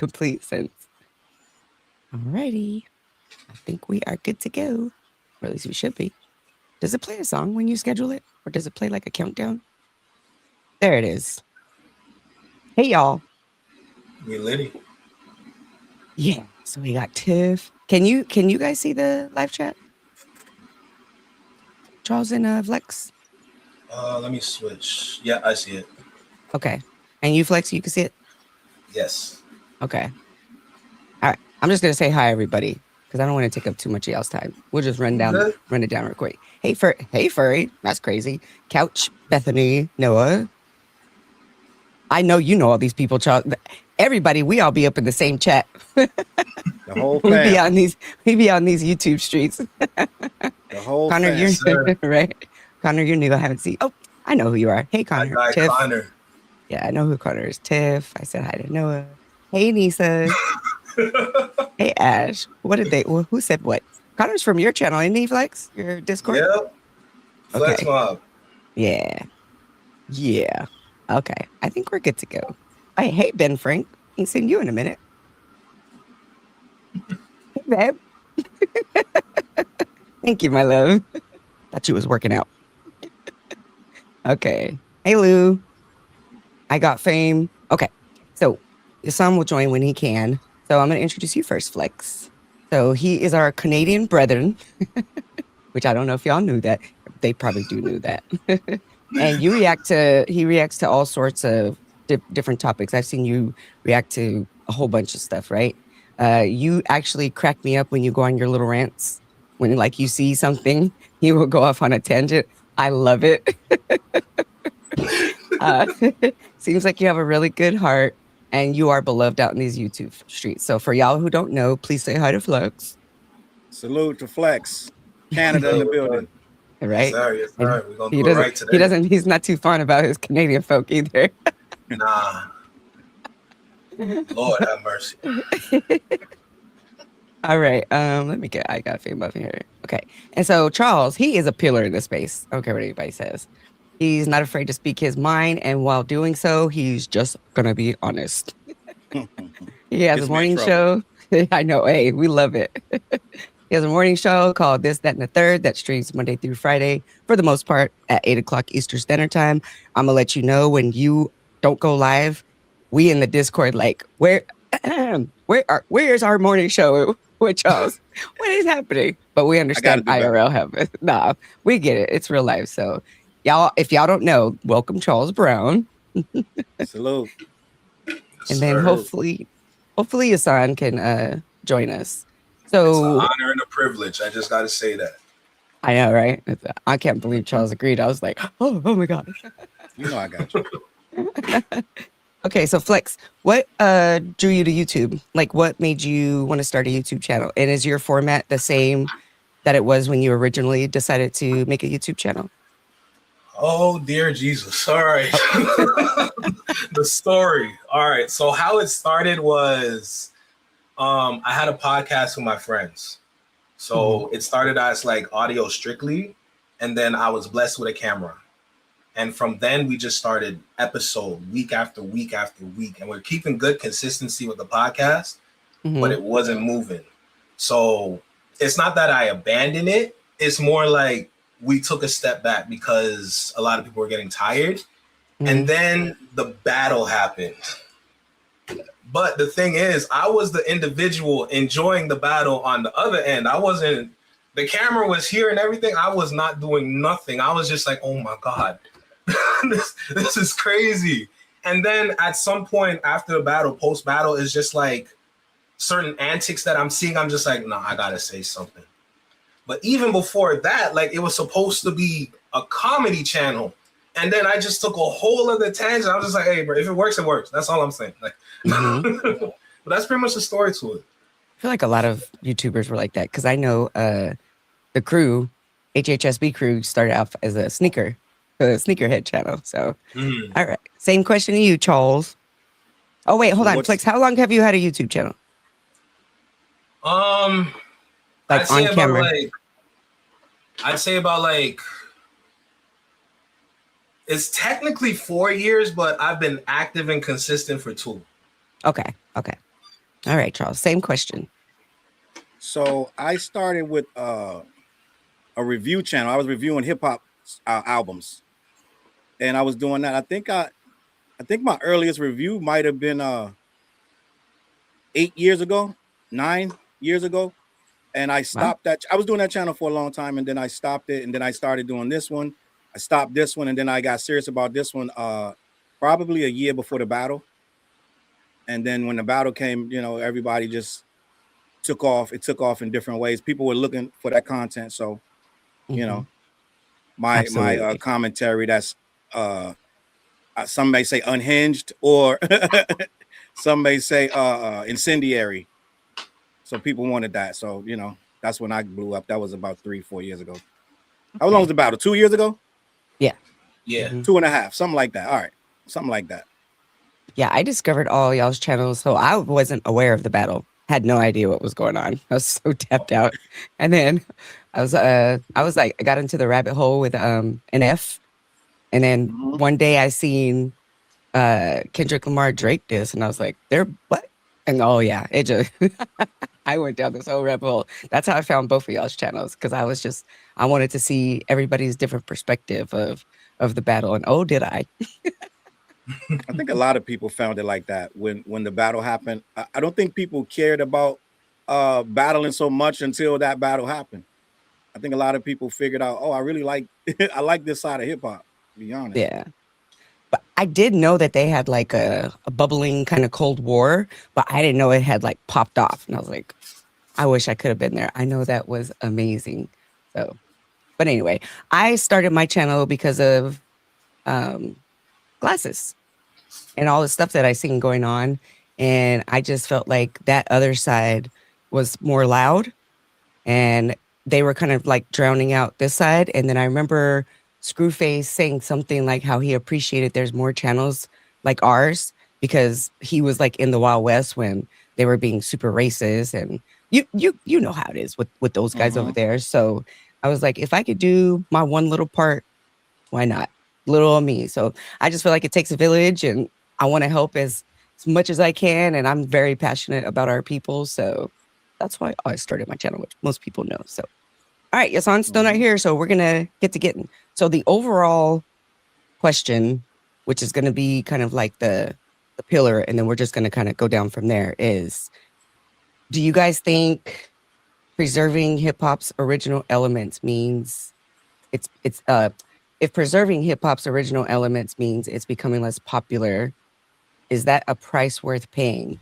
complete sense. Alrighty. I think we are good to go. Or at least we should be. Does it play a song when you schedule it? Or does it play like a countdown? There it is. Hey, y'all. We Liddy. Yeah. So we got Tiff. Can you guys see the live chat? Challz and Flex? Let me switch. Yeah, I see it. Okay. And you, Flex, you can see it? Yes. Okay. All right. I'm just going to say hi, everybody, because I don't want to take up too much of y'all's time. We'll just run it down real quick. Hey, Furry. That's crazy. Couch, Bethany, Noah. I know you know all these people, Charles. Everybody, we all be up in the same chat. The whole we fam. be on these YouTube streets. The whole Connor, fam. you're right. Connor, you're new. I haven't seen. Oh, I know who you are. Hey, Connor. Tiff. Connor. Yeah, I know who Connor is. Tiff. I said hi to Noah. Hey, Nisa. Hey, Ash. What did they? Well, who said what? Connor's from your channel, isn't he, Flex? Your Discord? Yep. Flex Okay. Mob. Yeah. Yeah. Okay. I think we're good to go. Hey, Ben Frank. Ain't seen you in a minute. Hey, babe. Thank you, my love. Thought you was working out. Okay. Hey, Lou. I got fame. Okay. So your son will join when he can. So I'm going to introduce you first, Flex. So he is our Canadian brethren, which I don't know if y'all knew that. They probably do know that. And he reacts to all sorts of different topics. I've seen you react to a whole bunch of stuff, right? You actually crack me up when you go on your little rants. When like you see something, you will go off on a tangent. I love it. Seems like you have a really good heart and you are beloved out in these YouTube streets. So for y'all who don't know, please say hi to Flex. Salute to Flex. Canada in the building. Right? Yes, sir. We're going to do it right today. He's not too fond about his Canadian folk either. Nah. Lord have mercy. All right. I got fame up here. Okay. And so Challz, he is a pillar in this space. I don't care what anybody says. He's not afraid to speak his mind, and while doing so, he's just gonna be honest. He has a morning show. I know. Hey, we love it. He has a morning show called This, That, and the Third that streams Monday through Friday, for the most part, at 8 o'clock Eastern Standard Time. I'm gonna let you know when you don't go live. We in the Discord like, where's our morning show with Challz? What is happening? But we understand IRL happens. Nah, we get it. It's real life. So y'all, if y'all don't know, welcome Charles Brown. Salute. And then hopefully your son can join us. So it's an honor and a privilege. I just got to say that. I know, right? I can't believe Charles agreed. I was like, oh my God. You know I got you. Okay, so Flex, what drew you to YouTube? Like, what made you want to start a YouTube channel? And is your format the same that it was when you originally decided to make a YouTube channel? Oh, dear Jesus. All right. The story. All right. So how it started was I had a podcast with my friends. So it started as like audio strictly. And then I was blessed with a camera. And from then we just started episode week after week after week. And we're keeping good consistency with the podcast, but it wasn't moving. So it's not that I abandoned it. It's more like we took a step back because a lot of people were getting tired. And then the battle happened. But the thing is, I was the individual enjoying the battle on the other end. The camera was here and everything. I was not doing nothing. I was just like, oh my God, this is crazy. And then at some point after the battle, post-battle, is just like certain antics that I'm seeing. I'm just like, no, I gotta say something. But even before that, like it was supposed to be a comedy channel. And then I just took a whole other tangent. I was just like, hey, bro, if it works, it works. That's all I'm saying. Like, but that's pretty much the story to it. I feel like a lot of YouTubers were like that because I know the crew, HHSB crew, started off as a sneakerhead channel. So, all right. Same question to you, Challz. Oh, wait, hold on. Flex, how long have you had a YouTube channel? Like on camera? I'd say about like, it's technically 4 years, but I've been active and consistent for 2. Okay. All right, Charles. Same question. So I started with a review channel. I was reviewing hip hop albums, and I was doing that. I think my earliest review might have been 8 years ago, 9 years ago, and I Wow. stopped that. I was doing that channel for a long time, and then I stopped it, and then I started doing this one. I stopped this one, and then I got serious about this one. Probably a year before the battle, and then when the battle came, everybody just took off. It took off in different ways. People were looking for that content, so you Hmm. know my Absolutely. commentary that's some may say unhinged or some may say incendiary. So people wanted that. So that's when I blew up. That was about 3-4 years ago. How long was Okay. the battle? 2 years ago? Yeah. Yeah. Hmm. 2.5, something like that. All right, something like that. Yeah. I discovered all y'all's channels, so I wasn't aware of the battle. Had no idea what was going on. I was so tapped out. And then I was like, I got into the rabbit hole with an F. And then Mhm. one day I seen Kendrick Lamar Drake diss, and I was like, they're what? And oh yeah, it just I went down this whole rabbit hole. That's how I found both of y'all's channels because I wanted to see everybody's different perspective of the battle. And oh, did I? I think a lot of people found it like that when the battle happened. I don't think people cared about battling so much until that battle happened. I think a lot of people figured out, oh, I really like I like this side of hip hop, to be honest. Yeah. But I did know that they had like a bubbling kind of Cold War, but I didn't know it had like popped off. And I was like, I wish I could have been there. I know that was amazing. So, but anyway, I started my channel because of um, glasses and all the stuff that I seen going on. And I just felt like that other side was more loud and they were kind of like drowning out this side. And then I remember Screwface saying something like how he appreciated there's more channels like ours because he was like in the Wild West when they were being super racist and you know how it is with those guys over Mm-hmm. there. So I was like, if I could do my one little part, why not? Little on me. So I just feel like it takes a village and I want to help as much as I can. And I'm very passionate about our people. So that's why I started my channel, which most people know. So, all right, Yasan's still not Mm-hmm. here. So we're going to get to getting. So the overall question, which is going to be kind of like the pillar, and then we're just going to kind of go down from there is, do you guys think preserving hip hop's original elements means it's if preserving hip hop's original elements means it's becoming less popular, is that a price worth paying?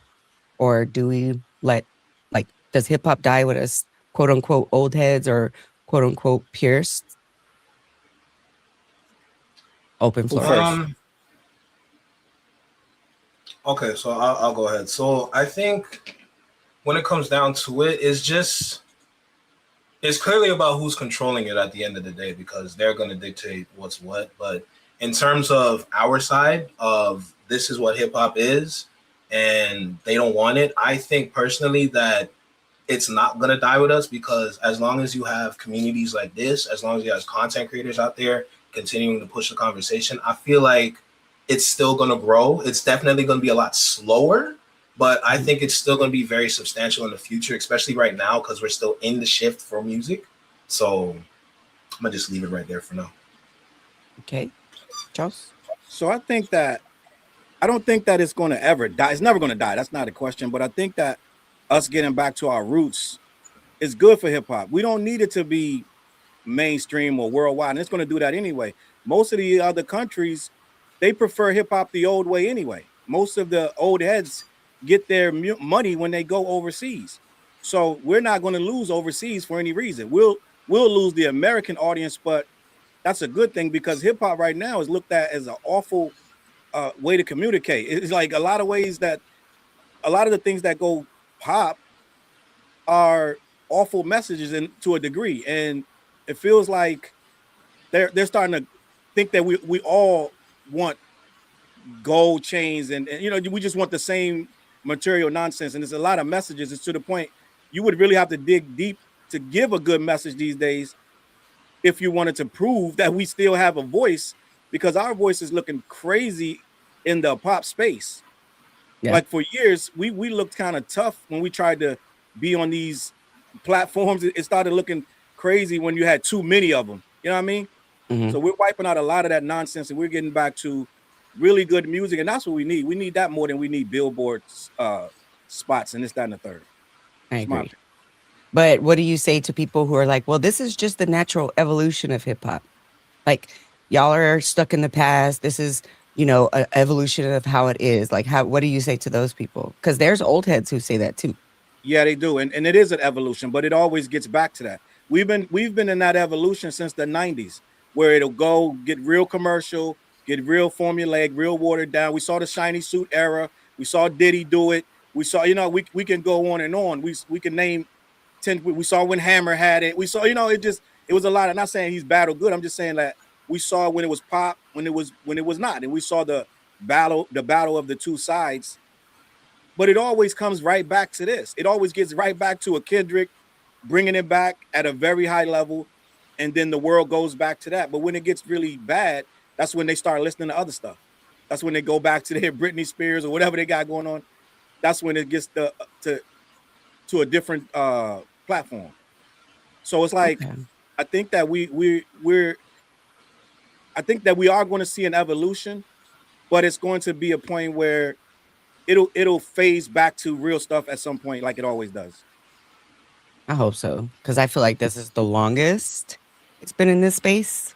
Or do we let like does hip hop die with us quote unquote old heads or quote unquote purists? Open Who floor. first? Okay, so I'll go ahead. So I think when it comes down to it, it's clearly about who's controlling it at the end of the day because they're going to dictate what's what. But in terms of our side of this is what hip hop is, and they don't want it, I think personally that it's not going to die with us because as long as you have communities like this, as long as you have content creators out there continuing to push the conversation, I feel like it's still going to grow. It's definitely going to be a lot slower, but I think it's still going to be very substantial in the future, especially right now because we're still in the shift for music. So I'm going to just leave it right there for now. Okay. Charles? So I don't think that it's going to ever die. It's never going to die. That's not a question. But I think that us getting back to our roots is good for hip hop. We don't need it to be mainstream or worldwide, and it's going to do that anyway. Most of the other countries, they prefer hip hop the old way anyway. Most of the old heads get their money when they go overseas. So we're not going to lose overseas for any reason. We'll lose the American audience, but that's a good thing because hip hop right now is looked at as an awful way to communicate. It's like a lot of the things that go pop are awful messages and to a degree, and it feels like they're starting to think that we all want gold chains and we just want the same material nonsense, and there's a lot of messages. It's to the point you would really have to dig deep to give a good message these days if you wanted to prove that we still have a voice, because our voice is looking crazy in the pop space. Yeah. Like for years, we looked kind of tough when we tried to be on these platforms. It started looking crazy when you had too many of them. You know what I mean? Hmm. So we're wiping out a lot of that nonsense, and we're getting back to really good music, and that's what we need. We need that more than we need billboard spots and this, that, and the third. I It's my agree. opinion. But what do you say to people who are like, well, this is just the natural evolution of hip hop? Like, y'all are stuck in the past. This is, an evolution of how it is. Like, what do you say to those people? Because there's old heads who say that too. Yeah, they do, and it is an evolution, but it always gets back to that. We've been in that evolution since the '90s, where it'll go get real commercial, get real formulaic, real watered down. We saw the shiny suit era. We saw Diddy do it. We saw, we can go on and on. We can name 10. We saw when Hammer had it. We saw, it was a lot. I'm not saying he's bad or good. I'm just saying that we saw when it was pop, when it was not, and we saw the battle of the two sides. But it always comes right back to this. It always gets right back to a Kendrick bringing it back at a very high level, and then the world goes back to that. But when it gets really bad, that's when they start listening to other stuff. That's when they go back to their Britney Spears or whatever they got going on. That's when it gets to a different platform. So it's like, Okay. I think that I think that we are going to see an evolution, but it's going to be a point where it'll phase back to real stuff at some point, like it always does. I hope so. Because I feel like this is the longest it's been in this space.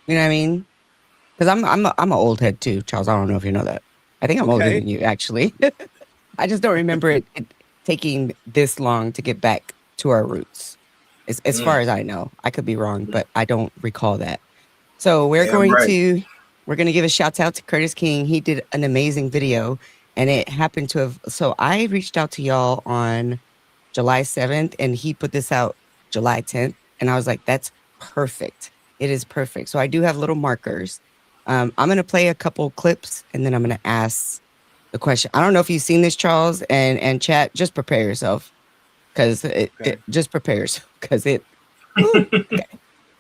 You know what I mean? Because I'm an old head too, Charles. I don't know if you know that. I think I'm older Okay. than you, actually. I just don't remember it taking this long to get back to our roots. As far as I know, I could be wrong, but I don't recall that. So Damn right. we're going to give a shout out to Curtis King. He did an amazing video, and it happened to have. So I reached out to y'all on July 7th, and he put this out July 10th, and I was like, that's perfect. It is perfect. So I do have little markers. I'm going to play a couple clips, and then I'm going to ask the question. I don't know if you've seen this, Charles, and chat. Just prepare yourself, because just prepare yourself, because okay.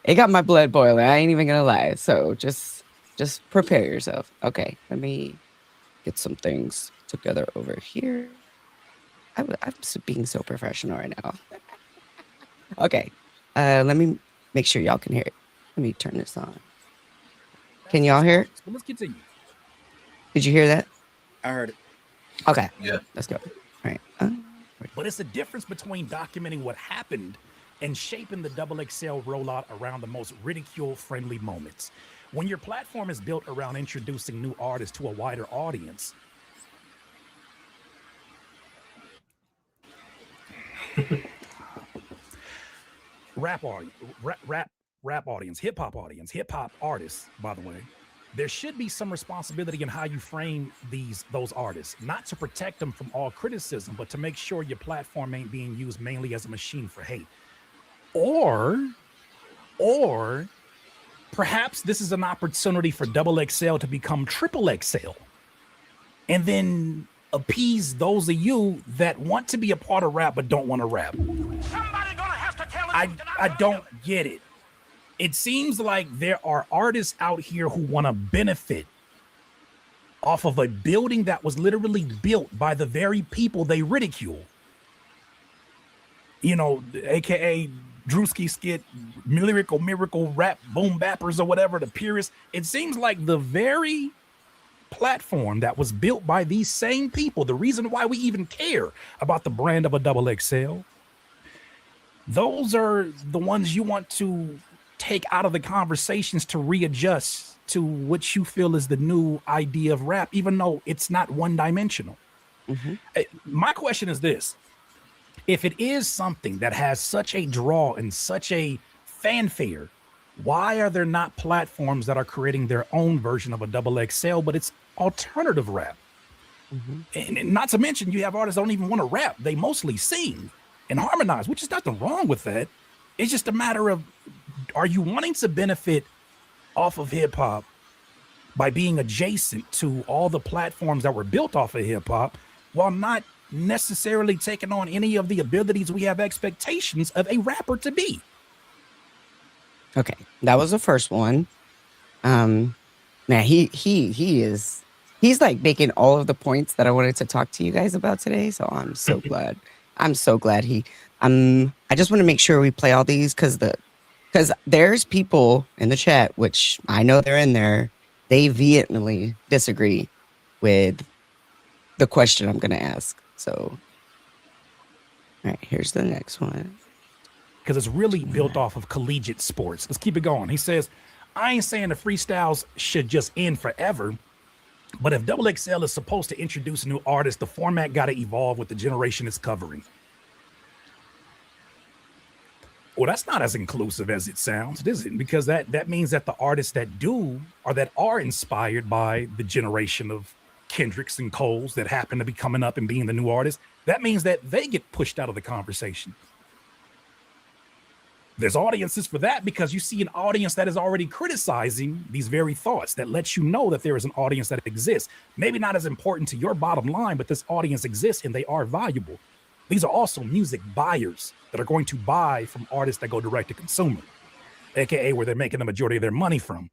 It got my blood boiling. I ain't even gonna lie. So just prepare yourself. Okay, let me get some things together over here. I'm being so professional right now. Okay, let me make sure y'all can hear it. Let me turn this on. Can y'all hear it? Let's continue. Did you hear that? I heard it. Okay. Yeah. Let's go. All right. But it's the difference between documenting what happened and shaping the XXL rollout around the most ridicule-friendly moments. When your platform is built around introducing new artists to a wider audience, rap audience, hip hop artists, by the way, there should be some responsibility in how you frame those artists, not to protect them from all criticism, but to make sure your platform ain't being used mainly as a machine for hate. Or perhaps this is an opportunity for XXL to become XXL, and then appease those of you that want to be a part of rap but don't want to rap. Somebody gonna have to tell us. I don't get it. It seems like there are artists out here who want to benefit off of a building that was literally built by the very people they ridicule. AKA Drewski Skit, Miracle Rap, Boom Bappers, or whatever, the purists. It seems like the very platform that was built by these same people, the reason why we even care about the brand of a XXL, those are the ones you want to take out of the conversations to readjust to what you feel is the new idea of rap, even though it's not one-dimensional. Mm-hmm. My question is this. If it is something that has such a draw and such a fanfare, why are there not platforms that are creating their own version of a XXL, but it's alternative rap? Mm-hmm. And not to mention, you have artists that don't even want to rap. They mostly sing and harmonize, which is nothing wrong with that. It's just a matter of, are you wanting to benefit off of hip hop by being adjacent to all the platforms that were built off of hip hop while not necessarily taking on any of the abilities we have expectations of a rapper to be? Okay, that was the first one. Now he's he's like making all of the points that I wanted to talk to you guys about today. So I'm so glad. I'm so glad I just want to make sure we play all these because there's people in the chat, which I know they're in there. They vehemently disagree with the question I'm going to ask. So, all right, here's the next one. Because it's really built off of collegiate sports. Let's keep it going. He says, I ain't saying the freestyles should just end forever, but if Double XL is supposed to introduce a new artist, the format got to evolve with the generation it's covering. Well, that's not as inclusive as it sounds, is it? Because that means that the artists that do or that are inspired by the generation of Kendricks and Coles that happen to be coming up and being the new artists, that means that they get pushed out of the conversation. There's audiences for that because you see an audience that is already criticizing these very thoughts. That lets you know that there is an audience that exists. Maybe not as important to your bottom line, but this audience exists and they are valuable. These are also music buyers that are going to buy from artists that go direct to consumer, aka where they're making the majority of their money from.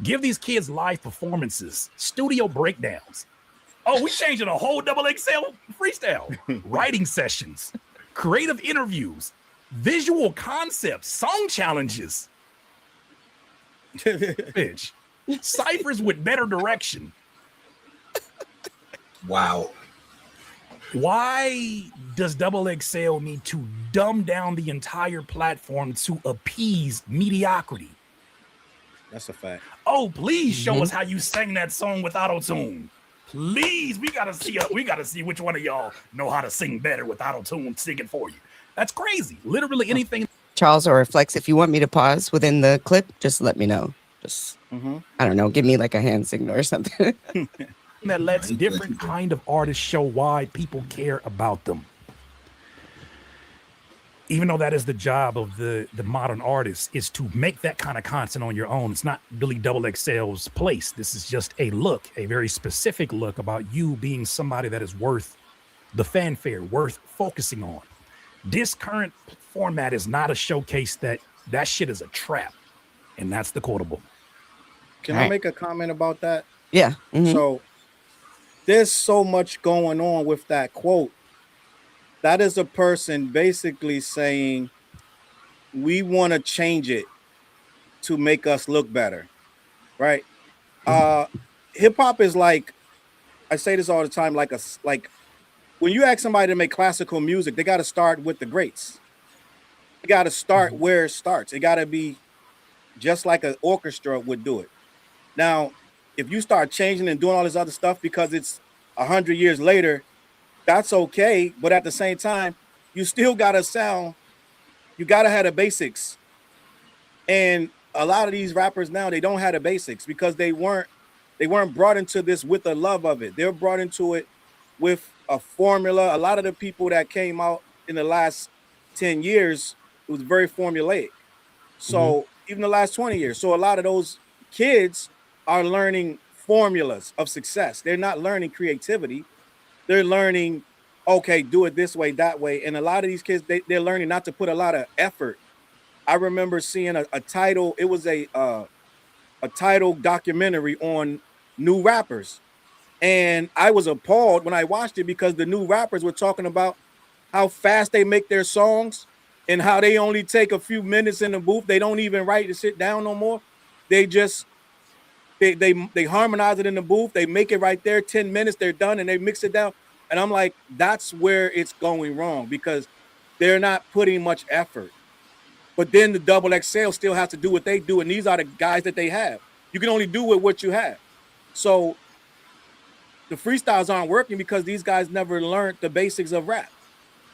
Give these kids live performances, studio breakdowns. Oh, we changing a whole Double XL freestyle. Writing sessions, creative interviews, visual concepts, song challenges. Bitch. Ciphers with better direction. Wow. Why does Double XL need to dumb down the entire platform to appease mediocrity? That's a fact. Oh, please show us how you sang that song with auto-tune. Please, we gotta see which one of y'all know how to sing better with auto-tune singing for you. That's crazy. Literally anything. Charles or Flex, if you want me to pause within the clip, just let me know. Just, I don't know, give me like a hand signal or something. that lets different kind of artists show why people care about them. Even though that is the job of the modern artist, is to make that kind of content on your own. It's not really Double XL's place. This is just a look, a very specific look about you being somebody that is worth the fanfare, worth focusing on. This current format is not a showcase that shit is a trap. And that's the quotable. Can I make a comment about that? Yeah. So there's so much going on with that quote. That is a person basically saying, we want to change it to make us look better, right? Hip hop is like, I say this all the time, like when you ask somebody to make classical music, they got to start with the greats. You got to start where it starts. It got to be just like an orchestra would do it. Now, if you start changing and doing all this other stuff because it's 100 years later, that's okay. But at the same time, you still got to sound, you got to have the basics. And a lot of these rappers now, they don't have the basics because they weren't brought into this with the love of it. They're brought into it with a formula. A lot of the people that came out in the last 10 years, it was very formulaic. So even the last 20 years. So a lot of those kids are learning formulas of success. They're not learning creativity. They're learning, okay, do it this way, that way. And a lot of these kids, they're learning not to put a lot of effort. I remember seeing a title. It was a title documentary on new rappers. And I was appalled when I watched it because the new rappers were talking about how fast they make their songs and how they only take a few minutes in the booth. They don't even write the shit down no more. They just they harmonize it in the booth. They make it right there, 10 minutes, they're done, and they mix it down. And I'm like, that's where it's going wrong because they're not putting much effort. But then the Double XL still has to do what they do, and these are the guys that they have. You can only do with what you have. So the freestyles aren't working because these guys never learned the basics of rap.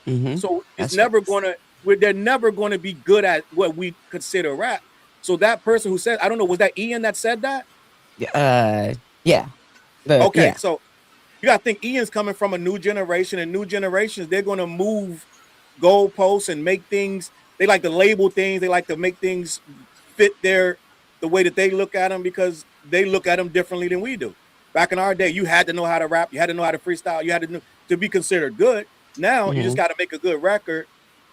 So it's they're never going to be good at what we consider rap. So that person who said, I don't know, was that Ian that said that? Yeah. So you got to think Ian's coming from a new generation, and new generations, they're going to move goalposts and make things. They like to label things. They like to make things fit the way that they look at them because they look at them differently than we do. Back in our day, you had to know how to rap. You had to know how to freestyle. You had to know to be considered good. Now you just got to make a good record.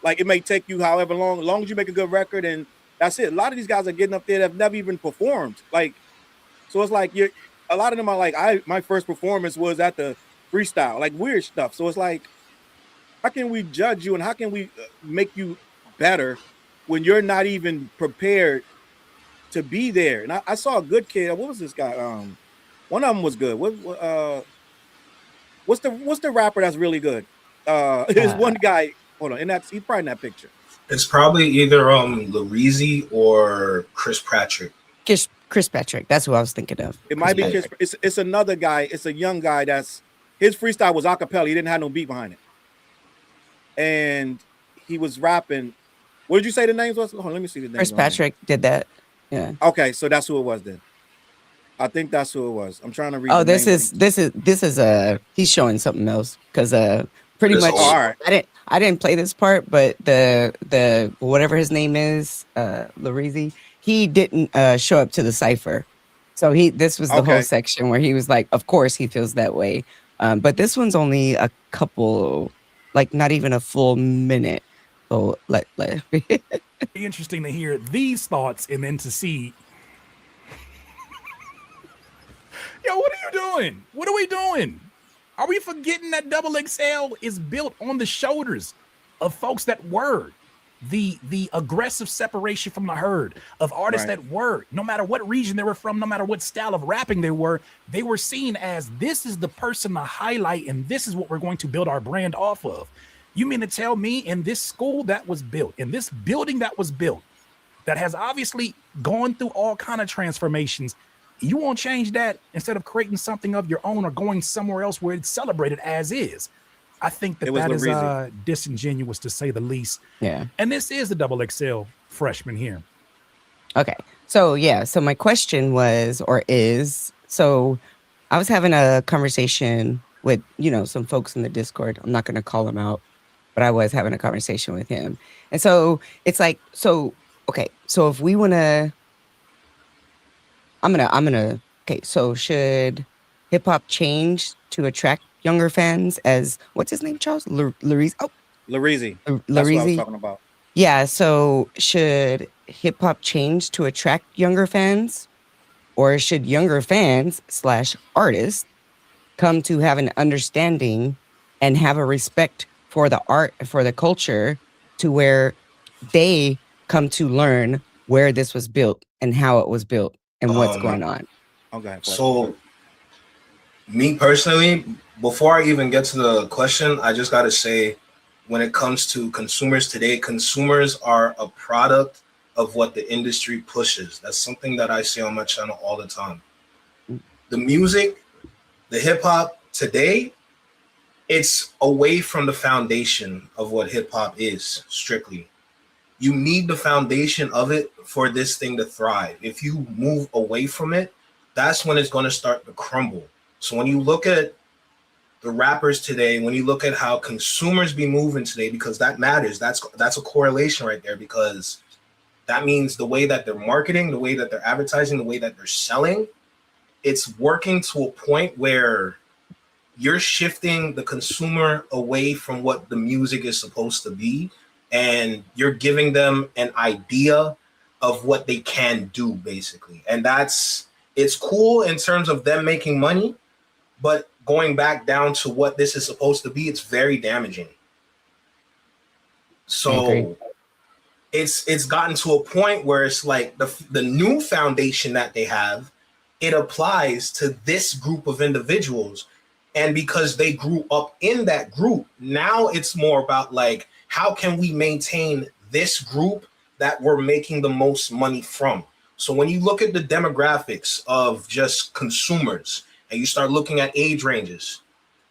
Like it may take you however long, as long as you make a good record, and that's it. A lot of these guys are getting up there that have never even performed. Like, so it's like a lot of them are like, my first performance was at the freestyle, like weird stuff. So it's like, how can we judge you and how can we make you better when you're not even prepared to be there? And I saw a good kid. What was this guy? One of them was good. What's the rapper that's really good? There's one guy. Hold on, and he's probably in that picture. It's probably either Lareezy or Chris Patrick. Chris Patrick. That's who I was thinking of. It might be Chris. It's another guy. It's a young guy that's his freestyle was a cappella. He didn't have no beat behind it, and he was rapping. What did you say the names was? Hold on, let me see the names. Chris Patrick did that. Yeah. Okay, so that's who it was then. I think that's who it was. I'm trying to read. Oh, this is he's showing something else because pretty much. All right. I didn't play this part, but the whatever his name is, Lareezy, he didn't show up to the cipher. So this was the whole section where he was like, of course he feels that way. But this one's only a couple, like not even a full minute. So let Interesting to hear these thoughts and then to see. Yo, what are you doing? What are we doing? Are we forgetting that Double XL is built on the shoulders of folks that were the aggressive separation from the herd of artists that were, no matter what region they were from, no matter what style of rapping they were seen as this is the person to highlight and this is what we're going to build our brand off of. You mean to tell me in this school that was built, in this building that was built, that has obviously gone through all kind of transformations, you won't change that instead of creating something of your own or going somewhere else where it's celebrated as is? I think that is disingenuous to say the least. Yeah. And this is the Double XL freshman here. Okay. So yeah. So my question was, or is, so I was having a conversation with, some folks in the Discord. I'm not going to call them out, but I was having a conversation with him. And so it's like, okay. So if we want to, okay. So should hip hop change to attract younger fans as, what's his name, Charles? Lareezy? Oh, Lareezy. That's what I was talking about. Yeah. So should hip hop change to attract younger fans, or should younger fans / artists come to have an understanding and have a respect for the art, for the culture, to where they come to learn where this was built and how it was built and what's going on? Okay. So me personally, before I even get to the question, I just got to say, when it comes to consumers today, consumers are a product of what the industry pushes. That's something that I say on my channel all the time. The music, the hip hop today, it's away from the foundation of what hip hop is strictly. You need the foundation of it for this thing to thrive. If you move away from it, that's when it's going to start to crumble. So when you look at the rappers today, when you look at how consumers be moving today, because that matters, that's a correlation right there, because that means the way that they're marketing, the way that they're advertising, the way that they're selling, it's working to a point where you're shifting the consumer away from what the music is supposed to be, and you're giving them an idea of what they can do, basically. And it's cool in terms of them making money, but going back down to what this is supposed to be, it's very damaging. So it's gotten to a point where it's like the new foundation that they have, it applies to this group of individuals. And because they grew up in that group, now it's more about like, how can we maintain this group that we're making the most money from? So when you look at the demographics of just consumers and you start looking at age ranges,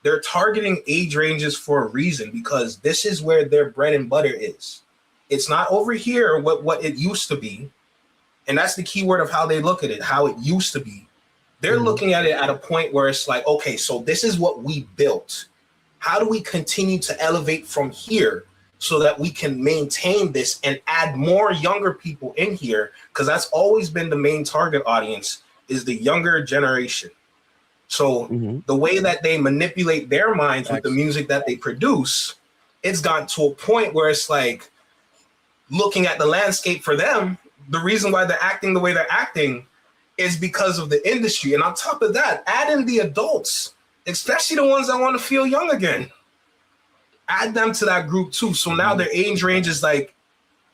they're targeting age ranges for a reason, because this is where their bread and butter is. It's not over here what it used to be. And that's the key word of how they look at it, how it used to be. They're looking at it at a point where it's like, okay, so this is what we built. How do we continue to elevate from here so that we can maintain this and add more younger people in here? Because that's always been the main target audience, is the younger generation. So the way that they manipulate their minds with the music that they produce, it's gotten to a point where it's like, looking at the landscape for them, the reason why they're acting the way they're acting is because of the industry. And on top of that, add in the adults, especially the ones that want to feel young again. Add them to that group too. So now their age range is like,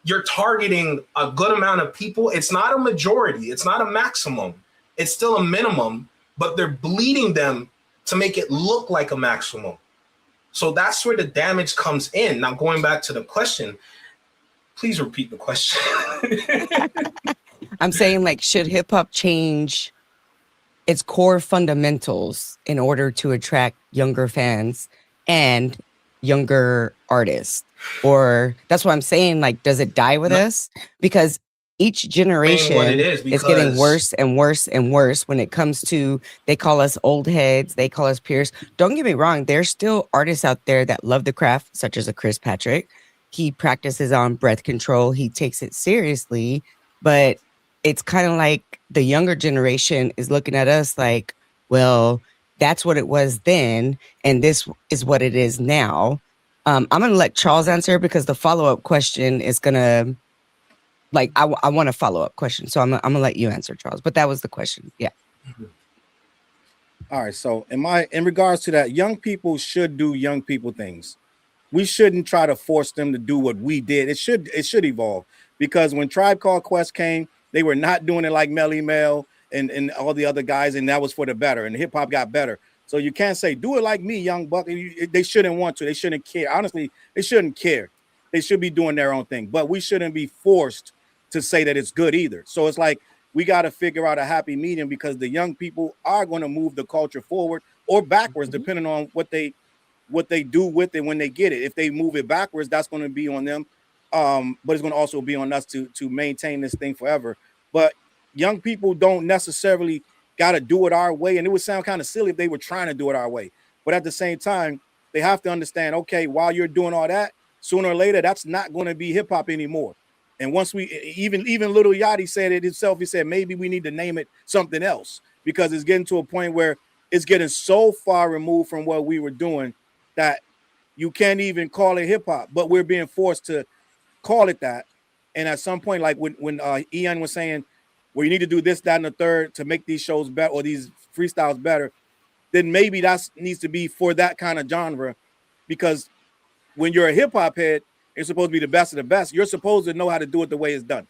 you're targeting a good amount of people. It's not a majority. It's not a maximum. It's still a minimum, but they're bleeding them to make it look like a maximum. So that's where the damage comes in. Now, going back to the question, please repeat the question. I'm saying, like, should hip hop change its core fundamentals in order to attract younger fans and younger artists? Or that's what I'm saying, like, does it die with us? Because each generation is getting worse and worse and worse when it comes to, they call us old heads, they call us peers. Don't get me wrong, there's still artists out there that love the craft, such as a Chris Patrick. He practices on breath control, he takes it seriously, but it's kind of like the younger generation is looking at us like, well, that's what it was then, and this is what it is now. I'm going to let Challz answer because the follow-up question is going to, like, I want a follow-up question. So I'm going to let you answer, Challz. But that was the question. Yeah. All right. So in regards to that, young people should do young people things. We shouldn't try to force them to do what we did. It should evolve, because when Tribe Called Quest came, they were not doing it like Melly Mel and all the other guys, and that was for the better, and hip hop got better. So you can't say, do it like me, Young Buck. They shouldn't want to. They shouldn't care. Honestly, they shouldn't care. They should be doing their own thing. But we shouldn't be forced to say that it's good either. So it's like we got to figure out a happy medium, because the young people are going to move the culture forward or backwards, depending on what they do with it when they get it. If they move it backwards, that's going to be on them. But it's going to also be on us to maintain this thing forever. But young people don't necessarily got to do it our way. And it would sound kind of silly if they were trying to do it our way. But at the same time, they have to understand, okay, while you're doing all that, sooner or later, that's not going to be hip hop anymore. And once we, even Lil Yachty said it himself, he said, maybe we need to name it something else, because it's getting to a point where it's getting so far removed from what we were doing that you can't even call it hip hop, but we're being forced to call it that. And at some point, like when Ian was saying, well, you need to do this, that, and the third to make these shows better or these freestyles better, then maybe that needs to be for that kind of genre. Because when you're a hip hop head, it's supposed to be the best of the best. You're supposed to know how to do it the way it's done.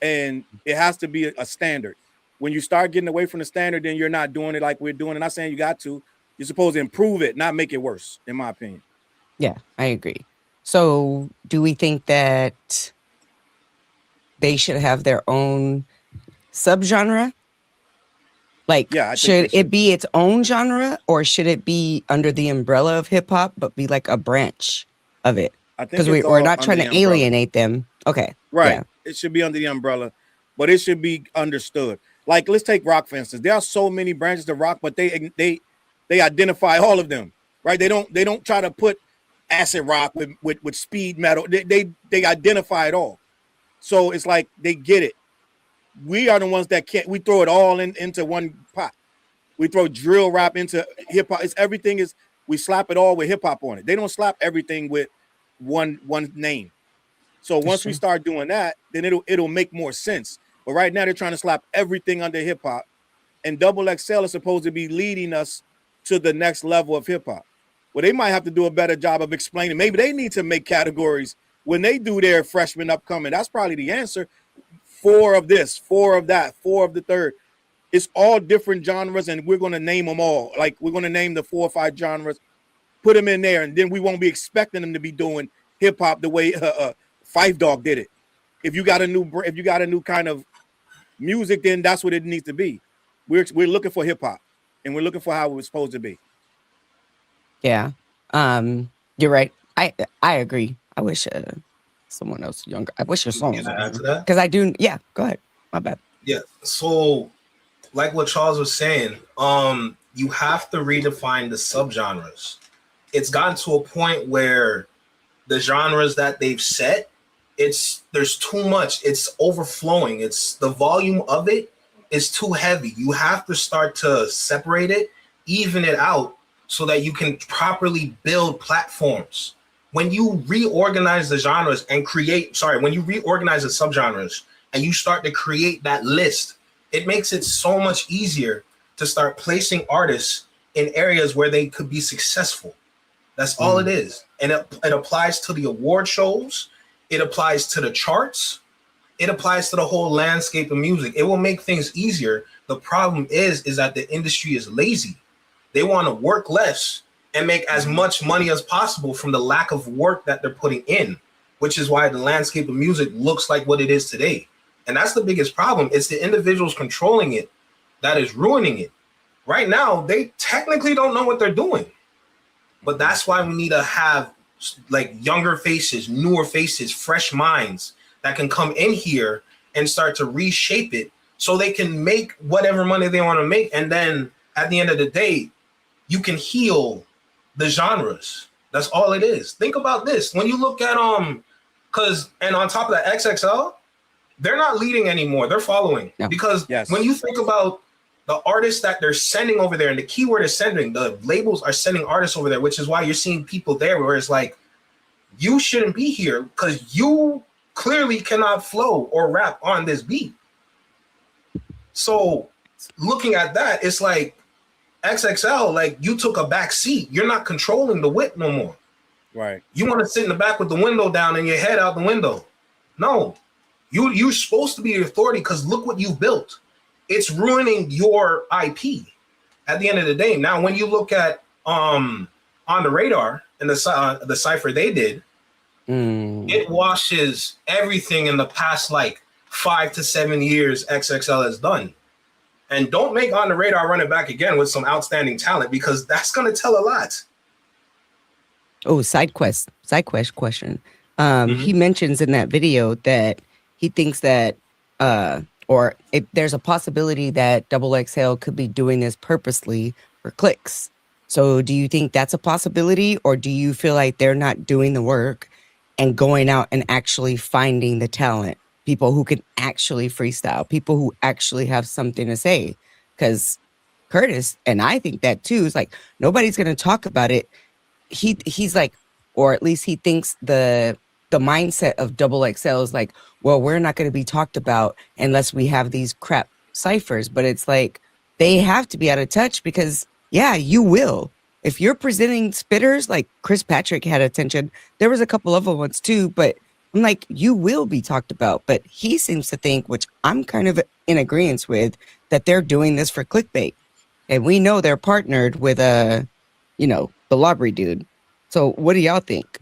And it has to be a standard. When you start getting away from the standard, then you're not doing it like we're doing. And I'm not saying you got to. You're supposed to improve it, not make it worse, in my opinion. Yeah, I agree. So do we think that they should have their own subgenre? Like, yeah, should it be its own genre, or should it be under the umbrella of hip hop, but be like a branch of it? Because we're not trying to alienate them. Okay. Right. Yeah. It should be under the umbrella, but it should be understood. Like, let's take rock, for instance. There are so many branches of rock, but they identify all of them, right? They don't try to put acid rock with speed metal. They identify it all. So it's like they get it. We are the ones that can't. We throw it all into one pot. We throw drill rap into hip hop. It's everything is. We slap it all with hip hop on it. They don't slap everything with one name. So once we start doing that, then it'll make more sense. But right now they're trying to slap everything under hip hop, and Double XL is supposed to be leading us to the next level of hip hop. Well, they might have to do a better job of explaining. Maybe they need to make categories when they do their freshman upcoming. That's probably the answer. 4 of this, 4 of that, 4 of the third. It's all different genres, and we're going to name them all. Like, we're going to name the 4 or 5 genres, put them in there, and then we won't be expecting them to be doing hip hop the way Phife Dawg did it. If you got a new kind of music, then that's what it needs to be. We're looking for hip hop, and we're looking for how it's supposed to be. Yeah, you're right. I agree. I wish someone else younger. I wish your song was add to that, because I do. Yeah, go ahead. My bad. Yeah. So, like what Challz was saying, you have to redefine the subgenres. It's gotten to a point where the genres that they've set, there's too much. It's overflowing. It's the volume of it is too heavy. You have to start to separate it, even it out, so that you can properly build platforms. When you reorganize the genres and when you reorganize the subgenres and you start to create that list, It makes it so much easier to start placing artists in areas where they could be successful. That's all it is. And it applies to the award shows. It applies to the charts. It applies to the whole landscape of music. It will make things easier. The problem is that the industry is lazy. They want to work less and make as much money as possible from the lack of work that they're putting in, which is why the landscape of music looks like what it is today. And that's the biggest problem. It's the individuals controlling it that is ruining it. Right now, they technically don't know what they're doing. But that's why we need to have like younger faces, newer faces, fresh minds that can come in here and start to reshape it so they can make whatever money they want to make. And then at the end of the day, you can heal the genres. That's all it is. Think about this. When you look at and on top of that, XXL, they're not leading anymore. They're following. No. Because when you think about the artists that they're sending over there, and the keyword is sending, the labels are sending artists over there, which is why you're seeing people there where it's like, you shouldn't be here because you clearly cannot flow or rap on this beat. So looking at that, it's like XXL, like you took a back seat. You're not controlling the whip no more. Right. You want to sit in the back with the window down and your head out the window. No, you're supposed to be the authority because look what you've built. It's ruining your IP at the end of the day. Now, when you look at On the Radar and the cipher they did, it washes everything in the past like 5 to 7 years XXL has done. And don't make On the Radar run it back again with some outstanding talent because that's going to tell a lot. Oh, side quest question. He mentions in that video that he thinks that or if there's a possibility that XXL could be doing this purposely for clicks. So do you think that's a possibility, or do you feel like they're not doing the work and going out and actually finding the talent, people who can actually freestyle, people who actually have something to say? Because Curtis, and I think that too, is like, nobody's going to talk about it. He's like, or at least he thinks the mindset of XXL is like, well, we're not going to be talked about unless we have these crap ciphers. But it's like, they have to be out of touch because, yeah, you will. If you're presenting spitters, like Chris Patrick had attention, there was a couple other ones too, but I'm like, you will be talked about. But he seems to think, which I'm kind of in agreement with, that they're doing this for clickbait. And we know they're partnered with, the Lobby dude. So what do y'all think?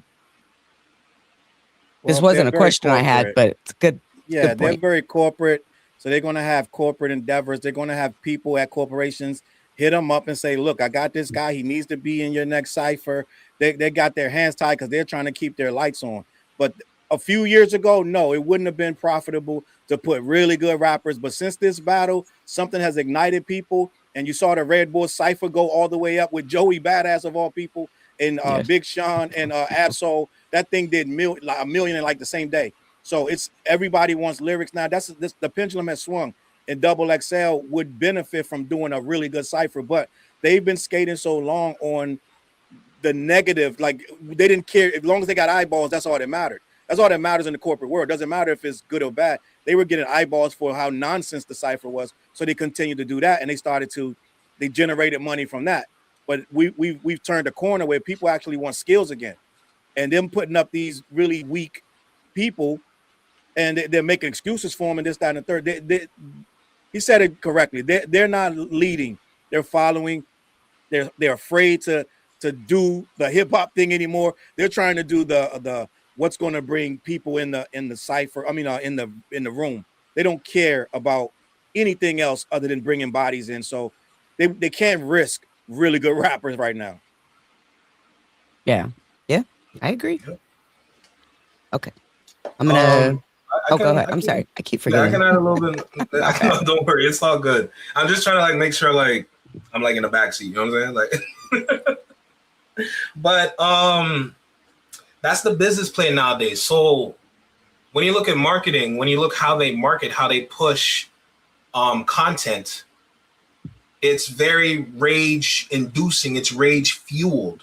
This wasn't a question I had, but it's good. Yeah, good they're point. very corporate. So they're going to have corporate endeavors. They're going to have people at corporations hit them up and say, look, I got this guy. He needs to be in your next cipher. They got their hands tied because they're trying to keep their lights on. But a few years ago, no, it wouldn't have been profitable to put really good rappers. But since this battle, something has ignited people. And you saw the Red Bull cipher go all the way up with Joey Badass of all people and Big Sean and Absol. That thing did a million in like the same day. So it's everybody wants lyrics now. The pendulum has swung, and XXL would benefit from doing a really good cipher, but they've been skating so long on the negative. Like they didn't care as long as they got eyeballs. That's all that mattered. That's all that matters in the corporate world. Doesn't matter if it's good or bad. They were getting eyeballs for how nonsense the cipher was, so they continued to do that, and they generated money from that. But we've turned a corner where people actually want skills again. And them putting up these really weak people, and they're making excuses for them and this, that, and the third. He said it correctly. They're not leading. They're following. They're afraid to do the hip hop thing anymore. They're trying to do the what's going to bring people in the cipher. I mean, in the room. They don't care about anything else other than bringing bodies in. So they can't risk really good rappers right now. Yeah, I agree. Okay, I'm gonna. Go ahead. I'm sorry. I keep forgetting. I can add a little bit. Don't worry, it's all good. I'm just trying to like make sure like I'm like in the backseat. You know what I'm saying? Like, but that's the business play nowadays. So when you look at marketing, when you look how they market, how they push content, it's very rage inducing. It's rage fueled.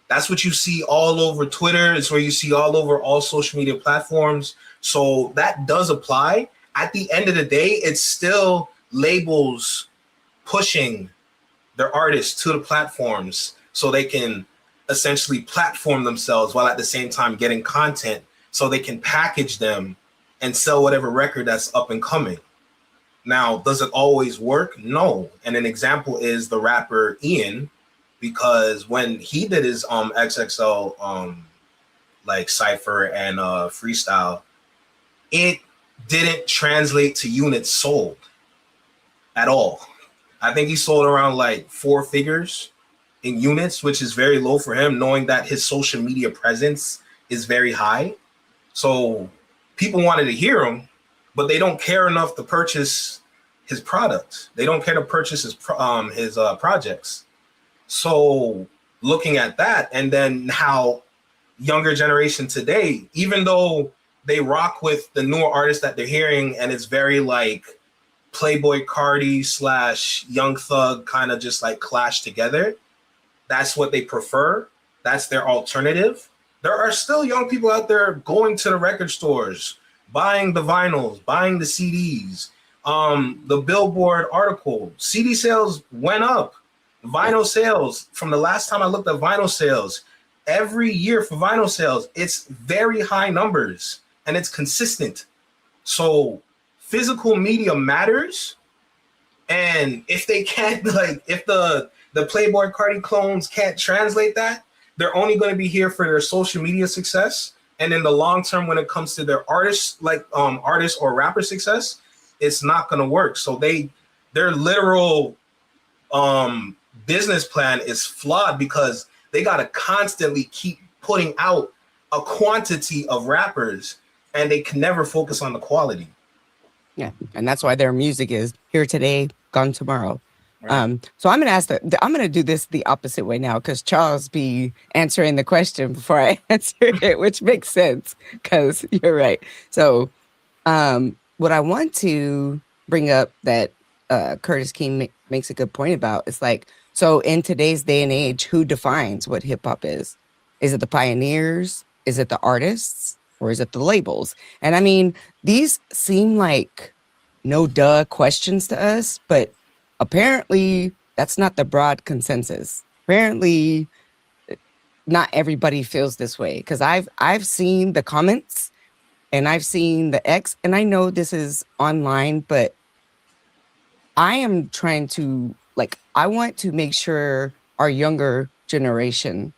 That's what you see all over Twitter. It's where you see all over all social media platforms. So that does apply. At the end of the day, it's still labels pushing their artists to the platforms so they can essentially platform themselves while at the same time getting content so they can package them and sell whatever record that's up and coming. Now, does it always work? No. And an example is the rapper Ian, because when he did his XXL like cypher and freestyle, it didn't translate to units sold at all. I think he sold around like 4 figures in units, which is very low for him, knowing that his social media presence is very high. So people wanted to hear him, but they don't care enough to purchase his product. They don't care to purchase his projects. So looking at that, and then how younger generation today, even though they rock with the newer artists that they're hearing, and it's very like Playboy Cardi / Young Thug kind of just like clash together. That's what they prefer. That's their alternative. There are still young people out there going to the record stores, buying the vinyls, buying the CDs. The Billboard article, CD sales went up. Vinyl sales, from the last time I looked at vinyl sales, every year for vinyl sales, it's very high numbers and it's consistent. So physical media matters. And if they can't, like, if the Playboy Cardi clones can't translate that, they're only going to be here for their social media success. And in the long term, when it comes to their artists, like artist or rapper success, it's not going to work. So their literal business plan is flawed because they got to constantly keep putting out a quantity of rappers, and they can never focus on the quality. Yeah, and that's why their music is here today, gone tomorrow. Right. So I'm gonna ask I'm gonna do this the opposite way now, because Challz be answering the question before I answer it, which makes sense because you're right. So what I want to bring up that Curtis King makes a good point about is like, so in today's day and age, who defines what hip hop is? Is it the pioneers? Is it the artists? Or is it the labels? And I mean, these seem like no duh questions to us, but apparently that's not the broad consensus. Apparently not everybody feels this way, because I've seen the comments and I've seen the X, and I know this is online, but I am trying to, like, I want to make sure our younger generation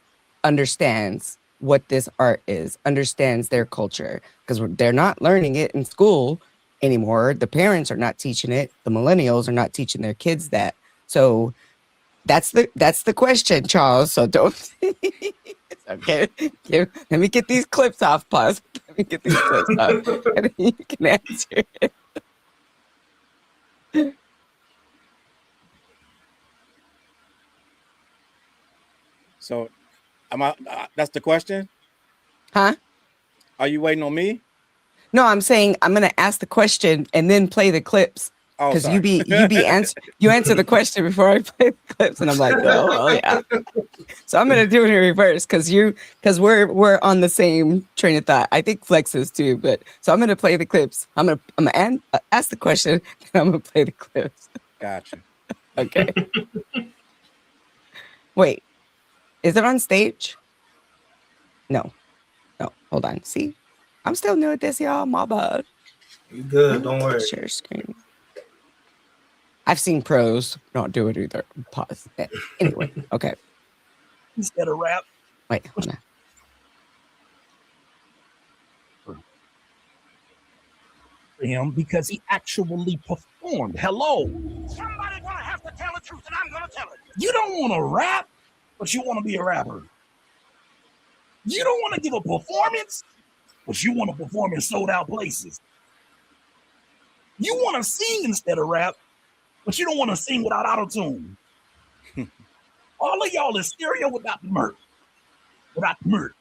understands what this art is, understands their culture, because they're not learning it in school anymore. The parents are not teaching it. The millennials are not teaching their kids that. So that's the question, Challz. So don't. Okay. Let me get these clips off. Pause. Let me get these clips off, and then you can answer it. So, that's the question? Huh? Are you waiting on me? No, I'm saying I'm gonna ask the question and then play the clips. Oh, Because sorry. you answer the question before I play the clips, and I'm like, oh yeah. So I'm gonna do it in reverse because we're on the same train of thought. I think Flex is too, but so I'm gonna play the clips. I'm gonna ask the question, and I'm gonna play the clips. Gotcha. Okay. Wait, is it on stage? No, hold on. See, I'm still new at this, y'all. My bad. You good? Don't worry. Share screen. I've seen pros not do it either. Pause. Anyway, okay. Instead of rap. Wait, hold on. For him, because he actually performed. Hello. Somebody gonna have to tell the truth, and I'm gonna tell it. You don't want to rap, but you want to be a rapper. You don't want to give a performance, but you want to perform in sold out places. You want to sing instead of rap, but you don't want to sing without auto-tune. All of y'all is stereo without the mirth. Without the mirth.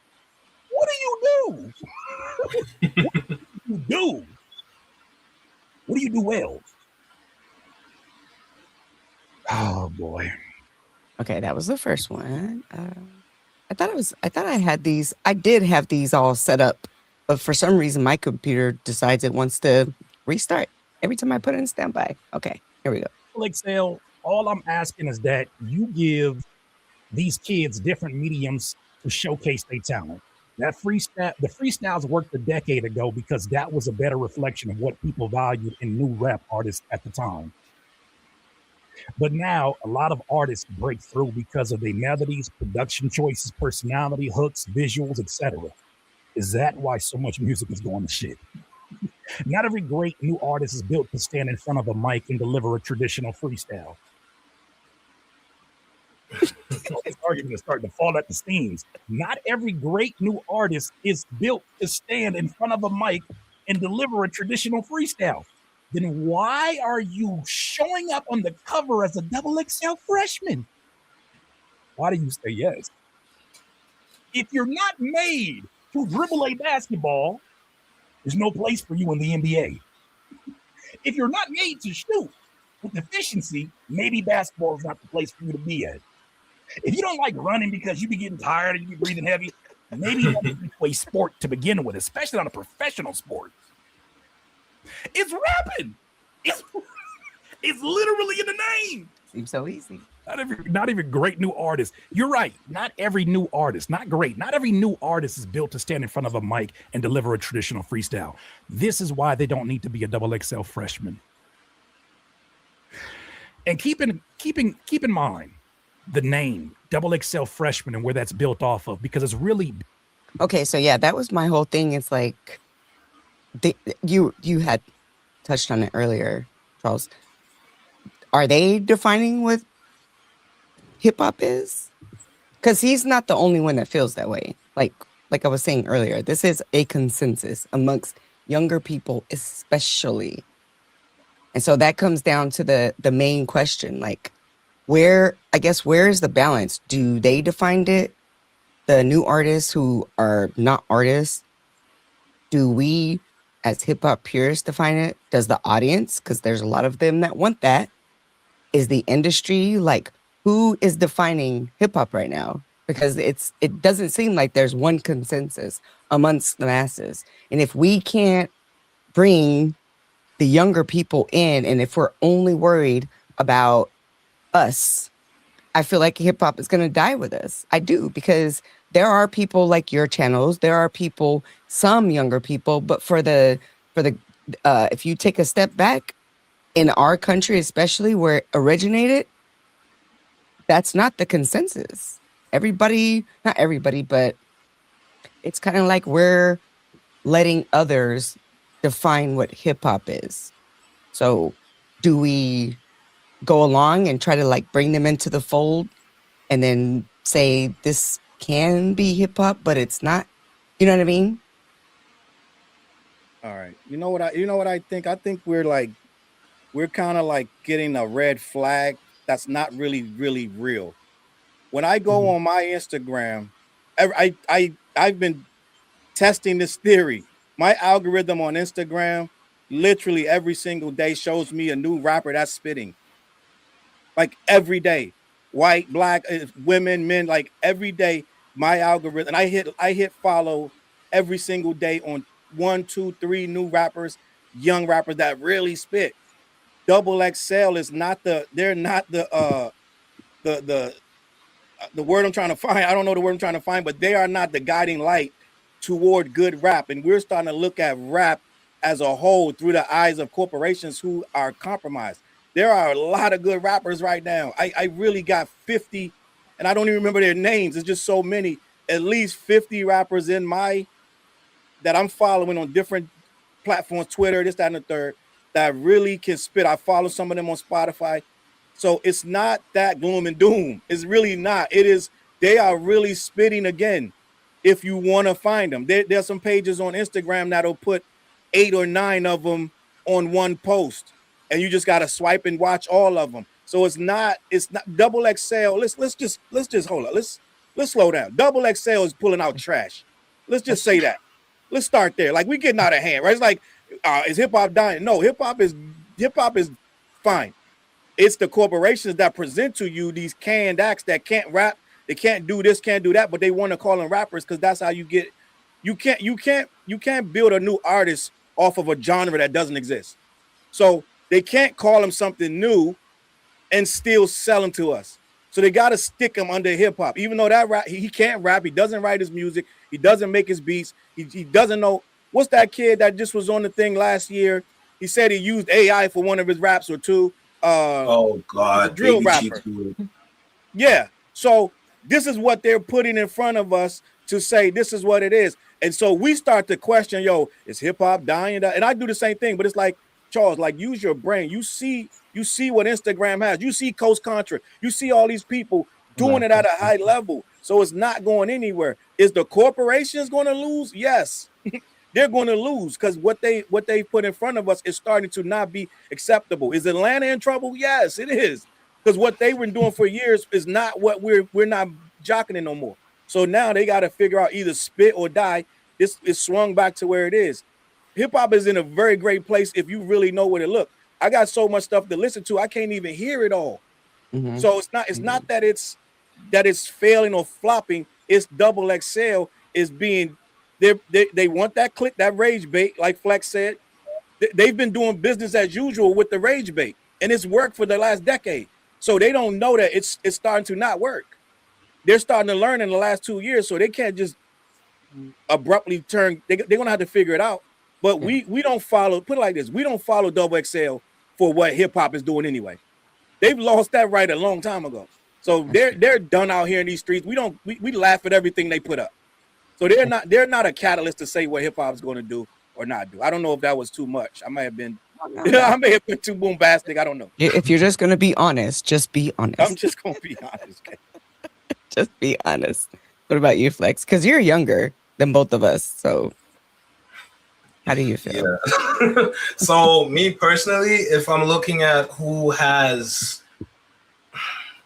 What do you do? What do you do? What do you do well? Oh boy. Okay, that was the first one. I did have these all set up, but for some reason my computer decides it wants to restart every time I put it in standby. Okay, Here we go. Excel, all I'm asking is that you give these kids different mediums to showcase their talent. That freestyle, the freestyles worked a decade ago because that was a better reflection of what people valued in new rap artists at the time. But now a lot of artists break through because of their melodies, production choices, personality, hooks, visuals, etc. Is that why so much music is going to shit? Not every great new artist is built to stand in front of a mic and deliver a traditional freestyle. This argument is starting to fall at the seams. Not every great new artist is built to stand in front of a mic and deliver a traditional freestyle. Then why are you showing up on the cover as a double XL freshman? Why do you say yes? If you're not made to dribble a basketball, there's no place for you in the NBA. If you're not made to shoot with efficiency, maybe basketball is not the place for you to be at. If you don't like running because you be getting tired and you be breathing heavy, maybe you don't play sport to begin with, especially on a professional sport. It's rapping. It's literally in the name. Seems so easy. Not even great new artists. You're right. Not every new artist, not great. Not every new artist is built to stand in front of a mic and deliver a traditional freestyle. This is why they don't need to be a double XL freshman. And keep in mind the name double XL freshman and where that's built off of, because it's really Okay, so yeah, that was my whole thing. It's like you had touched on it earlier, Charles. Are they defining what hip hop is? Because he's not the only one that feels that way. Like I was saying earlier, this is a consensus amongst younger people, especially. And so that comes down to the main question, like where is the balance? Do they define it? The new artists who are not artists, do we as hip hop purists define it? Does the audience, because there's a lot of them that want that, is the industry, like who is defining hip hop right now? Because it doesn't seem like there's one consensus amongst the masses. And if we can't bring the younger people in, and if we're only worried about us, I feel like hip hop is going to die with us. I do, because there are people like your channels, there are people, some younger people, but for the if you take a step back in our country, especially where it originated, that's not the consensus. Everybody, not everybody, but it's kind of like we're letting others define what hip hop is. So do we go along and try to like bring them into the fold and then say this can be hip hop, but it's not? You know what I mean? All right. You know what I think? I think we're kind of like getting a red flag that's not really real. When I go on my Instagram, I've been testing this theory. My algorithm on Instagram literally every single day shows me a new rapper that's spitting. Like every day. White, black, women, men, like every day my algorithm, and I hit follow every single day on 1, 2, 3 new rappers, young rappers that really spit. Double XL is not they're not the word I'm trying to find. I don't know the word I'm trying to find, but they are not the guiding light toward good rap. And we're starting to look at rap as a whole through the eyes of corporations who are compromised. There are a lot of good rappers right now. I really got 50, and I don't even remember their names. It's just so many. At least 50 rappers that I'm following on different platforms, Twitter, this, that, and the third, that really can spit. I follow some of them on Spotify. So it's not that gloom and doom. It's really not. It is, they are really spitting again. If you want to find them, there's some pages on Instagram that'll put 8 or 9 of them on one post, and you just got to swipe and watch all of them. So it's not double XL. Let's just hold up. Let's slow down. Double XL is pulling out trash. Let's just say that. Let's start there. Like, we getting out of hand, right? It's like, is hip hop dying? No, hip hop is fine. It's the corporations that present to you these canned acts that can't rap, they can't do this, can't do that, but they want to call them rappers because that's how you get. You can't build a new artist off of a genre that doesn't exist. So they can't call him something new and still sell him to us. So they got to stick him under hip hop, even though that rap, he can't rap. He doesn't write his music. He doesn't make his beats. He doesn't know. What's that kid that just was on the thing last year? He said he used AI for one of his raps or two. Oh God, the drill Baby rapper. G2. Yeah. So this is what they're putting in front of us to say this is what it is. And so we start to question, yo, is hip hop dying? And I do the same thing, but it's like, Charles, like, use your brain. You see what Instagram has. You see Coast Contra. You see all these people doing it at a high level. So it's not going anywhere. Is the corporations going to lose? Yes. They're going to lose because what they put in front of us is starting to not be acceptable. Is Atlanta in trouble? Yes, it is. Because what they've been doing for years is not what we're not jocking it no more. So now they got to figure out either spit or die. This is swung back to where it is. Hip hop is in a very great place if you really know what it look. I got so much stuff to listen to, I can't even hear it all. Mhm. So it's not that it's failing or flopping. It's Double XL is being they want that click, that rage bait, like Flex said. They've been doing business as usual with the rage bait, and it's worked for the last decade. So they don't know that it's starting to not work. They're starting to learn in the last 2 years, so they can't just abruptly turn. They're gonna have to figure it out. But we don't follow. Put it like this: we don't follow Double XL for what hip hop is doing anyway. They've lost that right a long time ago. So they're done out here in these streets. We laugh at everything they put up. So they're not a catalyst to say what hip hop is going to do or not do. I don't know if that was too much. I may have been too bombastic. I don't know. If you're just gonna be honest, just be honest. I'm just gonna be honest. Just be honest. What about you, Flex? Because you're younger than both of us. So how do you feel? Yeah. So me personally, if I'm looking at who has,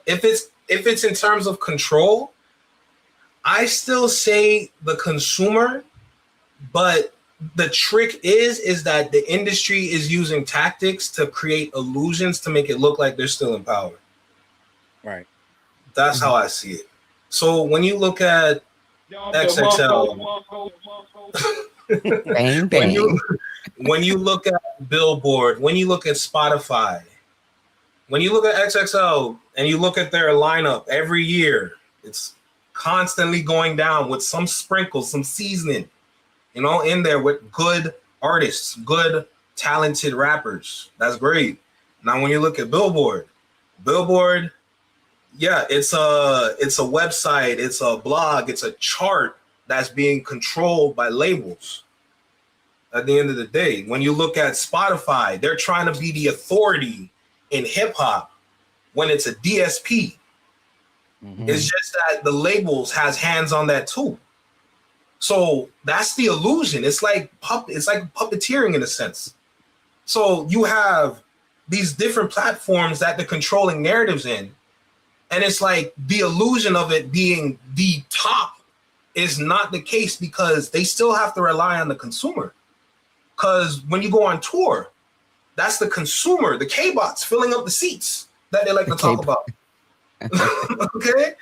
if it's in terms of control, I still say the consumer, but the trick is that the industry is using tactics to create illusions to make it look like they're still in power. Right. That's how I see it. So when you look at XXL, Bang, bang. when you look at Billboard, when you look at Spotify, when you look at XXL and you look at their lineup every year, it's constantly going down with some sprinkles, some seasoning, in there with good artists, good talented rappers. That's great. Now, when you look at Billboard, yeah, it's a website, it's a blog, it's a chart that's being controlled by labels. At the end of the day, when you look at Spotify, they're trying to be the authority in hip hop when it's a DSP. Mm-hmm. It's just that the labels has hands on that too. So that's the illusion. It's like puppeteering in a sense. So you have these different platforms that they're controlling narratives in. And it's like the illusion of it being the top is not the case because they still have to rely on the consumer. Because when you go on tour, that's the consumer, the K-bots filling up the seats that they like to talk about. Okay?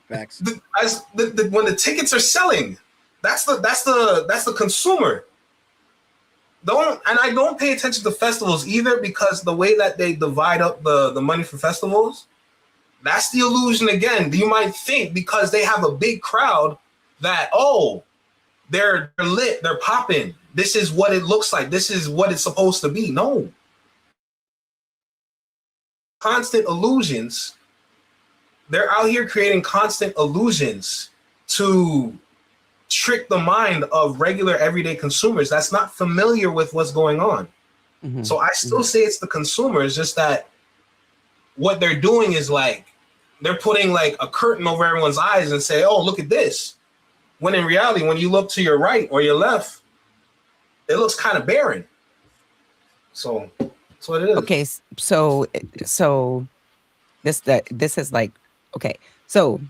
Facts. When the tickets are selling, that's the consumer. I don't pay attention to festivals either because the way that they divide up the money for festivals, that's the illusion again. You might think because they have a big crowd that, they're lit, they're popping. This is what it looks like. This is what it's supposed to be. No. Constant illusions. They're out here creating constant illusions to trick the mind of regular everyday consumers that's not familiar with what's going on. Mm-hmm. So I still say it's the consumer. It's just that what they're doing is like they're putting like a curtain over everyone's eyes and say, oh, look at this. When in reality, when you look to your right or your left, it looks kind of barren. So that's what it is. Okay, so this is like, okay, so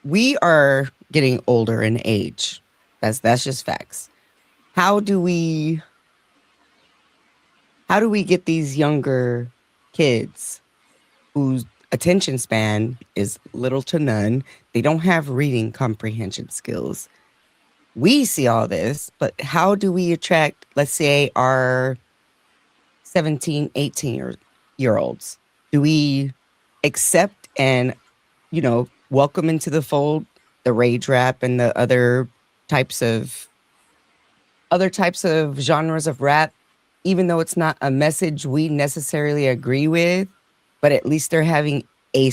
we are getting older in age. That's just facts. How do we get these younger kids whose attention span is little to none? They don't have reading comprehension skills. We see all this, but how do we attract, let's say, our 17, 18 year olds? Do we accept and, welcome into the fold the rage rap and the other types of genres of rap, even though it's not a message we necessarily agree with, but at least they're having a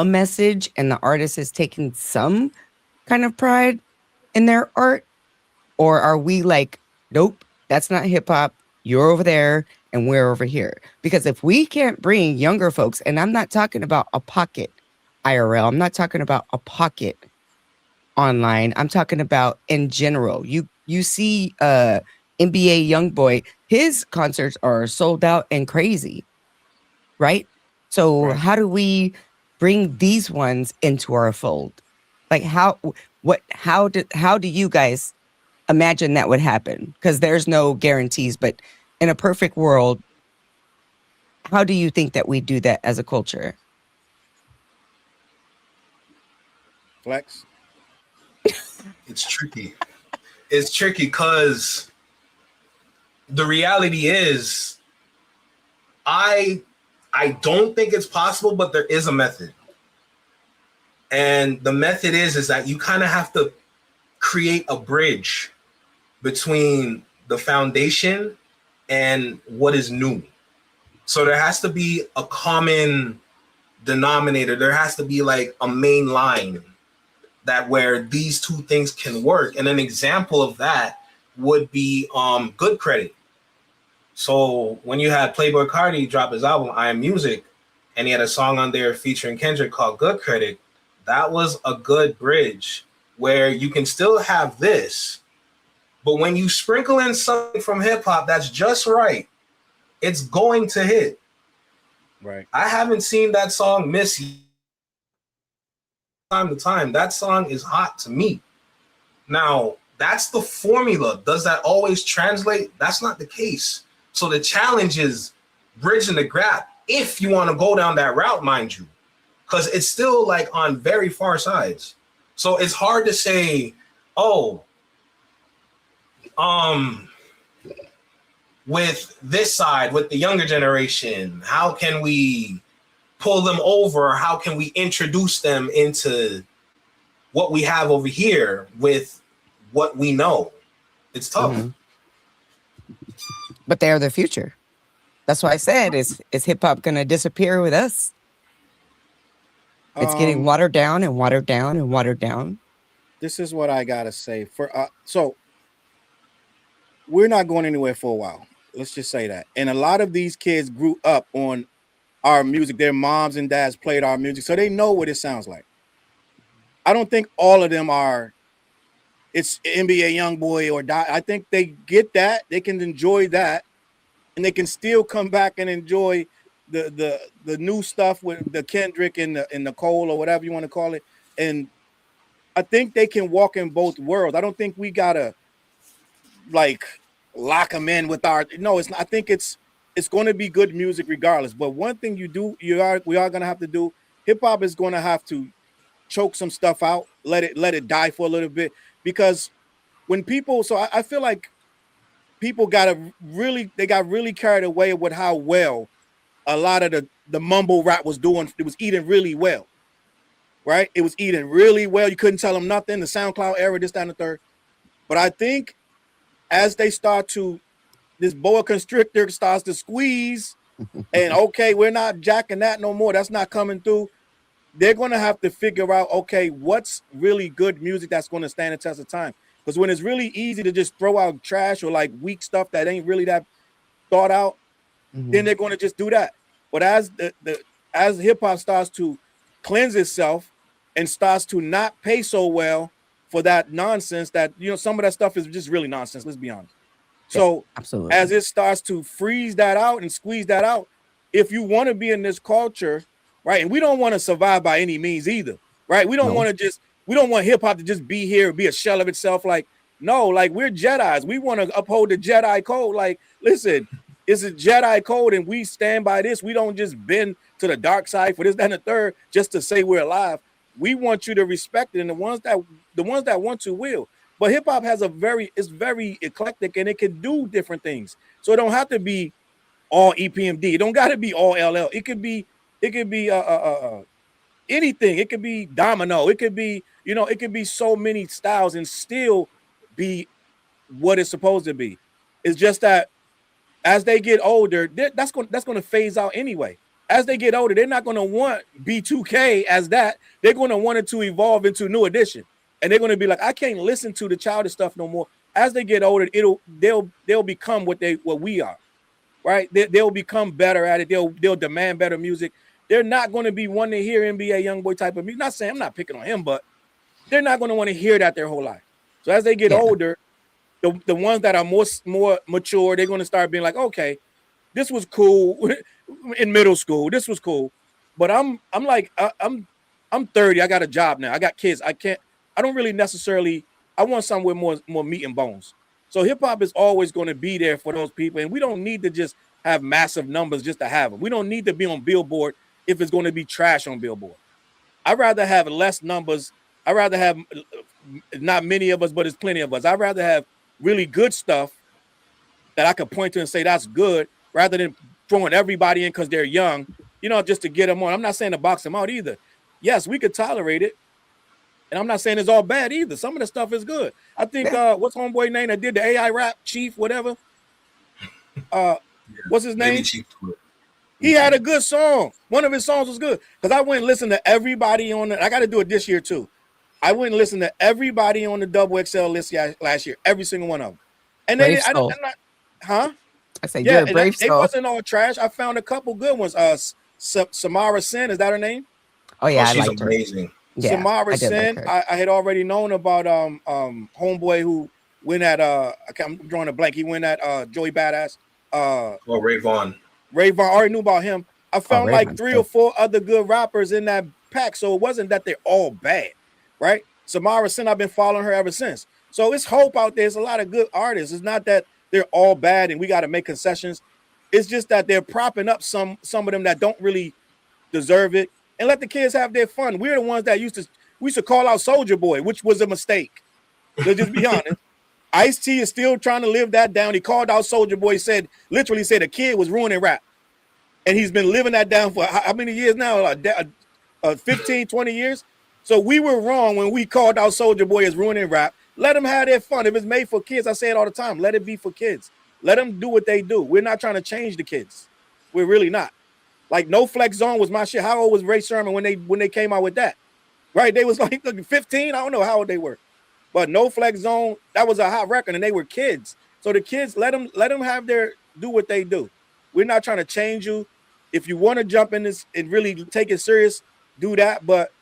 message and the artist is taking some kind of pride in their art? Or are we like, nope, that's not hip hop. You're over there and we're over here. Because if we can't bring younger folks, and I'm not talking about a pocket IRL, I'm not talking about a pocket online. I'm talking about in general. You see NBA Youngboy, his concerts are sold out and crazy, right? So Right. how do we bring these ones into our fold? Like how do you guys imagine that would happen? Because there's no guarantees, but in a perfect world, how do you think that we do that as a culture? Flex. It's tricky. It's tricky because the reality is, I don't think it's possible, but there is a method. And the method is that you kind of have to create a bridge between the foundation and what is new. So there has to be a common denominator. There has to be like a main line that where these two things can work. And an example of that would be Good Credit. So when you had Playboi Carti drop his album I Am Music, and he had a song on there featuring Kendrick called Good Credit, that was a good bridge where you can still have this, but when you sprinkle in something from hip hop that's just right, it's going to hit. Right. I haven't seen that song miss time to time. That song is hot to me. Now, that's the formula. Does that always translate? That's not the case. So the challenge is bridging the gap if you want to go down that route, mind you, because it's still like on very far sides. So it's hard to say, oh, with this side, with the younger generation, how can we pull them over? How can we introduce them into what we have over here with what we know? It's tough. Mhm. But they're the future. That's why I said, is hip hop gonna disappear with us? It's getting watered down and watered down and watered down. This is what I gotta say. So we're not going anywhere for a while. Let's just say that. And a lot of these kids grew up on our music. Their moms and dads played our music, so they know what it sounds like. I don't think all of them are. It's NBA Youngboy or die. I think they get that. They can enjoy that, and they can still come back and enjoy the new stuff with the Kendrick and the Cole or whatever you want to call it. And I think they can walk in both worlds. I don't think we gotta like lock them in with our. No, it's not. I think it's going to be good music regardless. But one thing we are going to have to do. Hip hop is going to have to choke some stuff out, let it die for a little bit, because when people, so I feel like people got really carried away with how well a lot of the mumble rap was doing. It was eating really well, right? It was eating really well. You couldn't tell them nothing. The SoundCloud era, this, that, and the third. But I think as they start to, this boa constrictor starts to squeeze, and okay, we're not jacking that no more. That's not coming through. They're going to have to figure out, okay, what's really good music that's going to stand the test of time. Because when it's really easy to just throw out trash or like weak stuff that ain't really that thought out, then they're going to just do that. But as as hip hop starts to cleanse itself and starts to not pay so well for that nonsense, that some of that stuff is just really nonsense. Let's be honest. So absolutely. as it starts to freeze that out and squeeze that out, if you want to be in this culture, right? And we don't want to survive by any means either, right? We don't want hip hop to just be here, be a shell of itself. Like, no, like we're Jedis. We want to uphold the Jedi code. Like, listen, it's a Jedi code and we stand by this. We don't just bend to the dark side for this, that, and the third, just to say we're alive. We want you to respect it. And the ones that want to will. But hip hop it's very eclectic and it can do different things. So it don't have to be all EPMD. It don't got to be all LL. It could be anything. It could be domino. It could be, it could be so many styles and still be what it's supposed to be. It's just that as they get older, that's going to phase out anyway. As they get older, they're not going to want B2K as that. They're going to want it to evolve into New Edition, and they're going to be like, I can't listen to the childish stuff no more. As they get older, they'll become what we are, right? They'll become better at it. They'll demand better music. They're not going to be wanting to hear NBA YoungBoy type of music. Not saying I'm not picking on him, but they're not going to want to hear that their whole life. So as they get older, the ones that are more mature, they're going to start being like, okay, this was cool in middle school. This was cool, but I'm 30. I got a job now. I got kids. I don't really necessarily. I want something with more meat and bones. So hip hop is always going to be there for those people, and we don't need to just have massive numbers just to have them. We don't need to be on Billboard if it's going to be trash on Billboard. I'd rather have less numbers. I'd rather have not many of us, but there's plenty of us. I'd rather have really good stuff that I could point to and say that's good, rather than throwing everybody in because they're young, just to get them on. I'm not saying to box them out either. Yes, we could tolerate it. And I'm not saying it's all bad either. Some of the stuff is good. I think what's homeboy name that did the AI rap, Chief, whatever. What's his name? He had a good song. One of his songs was good. Because I went and listened to everybody on it. I got to do it this year too. I went and listened to everybody on the Double XL list last year. Every single one of them. And then I said, you're a brave soul. They wasn't all trash. I found a couple good ones. Samara Sen, is that her name? Oh yeah, she's amazing. Yeah, Samara Sen. Like I had already known about homeboy who went at I'm drawing a blank. He went at Joey Badass. Ray Vaughn. I already knew about him. I found like 3 or 4 other good rappers in that pack, so it wasn't that they're all bad, right? Samara Sen, I've been following her ever since. So it's hope out there. There's a lot of good artists. It's not that they're all bad and we got to make concessions. It's just that they're propping up some of them that don't really deserve it, and let the kids have their fun. We're the ones that we used to call out Soulja Boy, which was a mistake. Let's just be honest. Ice-T is still trying to live that down. He called out Soulja Boy, literally said a kid was ruining rap. And he's been living that down for how many years now? 15, 20 years. So we were wrong when we called out Soulja Boy as ruining rap. Let them have their fun. If it's made for kids, I say it all the time, let it be for kids. Let them do what they do. We're not trying to change the kids. We're really not. Like No Flex Zone was my shit. How old was Ray Sherman when they came out with that? Right? They was like 15. I don't know how old they were. But No Flex Zone, that was a hot record, and they were kids. So the kids, let them have do what they do. We're not trying to change you. If you want to jump in this and really take it serious, do that. But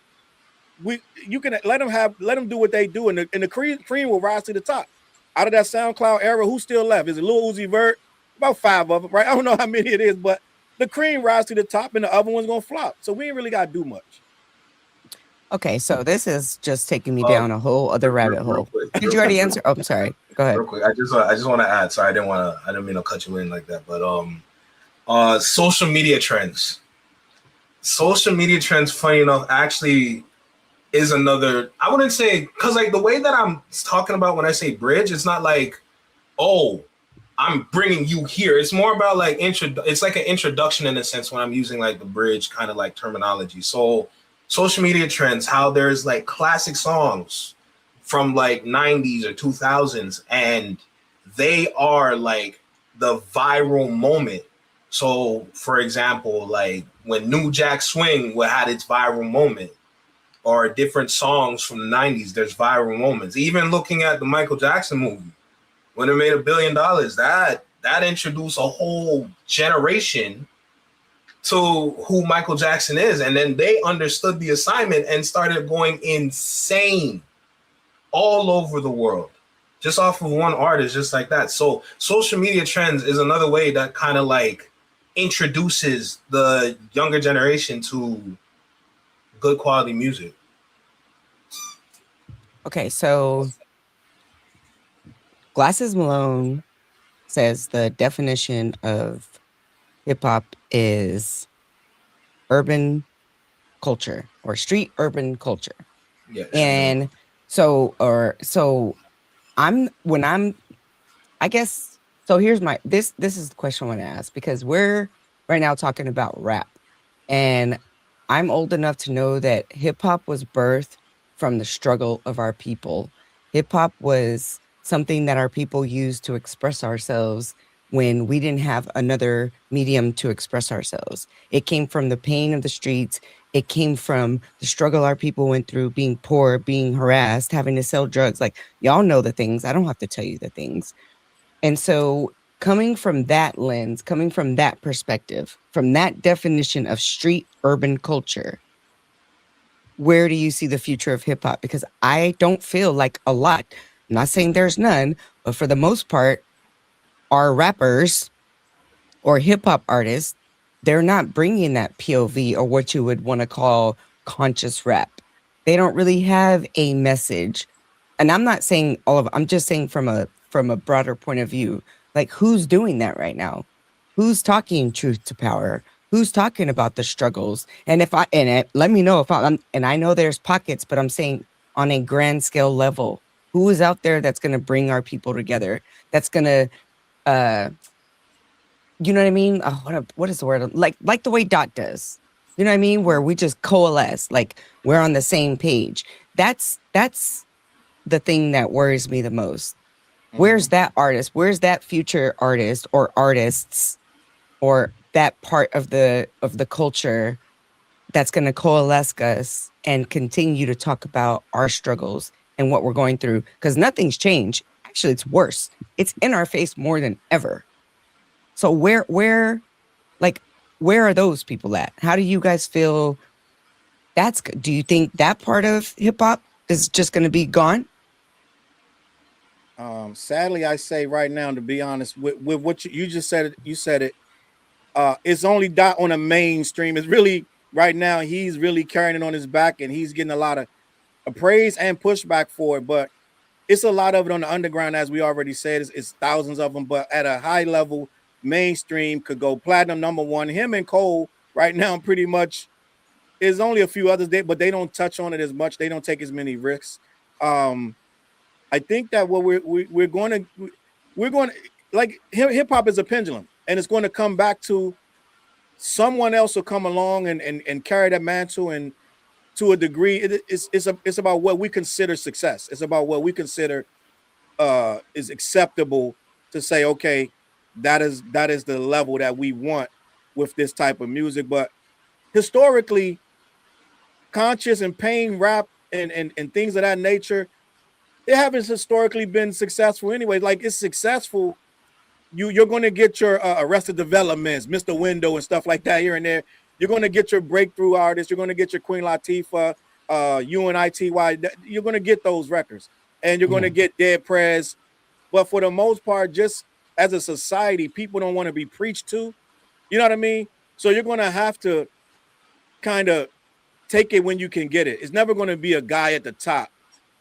you can let them do what they do, and the cream will rise to the top. Out of that SoundCloud era, who's still left? Is it Lil Uzi Vert? About 5 of them, right? I don't know how many it is, but the cream rise to the top, and the other one's gonna flop. So we ain't really gotta do much. Okay, so this is just taking me down a whole other rabbit hole. Did you already answer? Oh, I'm sorry. Go ahead. Real quick, I just want to add. Sorry, I didn't mean to cut you in like that. But social media trends. Social media trends, funny enough, actually is another. I wouldn't say, because like the way that I'm talking about when I say bridge, it's not like, oh, I'm bringing you here. It's more about like it's like an introduction in a sense when I'm using like the bridge kind of like terminology. So social media trends, how there's like classic songs from like 90s or 2000s, and they are like the viral moment. So for example, like when New Jack Swing had its viral moment, or different songs from the 90s, there's viral moments. Even looking at the Michael Jackson movie, when it made $1 billion, that introduced a whole generation to who Michael Jackson is. And then they understood the assignment and started going insane all over the world, just off of one artist, just like that. So social media trends is another way that kind of like introduces the younger generation to good quality music. Okay, so Glasses Malone says the definition of hip hop is urban culture or street urban culture. Yeah. And I guess So here's my this is the question I want to ask because we're right now talking about rap. And I'm old enough to know that hip hop was birthed from the struggle of our people. Hip hop was something that our people used to express ourselves when we didn't have another medium to express ourselves. It came from the pain of the streets. It came from the struggle our people went through, being poor, being harassed, having to sell drugs. Like, y'all know the things. I don't have to tell you the things. And so, coming from that lens, coming from that perspective, from that definition of street urban culture, where do you see the future of hip hop? Because I don't feel like a lot, I'm not saying there's none, but for the most part, our rappers or hip hop artists, they're not bringing that POV or what you would want to call conscious rap. They don't really have a message. And I'm not saying all of I'm just saying from a broader point of view. Like who's doing that right now? Who's talking truth to power? Who's talking about the struggles? And if I and it, let me know if I'm and I know there's pockets, but I'm saying on a grand scale level, who is out there that's going to bring our people together? That's going to uh you know what I mean? Oh, what is the word? Like the way Dot does. You know what I mean? Where we just coalesce, like we're on the same page. That's the thing that worries me the most. Where's that artist? Where's that future artist or artists or that part of the culture that's going to coalesce us and continue to talk about our struggles and what we're going through? Because nothing's changed. Actually, it's worse. It's in our face more than ever. So like where are those people at? How do you guys feel do you think that part of hip hop is just going to be gone? Sadly, I say right now, to be honest, with what you just said, you said it. It's only Dot on a mainstream. It's really right now. He's really carrying it on his back, and he's getting a lot of praise and pushback for it. But it's a lot of it on the underground, as we already said. It's thousands of them, but at a high level, mainstream could go platinum #1. Him and Cole right now, pretty much. There's only a few others there, but they don't touch on it as much. They don't take as many risks. Um, I think that what we're going to like hip hop is a pendulum, and it's going to come back to someone else will come along and carry that mantle, and to a degree, it's about what we consider success. It's about what we consider is acceptable to say, okay, that is the level that we want with this type of music. But historically, conscious and pain rap and things of that nature, it haven't historically been successful anyway. Like it's successful. You're going to get your Arrested Developments, Mr. Window, and stuff like that here and there. You're going to get your breakthrough artists. You're going to get your Queen Latifah, UNITY. You're going to get those records, and you're going to get Dead Prez. But for the most part, just as a society, people don't want to be preached to. You know what I mean? So you're going to have to kind of take it when you can get it. It's never going to be a guy at the top.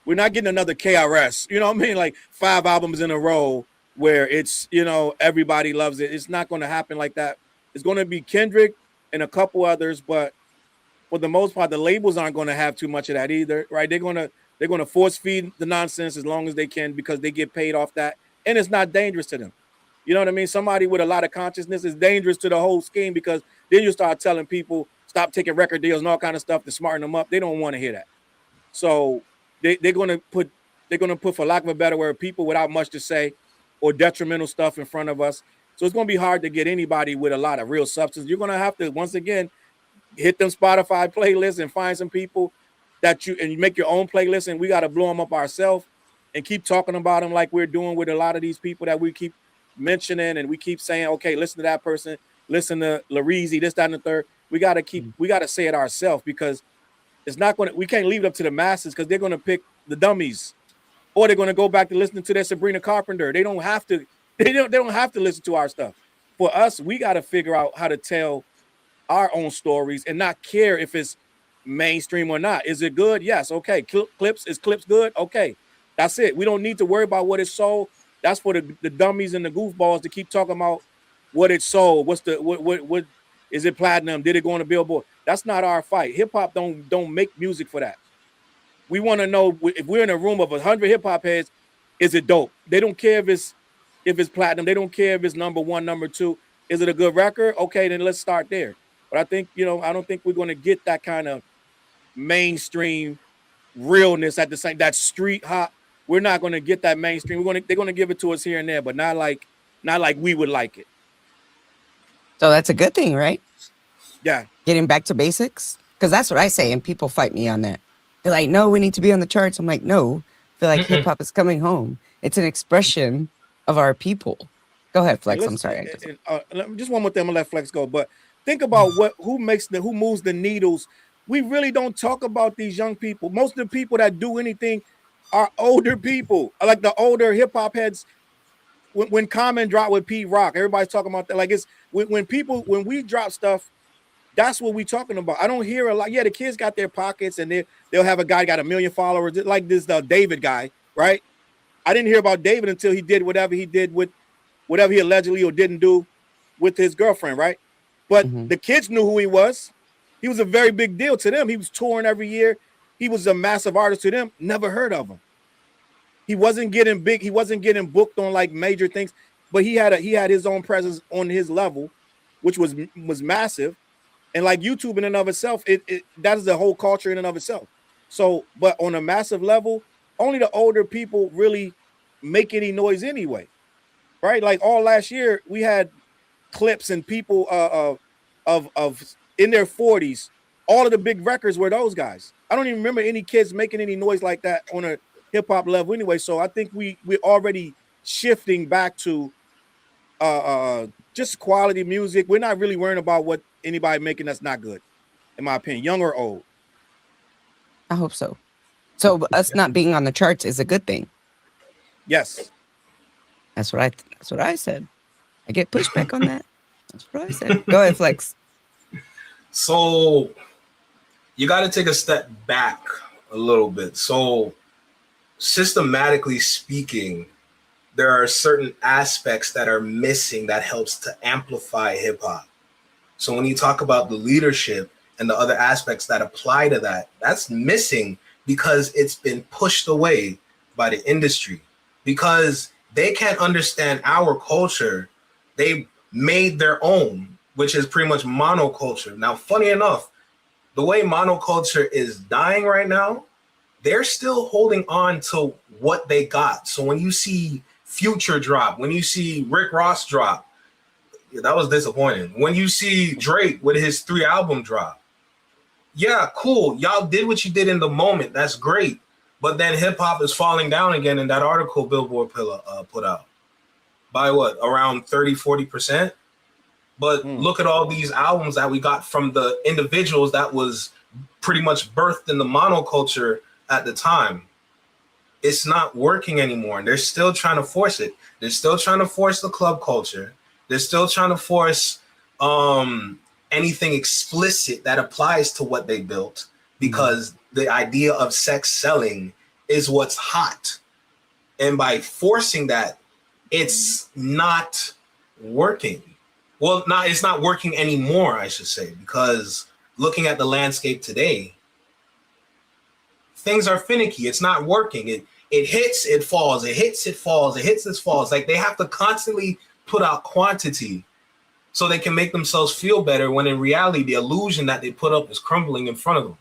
We're not getting another KRS. You know what I mean? Like 5 albums in a row where it's, everybody loves it. It's not going to happen like that. It's going to be Kendrick and a couple others, but for the most part, the labels aren't going to have too much of that either, right? They're going to force feed the nonsense as long as they can because they get paid off that, and it's not dangerous to them. You know what I mean? Somebody with a lot of consciousness is dangerous to the whole scheme because then you start telling people stop taking record deals and all kind of stuff to smarten them up. They don't want to hear that. So they're going to put, for lack of a better word, people without much to say or detrimental stuff in front of us. So it's going to be hard to get anybody with a lot of real substance. You're going to have to, once again, hit them Spotify playlists and find some people that you make your own playlist, and we got to blow them up ourselves and keep talking about them like we're doing with a lot of these people that we keep mentioning, and we keep saying, okay, listen to that person, listen to Lareezy, this, that, and the third. We got to say it ourselves because it's not going to, we can't leave it up to the masses because they're going to pick the dummies, or they're going to go back to listening to their Sabrina Carpenter. They don't have to, they don't have to listen to our stuff. For us, we got to figure out how to tell our own stories and not care if it's mainstream or not. Is it good? Yes. Okay. Is clips good? Okay. That's it. We don't need to worry about what it's sold. That's for the dummies and the goofballs to keep talking about what it sold. What's the what is it platinum? Did it go on a billboard? That's not our fight. Hip hop don't make music for that. We want to know if we're in a room of 100 hip hop heads, is it dope? They don't care if it's if it's platinum. They don't care if it's number one, number two. Is it a good record? Okay, then let's start there. But I think, I don't think we're going to get that kind of mainstream realness at the same, that street hop. We're not going to get that mainstream. They're going to give it to us here and there, but not like we would like it. So that's a good thing, right? Yeah. Getting back to basics. Because that's what I say, and people fight me on that. They're like, no, we need to be on the charts. I'm like, no. I feel like hip hop is coming home. It's an expression of our people. Go ahead, Flex. I'm sorry. Just one more thing. I'm gonna let Flex go. But think about who moves the needles. We really don't talk about these young people. Most of the people that do anything are older people, like the older hip hop heads. When Common dropped with Pete Rock, everybody's talking about that. Like, it's when we drop stuff, that's what we talking about. I don't hear a lot. Yeah, the kids got their pockets, and they'll have a guy got 1 million followers, like this David guy, right? I didn't hear about David until he did whatever he did with whatever he allegedly or didn't do with his girlfriend, right? But the kids knew who he was. He was a very big deal to them. He was touring every year. He was a massive artist to them. Never heard of him. He wasn't getting big. He wasn't getting booked on like major things, but he had his own presence on his level, which was massive. And like YouTube in and of itself, that is the whole culture in and of itself. So, but on a massive level, only the older people really make any noise anyway, right? Like all last year, we had clips and people of in their 40s. All of the big records were those guys. I don't even remember any kids making any noise like that on a hip hop level anyway. So I think we're already shifting back to just quality music. We're not really worrying about what anybody making that's not good, in my opinion, young or old. I hope so. So us not being on the charts is a good thing. Yes. That's what I said. I get pushback on that. That's what I said. Go ahead, Flex. So you got to take a step back a little bit. So systematically speaking, there are certain aspects that are missing that helps to amplify hip hop. So when you talk about the leadership and the other aspects that apply to that, that's missing because it's been pushed away by the industry because they can't understand our culture. They made their own, which is pretty much monoculture. Now, funny enough, the way monoculture is dying right now, they're still holding on to what they got. So when you see Future drop, when you see Rick Ross drop, that was disappointing. When you see Drake with his 3 album drop, yeah, cool. Y'all did what you did in the moment. That's great. But then hip hop is falling down again in that article Billboard put out by what, around 30-40%. But look at all these albums that we got from the individuals that was pretty much birthed in the monoculture at the time. It's not working anymore. And they're still trying to force it. They're still trying to force the club culture. They're still trying to force anything explicit that applies to what they built because the idea of sex selling is what's hot. And by forcing that, it's not working. Well, it's not working anymore, I should say, because looking at the landscape today, things are finicky. It's not working. It hits, it falls. It hits, it falls. It hits, it falls. Like they have to constantly put out quantity so they can make themselves feel better when in reality, the illusion that they put up is crumbling in front of them.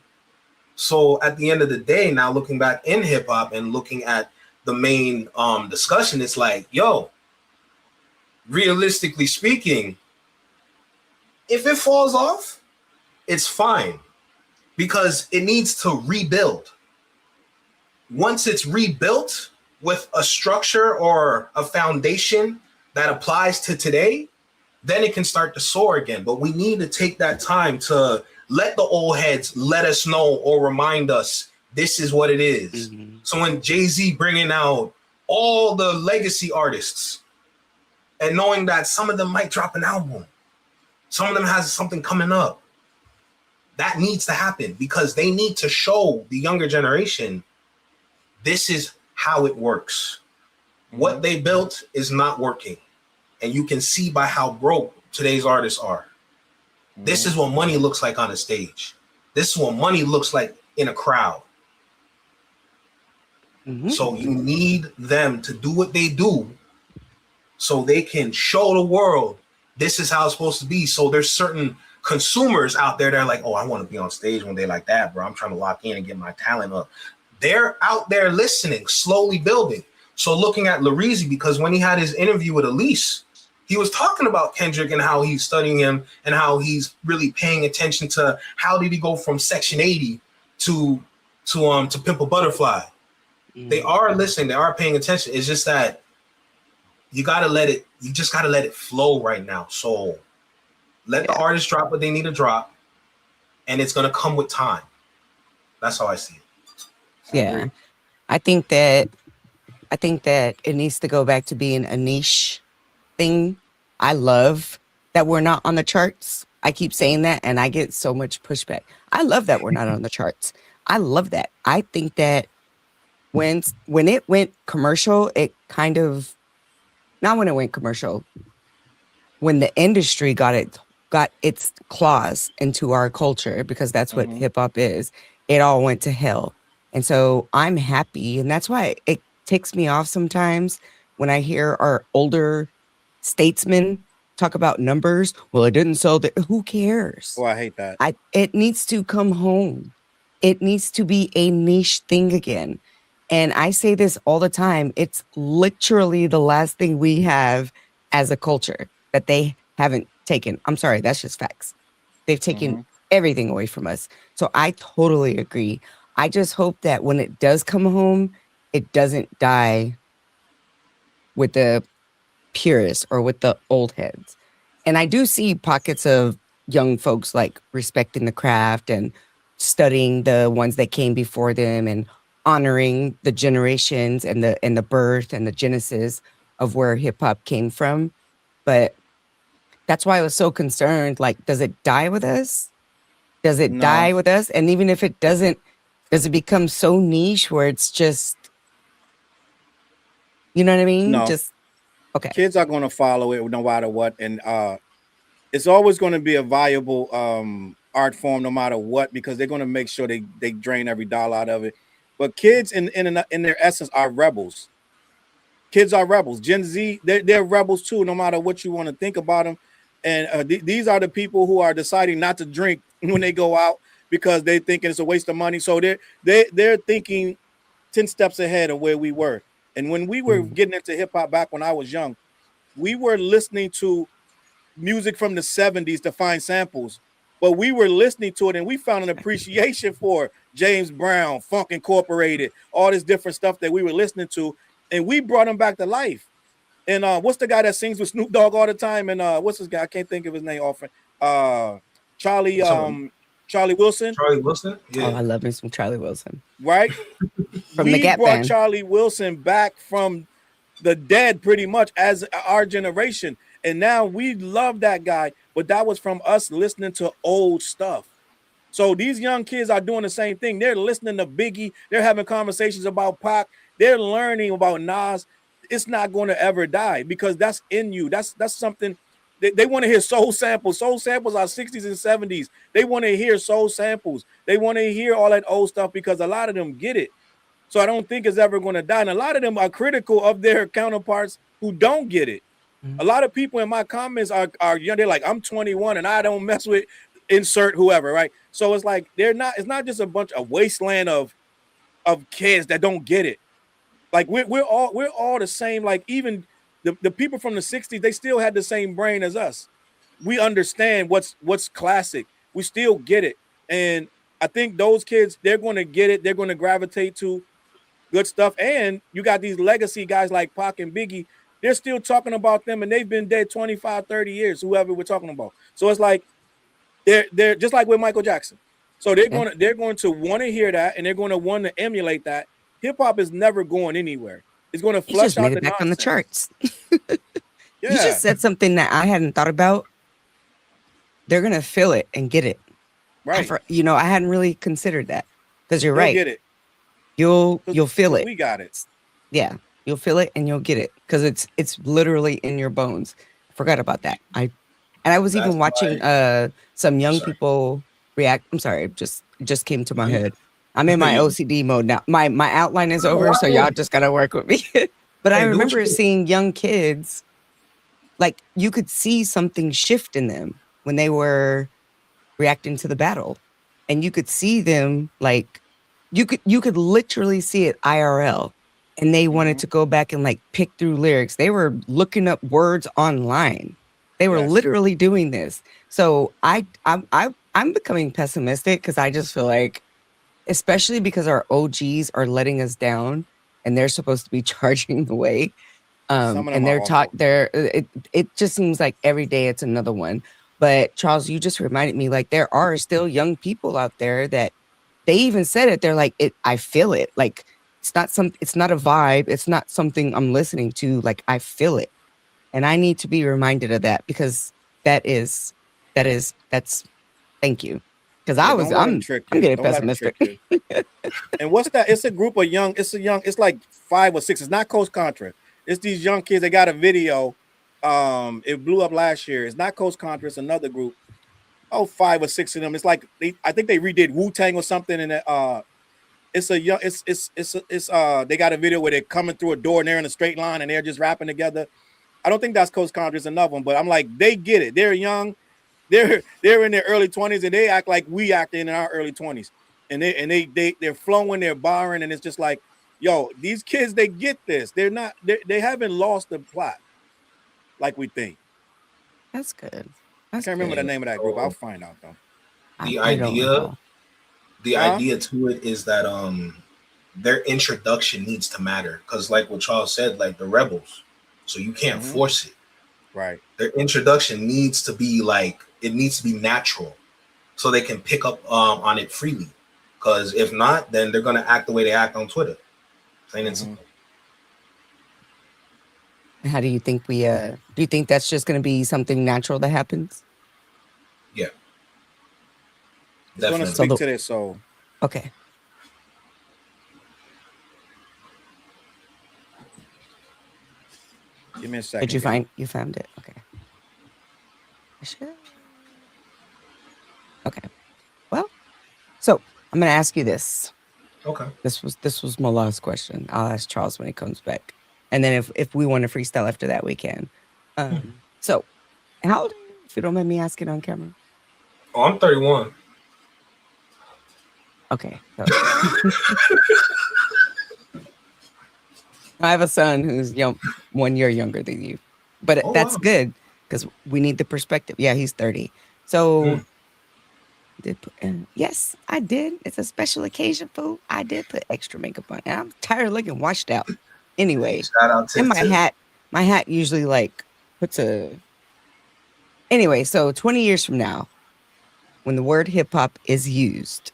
So at the end of the day, now looking back in hip hop and looking at the main discussion, it's like, yo, realistically speaking, if it falls off, it's fine because it needs to rebuild. Once it's rebuilt with a structure or a foundation that applies to today, then it can start to soar again. But we need to take that time to let the old heads let us know or remind us this is what it is. Mm-hmm. So when Jay-Z bringing out all the legacy artists and knowing that some of them might drop an album, some of them has something coming up, that needs to happen because they need to show the younger generation this is how it works. Mm-hmm. What they built is not working. And you can see by how broke today's artists are. Mm-hmm. This is what money looks like on a stage. This is what money looks like in a crowd. Mm-hmm. So you need them to do what they do so they can show the world this is how it's supposed to be. So there's certain consumers out there that are like, oh, I want to be on stage one day like that, bro. I'm trying to lock in and get my talent up. They're out there listening, slowly building. So looking at Lareezy, because when he had his interview with Elise, he was talking about Kendrick and how he's studying him and how he's really paying attention to how did he go from Section 80 to Pimp a Butterfly. They are listening, they are paying attention. It's just that you just gotta let it flow right now. So let the artists drop what they need to drop, and it's gonna come with time. That's how I see it. Yeah. I think that it needs to go back to being a niche thing. I love that we're not on the charts. I keep saying that and I get so much pushback. I love that we're not on the charts. I love that. I think that when it went commercial, it kind of, not when it went commercial, when the industry got its claws into our culture, because that's what hip hop is, it all went to hell. And so I'm happy, and that's why it ticks me off sometimes when I hear our older statesmen talk about numbers. Well, it didn't sell. Who cares? Oh, I hate that. It needs to come home. It needs to be a niche thing again. And I say this all the time. It's literally the last thing we have as a culture that they haven't taken. I'm sorry, that's just facts. They've taken everything away from us. So I totally agree. I just hope that when it does come home, it doesn't die with the purists or with the old heads. And I do see pockets of young folks like respecting the craft and studying the ones that came before them and honoring the generations and the birth and the genesis of where hip hop came from. But that's why I was so concerned. Like, does it die with us? Does it die with us? And even if it doesn't, does it become so niche where it's just, you know what I mean? No. Just, okay. Kids are going to follow it no matter what. And it's always going to be a viable art form no matter what, because they're going to make sure they drain every dollar out of it. But kids in their essence are rebels. Kids are rebels. Gen Z, they're rebels too, no matter what you want to think about them. And these are the people who are deciding not to drink when they go out because they thinking it's a waste of money. So they're thinking 10 steps ahead of where we were. And when we were getting into hip hop back when I was young, we were listening to music from the 70s to find samples. But we were listening to it and we found an appreciation for James Brown, Funk Incorporated, all this different stuff that we were listening to. And we brought them back to life. And what's the guy that sings with Snoop Dogg all the time? And what's this guy? I can't think of his name often. Charlie Wilson. Charlie Wilson? Yeah. Oh, I love me some Charlie Wilson. Right? From the Gap brought Band. Charlie Wilson back from the dead pretty much as our generation. And now we love that guy. But that was from us listening to old stuff. So these young kids are doing the same thing. They're listening to Biggie. They're having conversations about Pac. They're learning about Nas. It's not going to ever die because that's in you. That's something they want to hear. Soul samples. Soul samples are 60s and 70s. They want to hear soul samples. They want to hear all that old stuff because a lot of them get it. So I don't think it's ever going to die. And a lot of them are critical of their counterparts who don't get it. A lot of people in my comments are young. They're like, I'm 21 and I don't mess with insert whoever, right? So it's like it's not just a bunch of wasteland of kids that don't get it. Like we're all the same. Like even the people from the 60s, they still had the same brain as us. We understand what's classic. We still get it. And I think those kids, they're going to get it. They're going to gravitate to good stuff. And you got these legacy guys like Pac and Biggie. They're still talking about them and they've been dead 25, 30 years, whoever we're talking about. So it's like they're just like with Michael Jackson. So they're going to want to hear that and they're going to want to emulate that. Hip hop is never going anywhere. It's going to flush out the back on the charts. Yeah. You just said something that I hadn't thought about. They're going to feel it and get it. Right. I hadn't really considered that because you're right. Get it. You'll feel it. We got it. Yeah. You'll feel it and you'll get it because it's literally in your bones. I forgot about that. I was even watching some young people react. I'm sorry, it just came to my head. I'm in my OCD mode now. My outline is over, so y'all just gotta work with me. But I remember seeing young kids like you could see something shift in them when they were reacting to the battle, and you could see them like you could literally see it IRL, and they wanted to go back and like pick through lyrics. They were looking up words online. They were Yes. literally doing this. So I'm becoming pessimistic because I just feel like, especially because our OGs are letting us down, and they're supposed to be charging the way. Some of them And are they're taught awful. it just seems like every day it's another one. But Charles, you just reminded me, like, there are still young people out there that they even said it. They're like, I feel it. Like, it's not a vibe. It's not something I'm listening to. Like, I feel it. And I need to be reminded of that, because that's thank you. Because Yeah, don't let them trick I'm you. getting Don't let them trick pessimistic. you. And what's that? It's a group of young. It's like 5 or 6. It's not Coach Contra. It's these young kids. They got a video. It blew up last year. It's not Coach Contra. It's another group. Oh, 5 or 6 of them. It's like I think they redid Wu-Tang or something. And it's a young. They got a video where they're coming through a door and they're in a straight line and they're just rapping together. I don't think that's Coach Contra. It's another one. But I'm like, they get it. They're young. They're in their early 20s and they act like we act in our early 20s. And they're flowing, they're barring, and it's just like, yo, these kids, they get this. They haven't lost the plot like we think. That's good. I That's can't remember the good. name of that group. I'll find out though. The I don't idea, recall. the idea to it is that their introduction needs to matter, because like what Charles said, like the rebels, so you can't force it. Right. Their introduction needs to be like, it needs to be natural, so they can pick up on it freely. Because if not, then they're gonna act the way they act on Twitter. Plain and simple. How do you think do you think that's just going to be something natural that happens? Yeah, It's going to definitely. speak to their soul. Okay. Give me a second. Did you found it? Okay. Sure. Okay. Well, so I'm going to ask you this. Okay. This was my last question. I'll ask Charles when he comes back, and then if we want to freestyle after that, we can. So, how old are you, if you don't mind me asking on camera? Oh, I'm 31. Okay. So. I have a son who's 1 year younger than you, but that's good because we need the perspective. Yeah, he's 30. So, yes, I did. It's a special occasion, fool. I did put extra makeup on, and I'm tired of looking washed out. Anyway, shout out to and my hat usually like puts a. Anyway, so 20 years from now, when the word hip hop is used,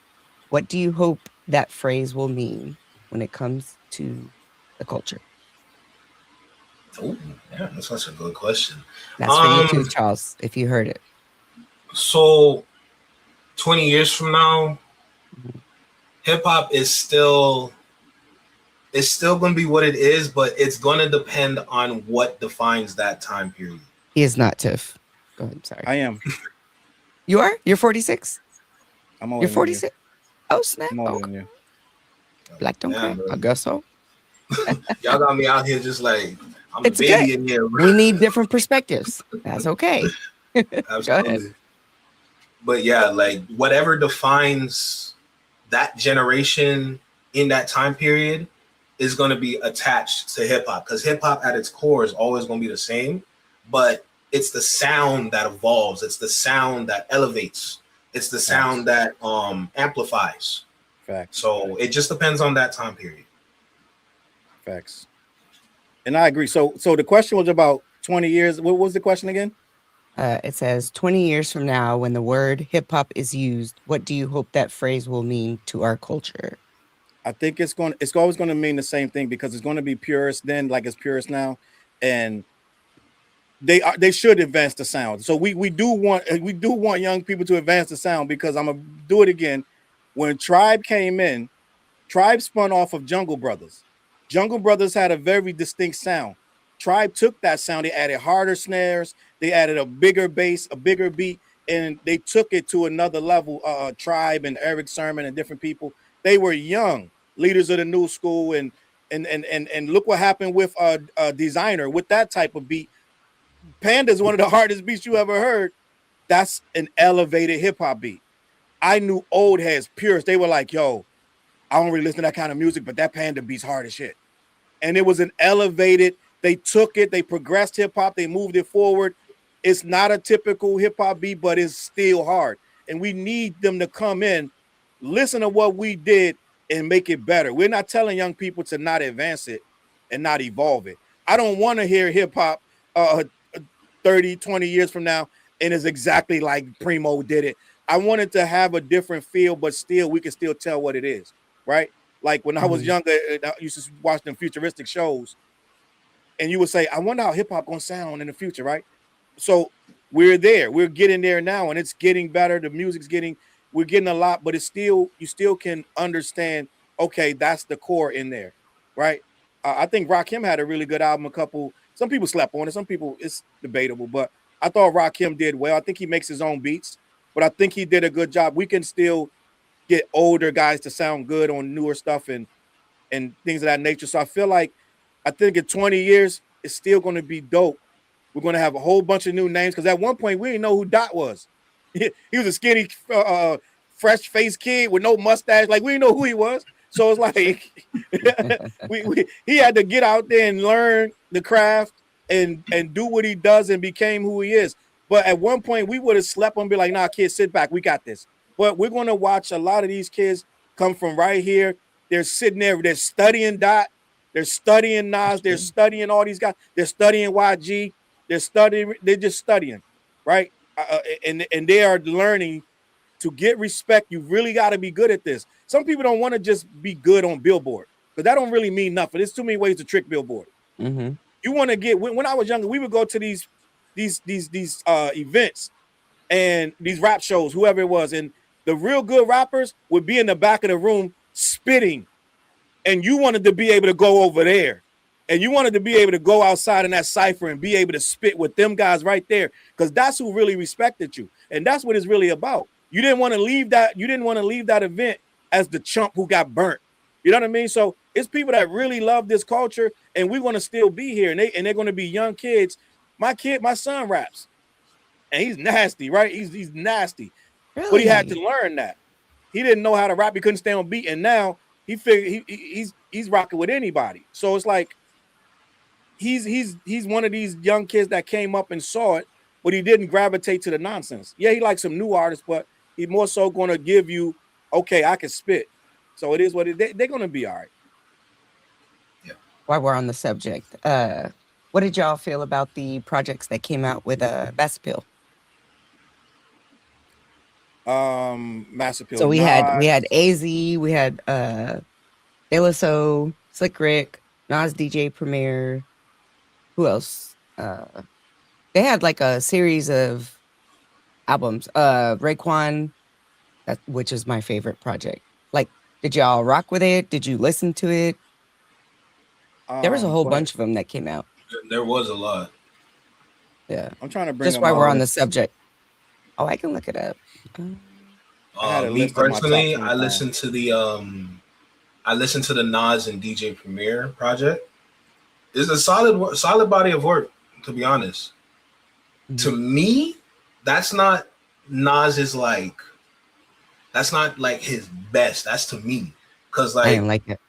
what do you hope that phrase will mean when it comes to the culture? Oh, yeah, that's such a good question. That's for you too, Charles, if you heard it. So 20 years from now, hip hop is still going to be what it is, but it's going to depend on what defines that time period. He is not Tiff. Go ahead. Sorry. I am. You are? You're 46? I'm older. You're 46? Oh, snap. I'm older than you. Black don't crack. I guess so. Y'all got me out here just like I'm It's a baby okay. in here. We need different perspectives. That's okay. Absolutely. Go ahead. But yeah, like whatever defines that generation in that time period is going to be attached to hip hop, because hip hop at its core is always going to be the same, but it's the sound that evolves. It's the sound that elevates. It's the sound that amplifies. Facts. So it just depends on that time period. Facts. And I agree. So the question was about 20 years. What was the question again? It says 20 years from now, when the word hip hop is used, what do you hope that phrase will mean to our culture? I think it's always going to mean the same thing, because it's going to be purist then, like it's purist now, and they should advance the sound. So we do want young people to advance the sound, because I'm gonna do it again. When Tribe came in, Tribe spun off of Jungle Brothers. Jungle Brothers had a very distinct sound. Tribe took that sound, they added harder snares, they added a bigger bass, a bigger beat, and they took it to another level. Tribe and Eric Sermon and different people, they were young leaders of the new school, and look what happened with a Designer with that type of beat. Panda is one of the hardest beats you ever heard. That's an elevated hip hop beat. I knew old heads, purists. They were like, "Yo, I don't really listen to that kind of music, but that Panda beat's hard as shit." And it was an elevated. They took it, they progressed hip hop, they moved it forward. It's not a typical hip hop beat, but it's still hard. And we need them to come in, listen to what we did, and make it better. We're not telling young people to not advance it and not evolve it. I don't want to hear hip hop 30, 20 years from now, and it's exactly like Primo did it. I want it to have a different feel, but still, we can still tell what it is, right? Like when I was younger, I used to watch them futuristic shows, and you would say, I wonder how hip hop gonna sound in the future, right? So we're there, we're getting there now, and it's getting better. The music's we're getting a lot, but it's still, you still can understand, okay, that's the core in there, right? I think Rakim had a really good album. Some people slept on it, some people, it's debatable, but I thought Rakim did well. I think he makes his own beats, but I think he did a good job. We can still get older guys to sound good on newer stuff and things of that nature. So I think in 20 years, it's still going to be dope. We're going to have a whole bunch of new names, because at one point we didn't know who Dot was. He was a skinny, fresh-faced kid with no mustache. Like, we didn't know who he was. So it's like he had to get out there and learn the craft and do what he does and became who he is. But at one point we would have slept on and be like, nah, kids, sit back. We got this. But we're going to watch a lot of these kids come from right here. They're sitting there. They're studying Dot. They're studying Nas. They're studying all these guys. They're studying YG. They're just studying, right? And they are learning to get respect. You really got to be good at this. Some people don't want to just be good on Billboard, because that don't really mean nothing. There's too many ways to trick Billboard. Mm-hmm. You want to get, when I was younger, we would go to these events and these rap shows, whoever it was, and the real good rappers would be in the back of the room spitting, and you wanted to be able to go over there, and you wanted to be able to go outside in that cipher and be able to spit with them guys right there, because that's who really respected you, and that's what it's really about. You didn't want to leave that. You didn't want to leave that event as the chump who got burnt. You know what I mean? So it's people that really love this culture, and we want to still be here, and they're going to be young kids. My son raps, and he's nasty, right? He's nasty, Really? but he had to learn that. He didn't know how to rap. He couldn't stay on beat, and now he figured he's rocking with anybody. So it's like he's one of these young kids that came up and saw it, but he didn't gravitate to the nonsense. Yeah, he likes some new artists, but he's more so going to give you, okay, I can spit. So it is what they're going to be all right. Yeah. While we're on the subject, what did y'all feel about the projects that came out with Bass Appeal? Mass Appeal. So we had AZ, we had De La Soul, Slick Rick, Nas DJ Premier. Who else? They had like a series of albums. Raekwon, which is my favorite project. Like, did y'all rock with it? Did you listen to it? There was a whole bunch of them that came out. There was a lot. Yeah. I'm trying to bring just while we're on the subject. Oh, I can look it up. Me personally, I listened to the Nas and DJ Premier project. It's a solid body of work, to be honest. Mm-hmm. To me, that's not Nas's that's not like his best. That's to me, because like I didn't like it.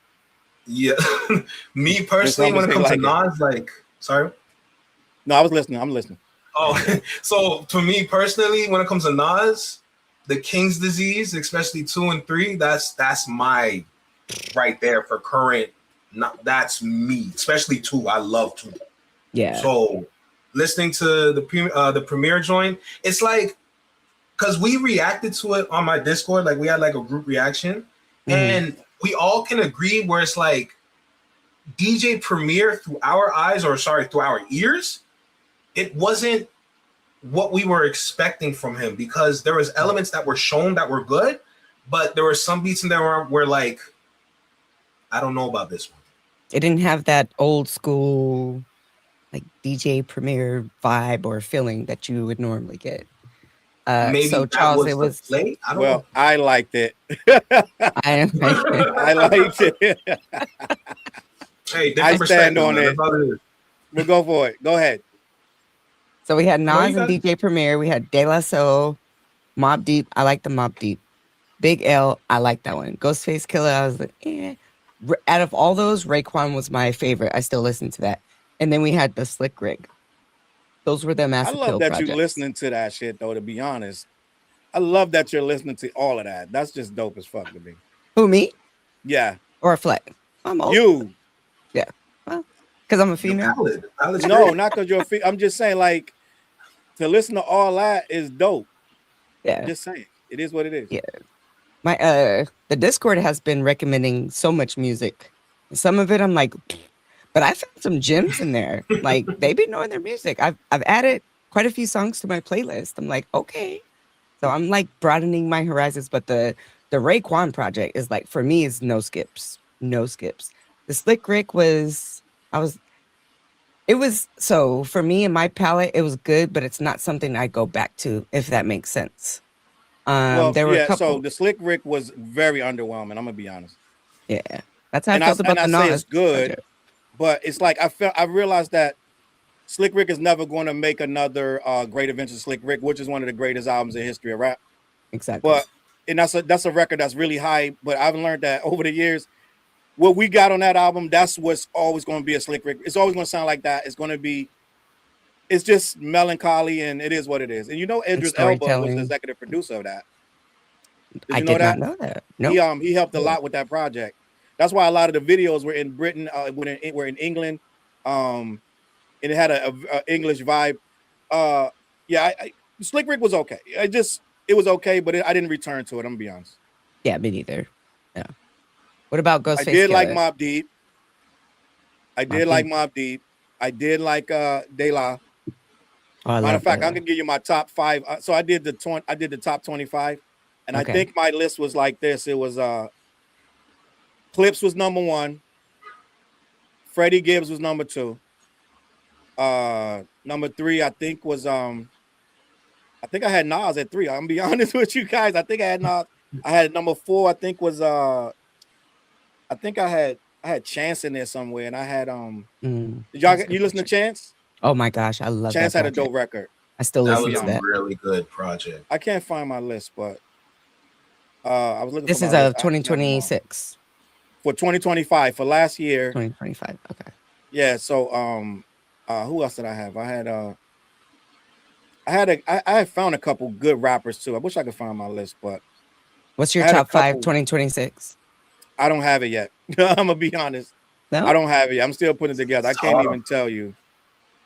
Yeah, me personally, when it comes to Nas, sorry. No, I was listening. I'm listening. Oh, so for me personally, when it comes to Nas, the King's Disease, especially 2 and 3, that's my right there for current. That's me, especially 2. I love 2. Yeah. So listening to the premiere joint, it's like, because we reacted to it on my Discord, like we had like a group reaction, and we all can agree where it's like DJ Premier through our ears, it wasn't what we were expecting from him, because there was elements that were shown that were good, but there were some beats in there where like, I don't know about this one. It didn't have that old school like DJ Premier vibe or feeling that you would normally get. Maybe so Challz, it was late. I don't know. I liked it. I liked it. Hey, I stand on it. We'll go for it. Go ahead. So we had No, Nas you and got DJ Premier. We had De La Soul, Mobb Deep. I like the Mobb Deep. Big L. I like that one. Ghostface Killer. I was like, eh. Out of all those, Raekwon was my favorite. I still listen to that. And then we had the Slick Rick. Those were the I Mass love Appeal that you projects. listening to that shit though. To be honest, I love that you're listening to all of that. That's just dope as fuck to me. Who, me Yeah, or Fleck? I'm old. you. Yeah. Well, because I'm a the female. palette. The palette's No, great. not because you're. I'm just saying, like, to listen to all that is dope. Yeah. Just saying, it is what it is. Yeah. My the Discord has been recommending so much music. Some of it I'm like, but I found some gems in there. Like they be knowing their music. I've added quite a few songs to my playlist. I'm like, okay. So I'm like broadening my horizons. But the Raekwon project is like for me is no skips. No skips. The Slick Rick was I was it was so for me and my palette, it was good, but it's not something I go back to, if that makes sense. Well, There were a yeah. So couple. the Slick Rick was very underwhelming. I'm gonna be honest. Yeah. That's how I And I felt about the say it's Nas good, project. but it's like I realized that Slick Rick is never going to make another Great Adventures of Slick Rick, which is one of the greatest albums in history of rap. Exactly. But and that's a record that's really high. But I've learned that over the years, what we got on that album, that's what's always going to be a Slick Rick. It's always going to sound like that. It's going to be. It's just melancholy, and it is what it is. And you know, And Idris Elba was the storytelling. executive producer of that. Did I you know did not that? know that. No. He helped a lot with that project. That's why a lot of the videos were in Britain, were in England, and it had a English vibe. Yeah, Slick Rick was okay. It was okay, but I didn't return to it. I'm gonna be honest. Yeah, me neither. Yeah. What about I Ghostface did like Killer? Mobb Deep. I did Mobb like Deep. Mobb Deep. I did like De La. Oh, I Matter love of fact, I that. can give you my top 5. So I did the top 25, and I Okay. think my list was like this. It was Clips was number 1. Freddie Gibbs was number 2. Number 3, I think was I think I had Nas at 3. I'm gonna be honest with you guys. I think I had Nas. I had number 4. I think was I think I had Chance in there somewhere, and I had Mm, Did y'all that's a good you listen to project. Chance? Oh my gosh, I love Chance that had a project. dope record. I still That listen was to a that. really good project. I can't find my list, but I was looking for This my is list. of I have them all. 2026, For 2025 for last year. 2025. Okay. Yeah. So who else did I have? I had found a couple good rappers too. I wish I could find my list, but What's I your had a top 5 couple. 2026? I don't have it yet. I'm gonna be honest. I No? don't have it yet. I'm still putting it together. I It's can't hard. even tell you.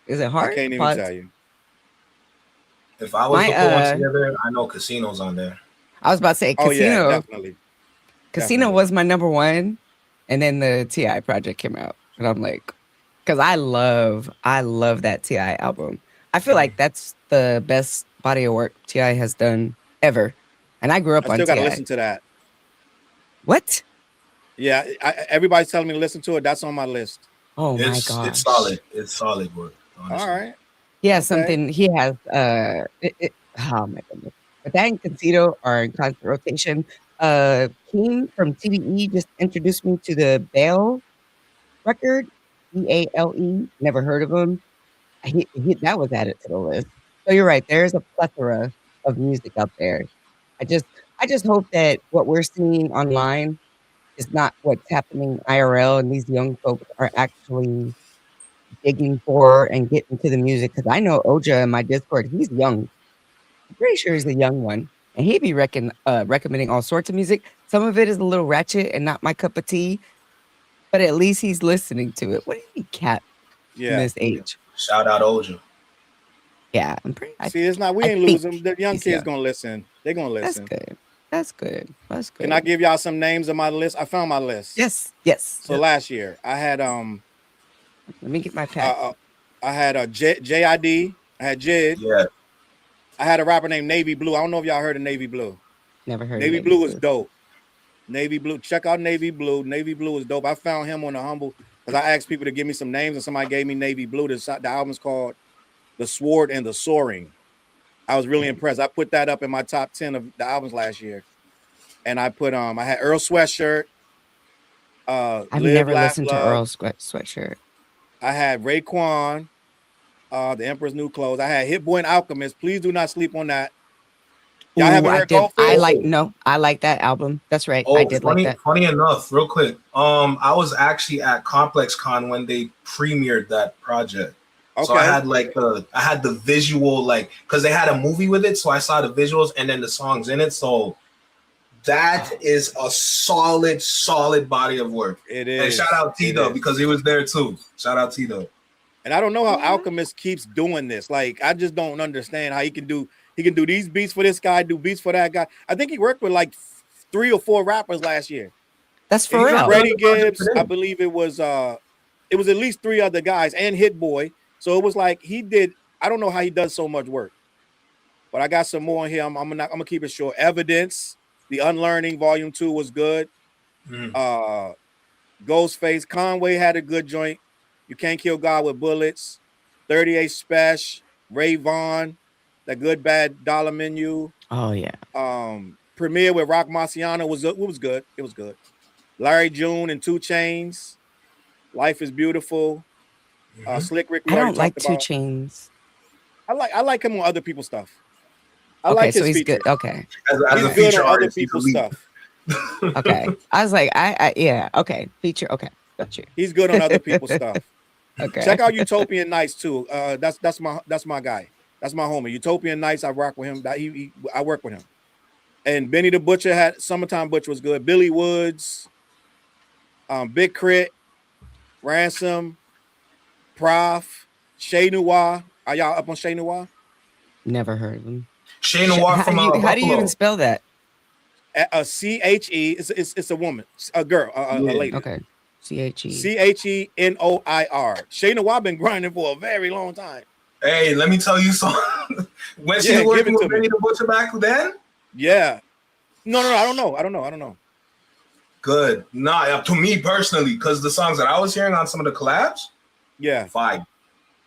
Is it I hard? can't even Pause. tell you. If I was My to put one together, I know Casino's on there. I was about to say Oh yeah, Casino. definitely. Casino was my number 1, and then the T.I. project came out, and I'm like, because I love that T.I. album. I feel like that's the best body of work T.I. has done ever, and I grew up I on still gotta T.I. listen to that. What? Yeah, everybody's telling me to listen to it. That's on my list. Oh my It's gosh. solid. It's solid work. Honestly. All right. He has Okay. something. He has oh my goodness. But that and Concito are in constant rotation. Keen from TDE just introduced me to the Bale record, Bale. Never heard of him. That was added to the list. So you're right. There's a plethora of music out there. I just hope that what we're seeing online is not what's happening IRL, and these young folks are actually digging for and getting to the music. Because I know Oja in my Discord, he's young. I'm pretty sure he's a young one, and he'd be recommending all sorts of music. Some of it is a little ratchet and not my cup of tea, but at least he's listening to it. What do you mean, cat? In Yeah. this age, Shout out Oja. yeah, I'm pretty. See, it's not. We I ain't think losing. The young he's kids young. gonna listen. They're gonna That's listen. good. That's good. That's good. Can I give y'all some names of my list? I found my list. Yes. Yes. So last year I had Let me get my pad. I had a JID. I had Jid. Yeah. I had a rapper named Navy Blue. I don't know if y'all heard of Navy Blue. Never heard. Navy of Blue is dope. Navy Blue. Check out Navy Blue. Navy Blue is dope. I found him on the Humble because I asked people to give me some names, and somebody gave me Navy Blue. The album's called The Sword and the Soaring. I was really impressed. I put that up in my top 10 of the albums last year. And I put I had Earl Sweatshirt. I've Live, never Laugh, listened to Love. Earl Sweatshirt. I had Raekwon. The Emperor's New Clothes. I had Hit Boy and Alchemist. Please do not sleep on that. Y'all Ooh, haven't I heard did. I Goldfish? like no. I like that album. That's right. I Oh, did like that. funny enough, real quick. I was actually at Complex Con when they premiered that project. So I Okay. had I had the visual, like, because they had a movie with it, so I saw the visuals and then the songs in it. So that is a solid body of work. It And is. shout out It T-Dub is. because he was there too. Shout out T-Dub. And I don't know how Alchemist keeps doing this. Like, I just don't understand how he can do these beats for this guy, do beats for that guy. I think he worked with like 3 or 4 rappers last year. That's He for dropped real. Freddie another project Gibbs, today. I believe it was at least 3 other guys and Hit Boy. So it was like he did. I don't know how he does so much work. But I got some more in here. I'm gonna keep it short. Evidence, The Unlearning, Volume 2 was good. Mm. Ghostface, Conway had a good joint. You Can't Kill God with Bullets. 38 Special, Ray Vaughn, The Good Bad Dollar Menu. Oh yeah. Premiere with Rock Marciano was good. It was good. Larry June and 2 Chainz. Life is Beautiful. Slick Rick, we I already don't like talked 2 about. Chainz. I like him on other people's stuff. I Okay, like so his he's features. good. Okay. As He's a good feature on other artist, he's people's elite. stuff. Okay. I was like, I yeah. Okay. Feature. Okay. Got you. He's good on other people's stuff. Okay. Check out Utopian Nights too. That's my guy. That's my homie. Utopian Nights. I rock with him. I work with him. And Benny the Butcher had Summertime Butcher was good. Billy Woods, Big Crit, Ransom, Prof, Shay Noir. Are y'all up on Shay Noir? Never heard of him. Shay Noir from how do you Buffalo. even spell that? CHE. It's a woman, a girl, a lady. Okay. CHE. CHENOIR. Shay Noir been grinding for a very long time. Hey, let me tell you something. When she was working with Benny the Butcher back then? Yeah. No, I don't know. Good. Nah, to me personally, because the songs that I was hearing on some of the collabs, yeah, fine.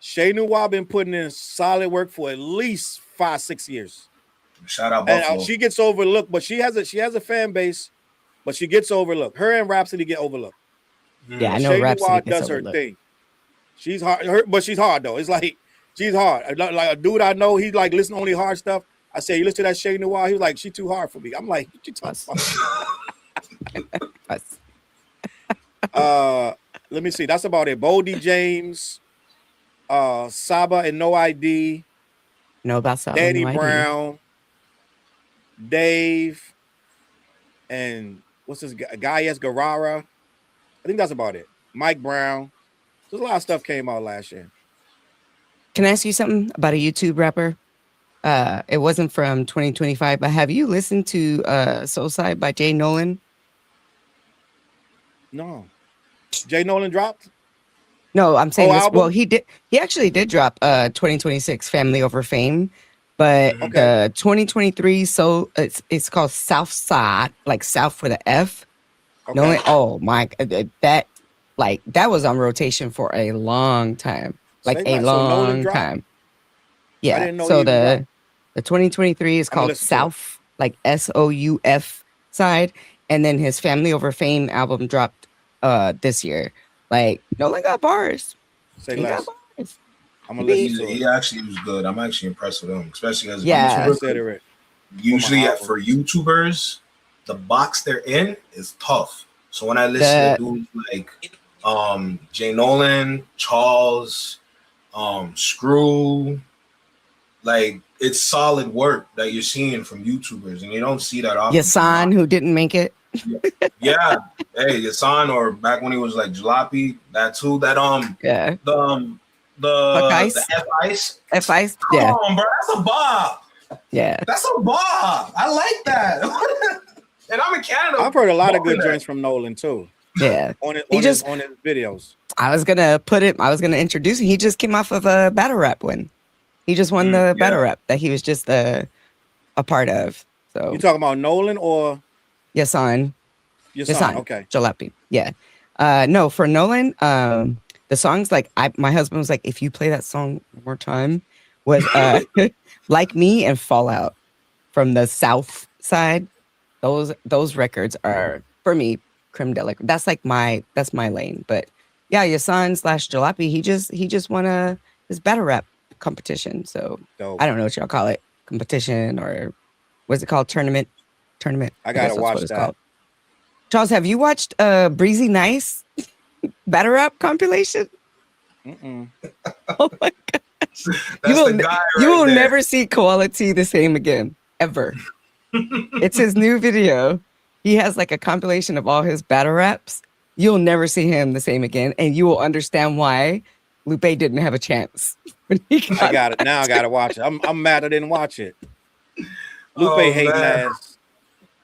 Shay Noir been putting in solid work for at least 5-6 years. Shout out Buffalo. And she gets overlooked, but she has a fan base, but she gets overlooked. Her and Rhapsody get overlooked. Yeah, I know Shay Rhapsody Noir gets does her overlooked. thing. She's hard, but she's hard though. It's like she's hard. Like a dude I know, he's like listen to only hard stuff. I say, you listen to that Shay Noir. He was like, she too hard for me. I'm like, what you talking about? Let me see. That's about it. Boldy James, Saba and No ID. Know about Saba Danny and No ID. Brown, Dave, and what's this guy? Yes, Garara. I think that's about it. Mike Brown. There's a lot of stuff came out last year. Can I ask you something about a YouTube rapper? It wasn't from 2025, but have you listened to Soul Side by Jay Nolan? No. Jay Nolan dropped? No, I'm saying this. album? Well, he actually did drop 2026 Family Over Fame, but the 2023 it's called South Side, like South for the F. Okay. Nolan, oh my, that was on rotation for a long time. Like a long time. Yeah. I didn't know so he the 2023 is called South, like SOUF side, and then his Family Over Fame album dropped this year. Like Nolan got bars. Say he less. got bars. I'm gonna listen to it. He actually was good. I'm actually impressed with him, especially as a YouTuber. Usually for YouTubers, the box they're in is tough. So when I listen to dudes like Jay Nolan, Challz, Screw, like it's solid work that you're seeing from YouTubers, and you don't see that often. Jessahn, who didn't make it. Yeah. Hey, Jessahn, or back when he was like Jalopy, that too. That the F-Ice. F-Ice. Come on, bro. That's a bob. Yeah. That's a bob. I like that. And I'm in Canada. I've heard a lot of good joints from Nolan too. Yeah. on his videos. I was gonna introduce him. He just came off of a battle rap win. He just won the battle rap that he was just a part of. So you talking about Nolan or Jessahn? Jessahn, okay. Jalopy. Yeah. No, for Nolan, the songs like my husband was like, if you play that song one more time, was Like Me and Fallout from the South side. Those records are for me creme de la creme. That's my lane. But yeah, Jessahn / Jalopy, he just won a his battle rap competition. So Dope. I don't know what y'all call it, competition or what's it called? Tournament. I guess gotta that's watch what it's that. called. Challz, have you watched Breezy Nice battle rap compilation? Mm-mm. Oh my gosh. That's the guy You right will there. never see Quality the same again, ever. It's his new video. He has like a compilation of all his battle raps. You'll never see him the same again, and you will understand why Lupe didn't have a chance. When he I got it. Now I gotta watch it. I'm mad I didn't watch it. Lupe Oh, hating man. ass.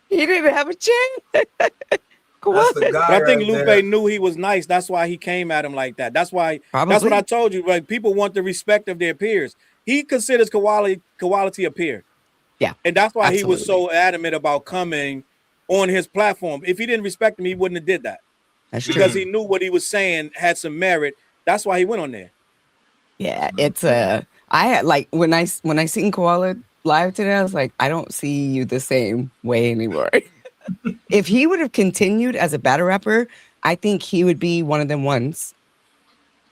He didn't have a chance. That's the guy But I think right Lupe there. knew he was nice. That's why he came at him like that. That's why. That's what Probably. I told you. Like people want the respect of their peers. He considers quality a peer. Yeah, And that's why he was absolutely. so adamant about coming on his platform. If he didn't respect him, he wouldn't have did that. That's Because true. he knew what he was saying had some merit. That's why he went on there. Yeah, it's I had like when I seen Koala live today, I was like, I don't see you the same way anymore. If he would have continued as a battle rapper, I think he would be one of them ones.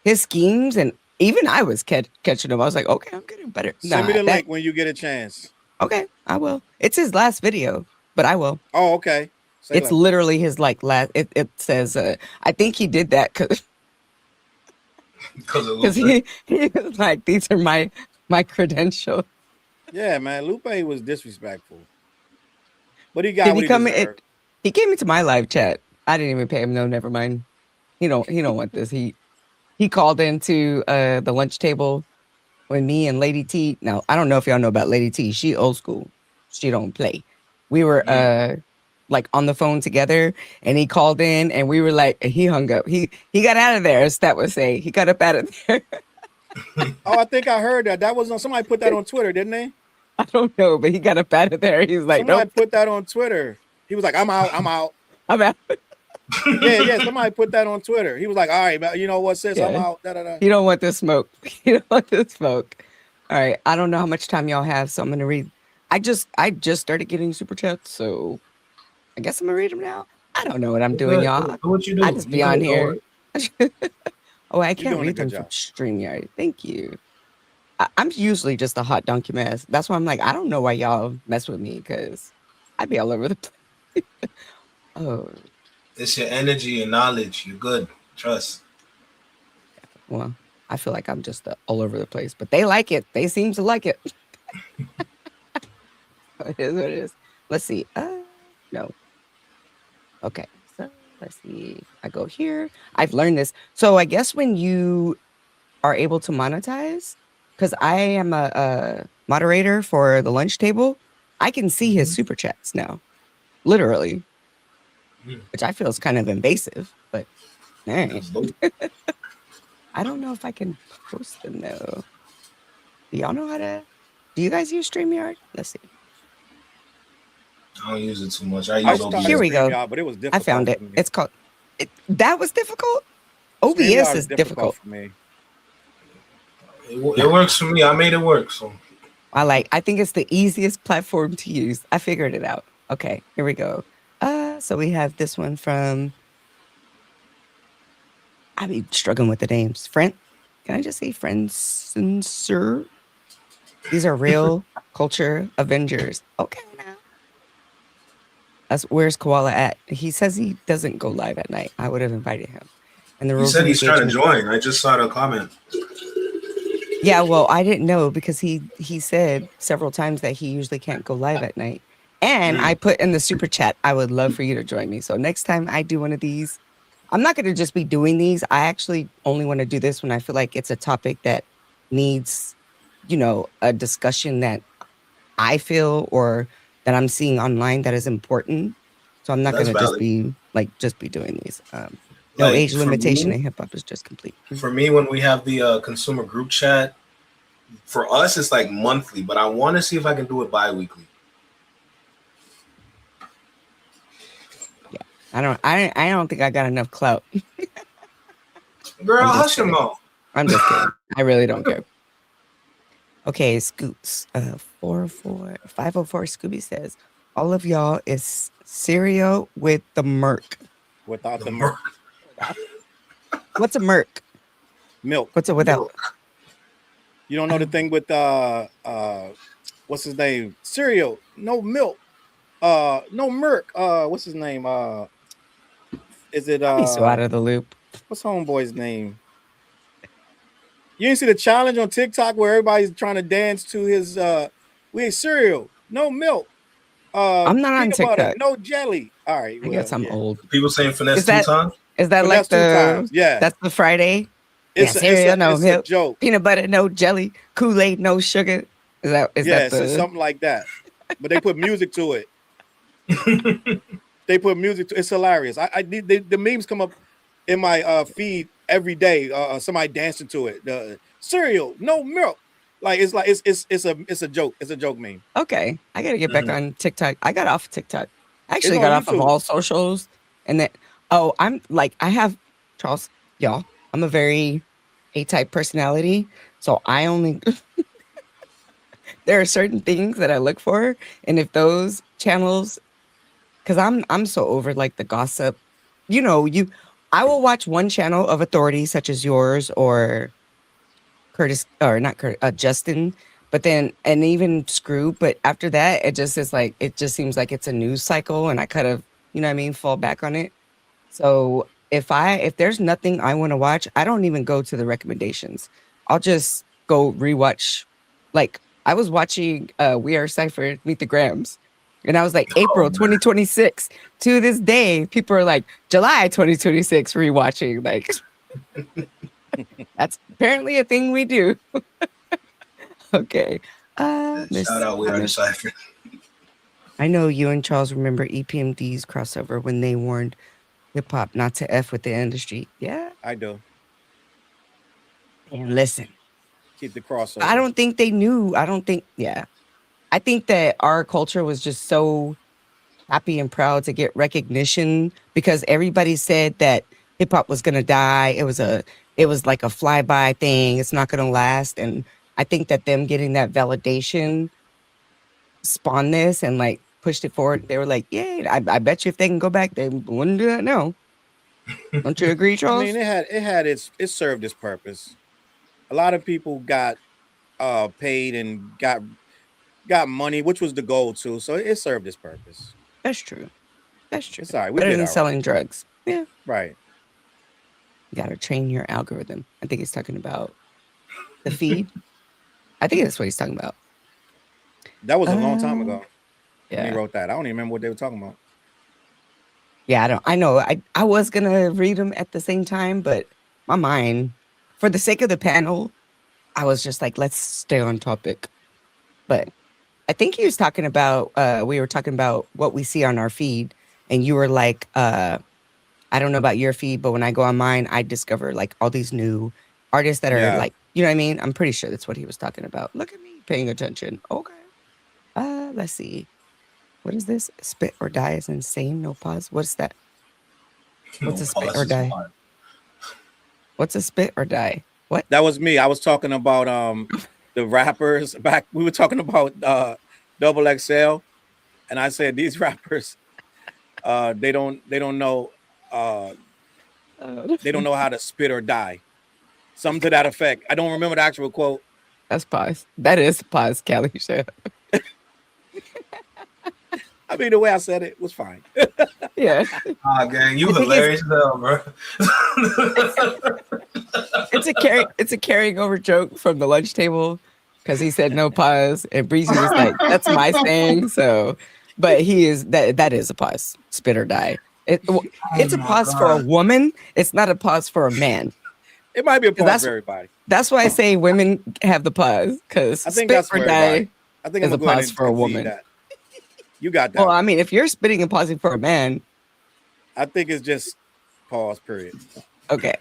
His schemes and even I was catching him. I was like, okay, I'm getting better. Send me the that, link when you get a chance. Okay, I will. It's his last video, but I will. Oh, okay. Say It's less. literally his like last. It says. I think he did that because Because he was like, these are my credentials. Yeah, man. Lupe was disrespectful. But he got Did what he he come in? deserved. He came into my live chat. I didn't even pay him. No, never mind. He don't want this. He called into the lunch table when me and Lady T. Now I don't know if y'all know about Lady T. She old school. She don't play. We were like on the phone together, and he called in, and we were like, he hung up. He got out of there, as Stat would say. He got up out of there. Oh, I think I heard that. That was on somebody put that on Twitter, didn't they? I don't know, but he got up out of there. He's like, Somebody nope, put that on Twitter. He was like, I'm out. I'm out. I'm out. Yeah. Somebody put that on Twitter. He was like, all right, man, you know what, sis? I'm Yeah. out. Da-da-da. You don't want this smoke. You don't want this smoke. All right. I don't know how much time y'all have, so I'm gonna read. I just started getting super chats, so I guess I'm gonna read them now. I don't know what I'm doing, y'all. Do what you do. I just be on here. Oh, I You're can't doing a read them good from job. StreamYard. Thank you. I'm usually just a hot donkey mess. That's why I'm like, I don't know why y'all mess with me, because I'd be all over the place. Oh, It's your energy and knowledge. You're good. Trust. well, I feel like I'm just all over the place, but they like it. They seem to like it. It is what it is. Let's see. No. Okay. So let's see. I go here. I've learned this. So I guess when you are able to monetize, because I am a moderator for the lunch table, I can see his super chats now, literally, which I feel is kind of invasive, but dang. I don't know if I can post them though. Do y'all know how to? Do you guys use StreamYard? Let's see. I don't use it too much. I I use started OBS. Here we go. StreamYard, but it was difficult. I found it. for me. It's called. That was difficult. OBS StreamYard is difficult. for me. It works for me. I made it work. So I think it's the easiest platform to use. I figured it out. Okay, here we go. So we have this one from. I be struggling with the names. Can I just say friends and sir? These are real culture Avengers. Okay, now. Where's Koala at? He says he doesn't go live at night. I would have invited him. And the he rules said of he's trying to engagement. join. I just saw the comment. Yeah, well, I didn't know because he said several times that he usually can't go live at night. And I put in the super chat, I would love for you to join me. So next time I do one of these, I'm not going to just be doing these. I actually only want to do this when I feel like it's a topic that needs, a discussion that I feel or that I'm seeing online that is important. So I'm not going to just be doing these. No Like, age for limitation me- in hip hop is just complete. For me, when we have the consumer group chat, for us it's like monthly, but I want to see if I can do it bi-weekly. I don't think I got enough clout. Girl, I'm just hush your kidding. mouth. I'm just kidding. I really don't care. Okay, Scoots. 504 Scooby says, all of y'all is cereal with the Merc. Without The the Merc. What's a Merc? milk. What's it without? You don't know the thing with what's his name? Cereal, no milk, no Merc. What's his name? Is it I'll be so out of the loop. what's homeboy's name? You didn't see the challenge on TikTok where everybody's trying to dance to his we ate cereal, no milk, I'm not on peanut butter, TikTok. no jelly. All right, I well, guess I'm yeah. old. People saying finesse Is that- two times. Is that But like that's 2 times. Yeah. that's the Friday? It's Yeah, cereal, no it's a milk, joke. peanut butter, no jelly, Kool-Aid, no sugar. Is that Yes, the it's something like that. But they put music to it. They put music to it's hilarious. The memes come up in my feed every day. Somebody dancing to it. The cereal, no milk. Like it's a joke. It's a joke meme. Okay, I gotta get back on TikTok. I got off TikTok. I actually It's got on off of YouTube. all socials, and then I'm like I have Charles, y'all. I'm a very A-type personality, so I only there are certain things that I look for, and if those channels, because I'm so over like the gossip, I will watch one channel of authority such as yours or Curtis or not Curtis, Justin, but then and even Screw. But after that, it just is like it just seems like it's a news cycle, and I kind of fall back on it. So if there's nothing I want to watch, I don't even go to the recommendations. I'll just go rewatch. Like I was watching We Are Cypher Meet the Grams. And I was like, April 2026. To this day, people are like, July 2026 rewatching. Like, that's apparently a thing we do. Okay. Shout out, we are Cypher. I know you and Charles remember EPMD's crossover when they warned hip hop not to F with the industry. Yeah. I do. And listen, Keep the crossover. I don't think they knew. I think that our culture was just so happy and proud to get recognition because everybody said that hip hop was gonna die. It was like a flyby thing. It's not gonna last. And I think that them getting that validation spawned this and like pushed it forward. They were like, "Yay!" I bet you if they can go back, they wouldn't do that now. Don't you agree, Charles? I mean, it served its purpose. A lot of people got paid and got money, which was the goal too. So it served its purpose. That's true. That's true. It's all right. We Better did than all selling drugs. Yeah. right. You got to train your algorithm. I think he's talking about the feed. I think that's what he's talking about. That was a long time ago. Yeah. When he wrote that. I don't even remember what they were talking about. Yeah, I know. I was going to read them at the same time, but my mind, for the sake of the panel, I was just like, let's stay on topic. But I think he was talking about, we were talking about what we see on our feed. And you were like, I don't know about your feed, but when I go on mine, I discover like all these new artists that are like, you know what I mean? I'm pretty sure that's what he was talking about. Look at me paying attention. Okay. Let's see. What is this? Spit or die is insane. No pause. What's that? What's a spit or die? What's a spit or die? What? That was me. I was talking about the rappers back. We were talking about Double XL, and I said these rappers, they don't know they don't know how to spit or die. Something to that effect. I don't remember the actual quote. That's pause. That is pause, Callie said. I mean, the way I said it was fine. Yeah. Gang, you hilarious though, bro. It's a carrying over joke from the lunch table because he said no pause, and Breezy was like, "That's my saying." So, but he is that is a pause. Spit or die. It's a pause for a woman. It's not a pause for a man. It might be a pause for everybody. That's why I say women have the pause because I think spit that's or for die everybody. I think is a pause for a woman. That. You got that. Well, I mean, if you're spitting and pausing for a man, I think it's just pause. Period. Okay,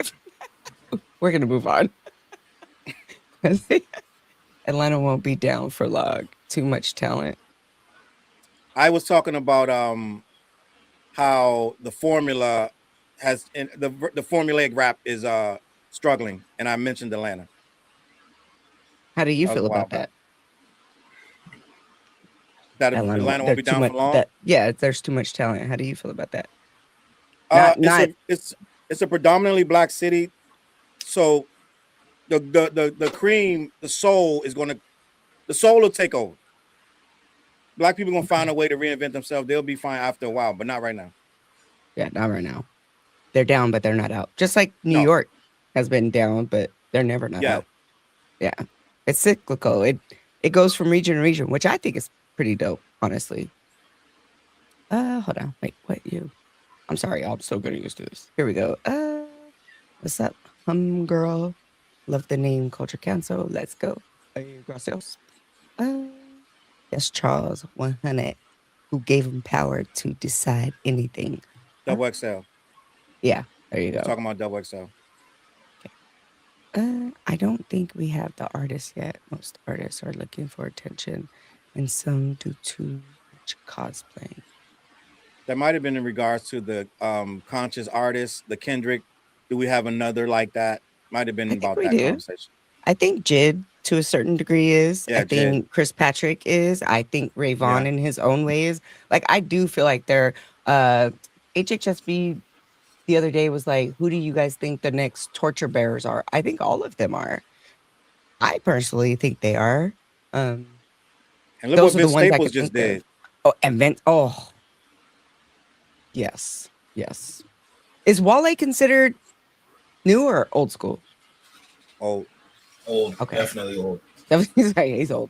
we're gonna move on. Atlanta won't be down for log. Too much talent. I was talking about how the formula has the formulaic rap is struggling, and I mentioned Atlanta. How do you feel about that? That Atlanta won't be down for long. Yeah, there's too much talent. How do you feel about that? It's a predominantly black city, so the cream, the soul will take over. Black people gonna find a way to reinvent themselves. They'll be fine after a while, but not right now. Yeah, not right now. They're down, but they're not out. Just like New No. York has been down, but they're never not Yeah. out. Yeah, it's cyclical. It goes from region to region, which I think is pretty dope, honestly. Hold on, wait, what you? I'm sorry, I'm so getting used to this. Here we go. What's up, girl? Love the name Culture Council. Let's go. Hey, gracias. Yes, Charles 100, who gave him power to decide anything. Double XL. Yeah, there you go. Talking about double XL. I don't think we have the artists yet. Most artists are looking for attention, and some do too much cosplaying. That might have been in regards to the conscious artists, the Kendrick. Do we have another like that? Might have been about that conversation. I think Jid, to a certain degree, is. Yeah, I think Chris Patrick is. I think Ray Vaughn in his own way is. Like, I do feel like they're HHSV the other day was like, who do you guys think the next torture bearers are? I think all of them are. I personally think they are. And look what Vince Staples just did. Oh, and Vince. Oh, yes, yes. Is Wale considered new or old school? Old. Okay, definitely old. He's old.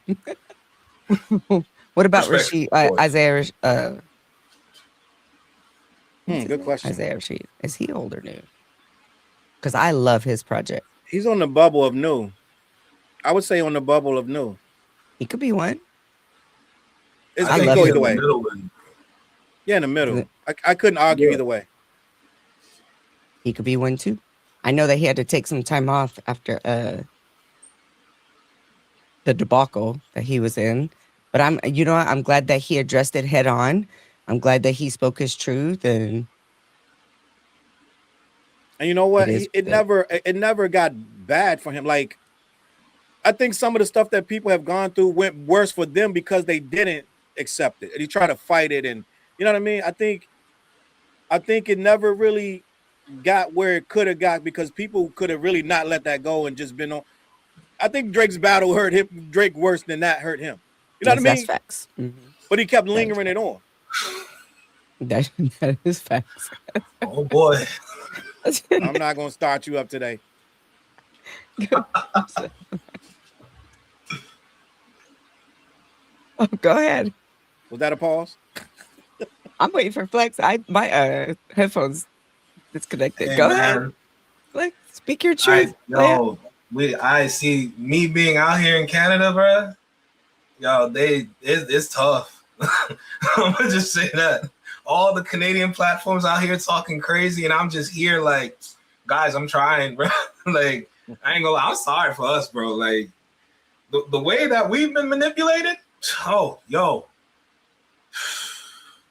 What about Rashid? Isaiah? Good question. Isaiah Rashid, is he old or new? Because I love his project. He's on the bubble of new. I would say on the bubble of new. He could be one. I think go either way. Yeah, in the middle. I couldn't argue either way. He could be one too. I know that he had to take some time off after the debacle that he was in, but I'm glad that he addressed it head on. I'm glad that he spoke his truth, and you know what? It never got bad for him. Like, I think some of the stuff that people have gone through went worse for them because they didn't accept it. And he tried to fight it, and you know what I mean? I think it never really got where it could have got because people could have really not let that go and just been on. I think Drake's battle hurt him. Drake worse than that hurt him. You know what I mean? That's facts. Mm-hmm. But he kept lingering it on. That is facts. Oh boy. I'm not gonna start you up today. Oh, go ahead. Was that a pause? I'm waiting for Flex. My headphones disconnected. Hey, go man. ahead. Flex, speak your truth. I see me being out here in Canada, bro. Yo, it's tough. I'm gonna just say that. All the Canadian platforms out here talking crazy, and I'm just here like, guys, I'm trying, bro. Like, I ain't gonna lie, I'm sorry for us, bro. Like, the way that we've been manipulated, oh, yo.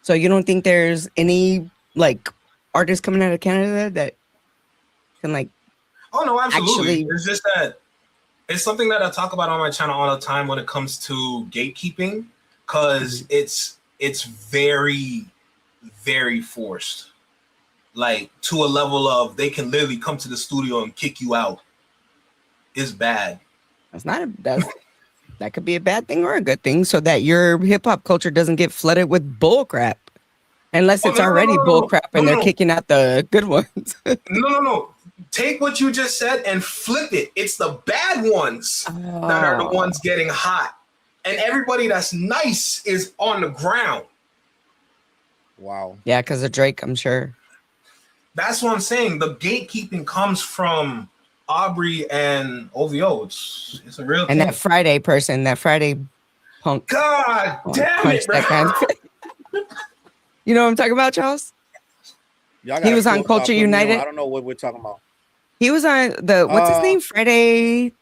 So you don't think there's any like artists coming out of Canada that can like? Oh no, absolutely. Actually, it's just that it's something that I talk about on my channel all the time when it comes to gatekeeping, because it's very, very forced. Like, to a level of they can literally come to the studio and kick you out. It's bad. That could be a bad thing or a good thing, so that your hip hop culture doesn't get flooded with bull crap. Unless it's already bull crap and they're kicking out the good ones. No. Take what you just said and flip it. It's the bad ones that are the ones getting hot. And everybody that's nice is on the ground. Wow. Yeah, because of Drake, I'm sure. That's what I'm saying. The gatekeeping comes from Aubrey and OVO. It's a real thing. And that Friday person, that Friday punk. God damn it, bro. You know what I'm talking about, Charles? He was on Culture United. I don't know what we're talking about. He was on what's his name? Friday.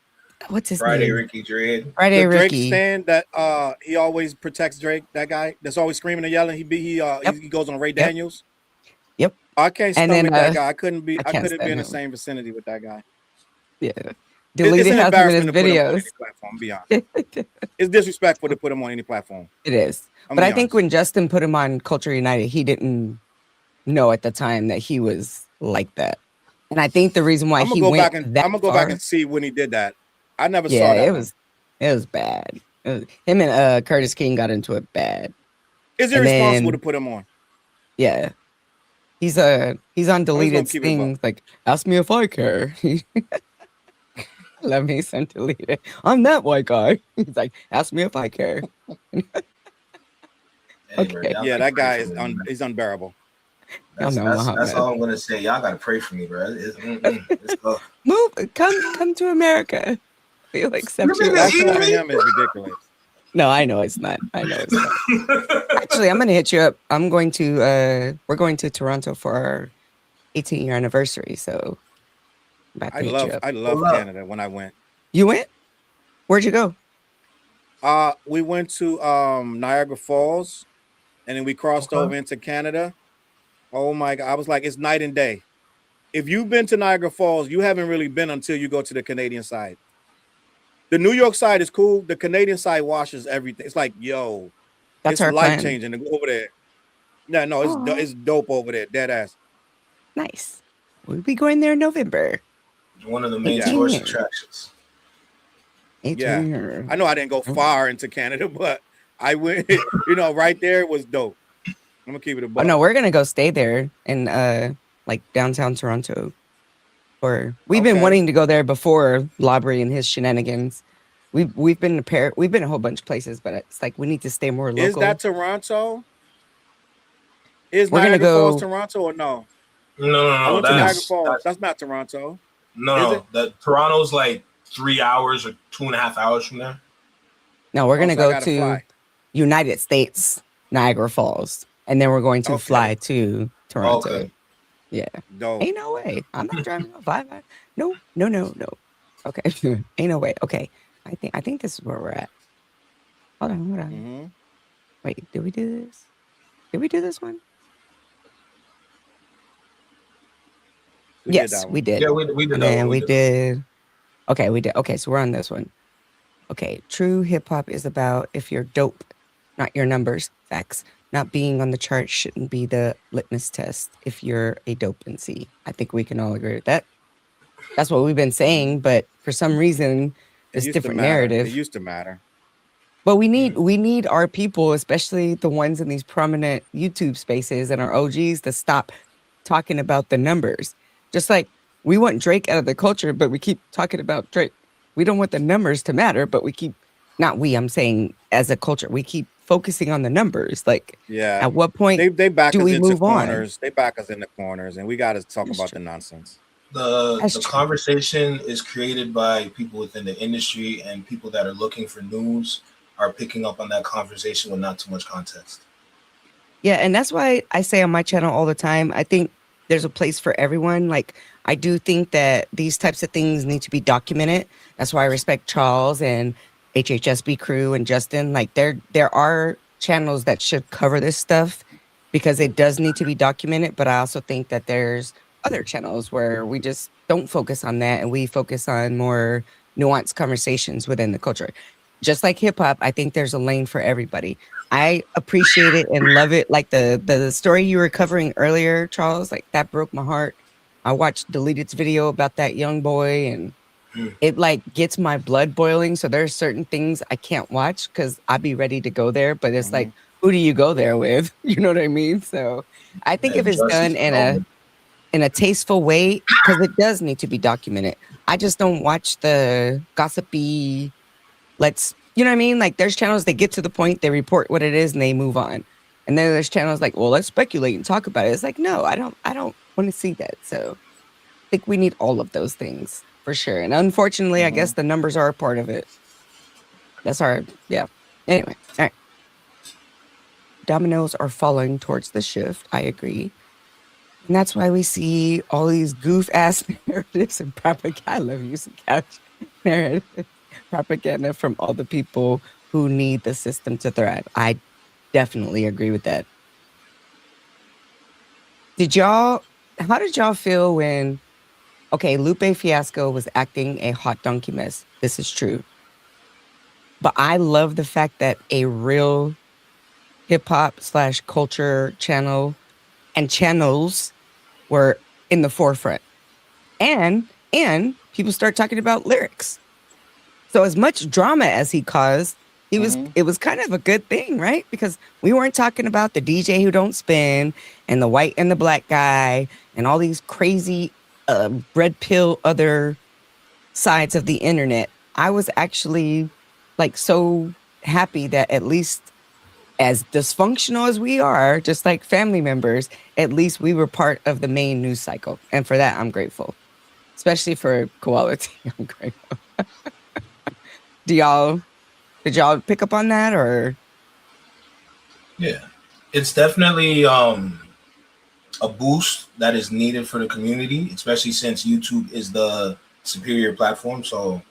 What's his Friday name? Ricky Dread. Friday the Ricky. Drake stand that he always protects Drake. That guy that's always screaming and yelling. He goes on Ray Daniels. Yep. I can't stomach that guy. I couldn't be in the him. same vicinity with that guy. Yeah. Deleted half of his videos. Platform, be honest. It's disrespectful to put him on any platform. It is. But I think when Justin put him on Culture United, he didn't know at the time that he was like that. And I think the reason why I'm gonna he go went back and that I'm gonna go back far, and see when he did that. I never yeah, saw that one. it was bad. Him and Curtis King got into it bad. Is it And responsible to then put him on? yeah, he's on I'm just deleted gonna keep it above. things like ask me if I care. Let me send deleted. I'm that white guy. He's like, ask me if I care. Hey, bro, Okay. y'all Yeah, gotta that pray guy for is me, man. he's unbearable. Y'all know That's Muhammad. all I'm gonna say. Y'all gotta pray for me, bro. It's tough. Move, come to America. We'll accept you. That showing him is ridiculous. No, I know it's not. I know it's not. Actually, I'm gonna hit you up. We're going to Toronto for our 18-year anniversary, so I'm about to hit you up. I love Hold up. Canada when I went. You went? Where'd you go? We went to Niagara Falls and then we crossed Okay. over into Canada. Oh my God. I was like, it's night and day. If you've been to Niagara Falls, you haven't really been until you go to the Canadian side. The New York side is cool. The Canadian side washes everything. It's like, yo, That's it's our life plan. changing to go over there. No, Aw. it's dope over there. Dead ass. Nice. We'll be going there in November. One of the main 18 tourist years. attractions. 18 Yeah. years. I know I didn't go far into Canada, but I went, right there was dope. I'm gonna keep it a Oh buck. no, we're gonna go stay there in like downtown Toronto. Or we've been Okay. wanting to go there before Labrie and his shenanigans. We've been we've been a whole bunch of places, but it's like we need to stay more local. Is that Toronto? Is We're gonna Niagara Falls go. Toronto or no? No. I went to Niagara Falls. That's That's not Toronto. Is no. it? That Toronto's like 3 hours or 2.5 hours from there. No, we're gonna So I go gotta to fly. United States, Niagara Falls, and then we're going to Okay. fly to Toronto. Okay. Yeah, Dope. ain't no way. I'm not driving no 5. No. Okay, ain't no way. Okay, I think this is where we're at. Hold on. Mm-hmm. Wait, did we do this? Did we do this one? We did Yes, that one. we did. Yeah, we did And that then one. we did. Okay, we did. Okay, so we're on this one. Okay, true hip hop is about if you're dope, not your numbers. Facts. Not being on the chart shouldn't be the litmus test if you're a dope MC. I think we can all agree with that. That's what we've been saying, but for some reason, It this used to different matter. narrative. It used to matter. But we need our people, especially the ones in these prominent YouTube spaces and our OGs, to stop talking about the numbers. Just like we want Drake out of the culture, but we keep talking about Drake. We don't want the numbers to matter, but we keep I'm saying as a culture, we keep focusing on the numbers. Like Yeah. at what point They back do us we into move on? corners. They back us in the corners, and we got to talk That's about true. the nonsense. That's The true. conversation is created by people within the industry, and people that are looking for news are picking up on that conversation with not too much context. Yeah, and that's why I say on my channel all the time, I think there's a place for everyone. Like, I do think that these types of things need to be documented. That's why I respect Challz and HHSB crew and Justin. Like, there are channels that should cover this stuff because it does need to be documented. But I also think that there's other channels where we just don't focus on that and we focus on more nuanced conversations within the culture. Just like hip hop, I think there's a lane for everybody. I appreciate it and love it. Like the story you were covering earlier, Charles, like that broke my heart. I watched Deleted's video about that young boy and it like gets my blood boiling. So there's certain things I can't watch because I'd be ready to go there. But it's like, who do you go there with? You know what I mean? So I think if it's done in a tasteful way, because it does need to be documented. I just don't watch the gossipy, you know what I mean? Like there's channels that get to the point, they report what it is and they move on. And then there's channels like, well, let's speculate and talk about it. It's like, no, I don't want to see that. So I think we need all of those things for sure. And unfortunately, I guess the numbers are a part of it. That's yeah. Anyway, all right. Dominoes are falling towards the shift. I agree. And that's why we see all these goof ass narratives and propaganda. I love using couch narratives. Propaganda from all the people who need the system to thrive. I definitely agree with that. How did y'all feel when, Lupe Fiasco was acting a hot donkey mess? This is true. But I love the fact that a real hip hop / culture channel and channels were in the forefront. And people start talking about lyrics. So as much drama as he caused, it was kind of a good thing, right? Because we weren't talking about the DJ who don't spin and the white and the black guy and all these crazy red pill other sides of the internet. I was actually like so happy that at least as dysfunctional as we are, just like family members, at least we were part of the main news cycle. And for that, I'm grateful. Especially for quality. I'm grateful. Did y'all pick up on that or? Yeah, it's definitely a boost that is needed for the community, especially since YouTube is the superior platform. So,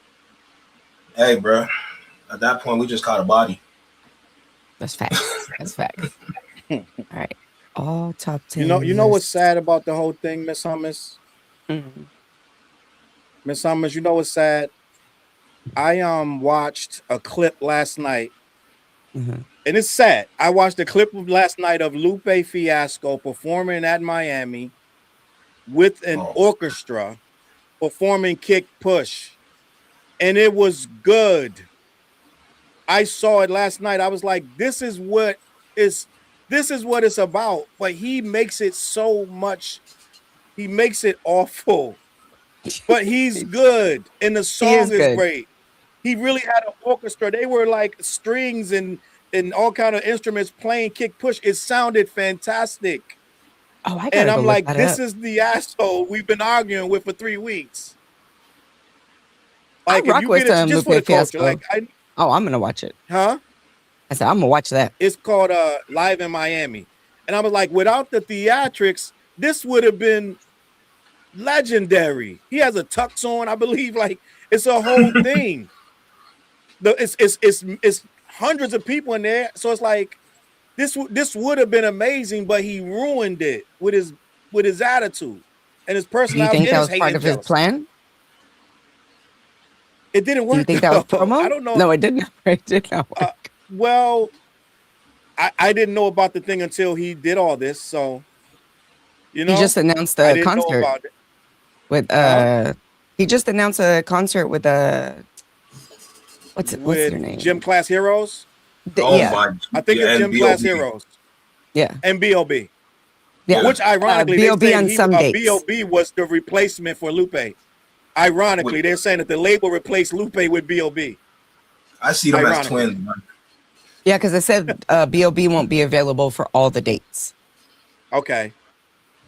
hey, bro, at that point, we just caught a body. That's facts. That's facts. All right. All top 10. You know what's sad about the whole thing, Miss Hummus? Mhm. Miss Hummus, you know what's sad? I watched a clip last night, Mhm. and it's sad. I watched a clip of last night of Lupe Fiasco performing at Miami with an orchestra performing Kick Push, and it was good. I saw it last night. I was like, this is what it's about. But he makes it so much, he makes it awful. But he's good, and the song is good. great. He really had an orchestra. They were like strings and all kind of instruments playing Kick Push. It sounded fantastic. Oh, I gotta And go I'm look like, that this up. is the asshole we've been arguing with for 3 weeks. I Like, if rock you with get it just for the Lupe culture, Fiasco. like, Oh, I'm gonna watch it. huh? I said I'm gonna watch that. It's called Live in Miami. And I was like, without the theatrics, this would have been legendary. He has a tux on, I believe. Like, it's a whole thing. It's hundreds of people in there. So it's like this would have been amazing, but he ruined it with his attitude and his Do you personality think and that his was hate part and of his jealousy. plan? It didn't Do you work think that was though. promo? I don't know. No, it didn't. It did not work. Well, I didn't know about the thing until he did all this. So, He just announced I a didn't know concert about it. with he just announced a concert with what's With their name? Gym Class Heroes. Yeah. My! I think Yeah, it's and Gym Class B.O.B.. Heroes Yeah. and B.O.B. Yeah. Which ironically they B.O.B. said on some dates. B.O.B. was the replacement for Lupe. Ironically, they're saying that the label replaced Lupe with B.O.B. I see them as twins, man. Yeah, because I said B.O.B. won't be available for all the dates. Okay.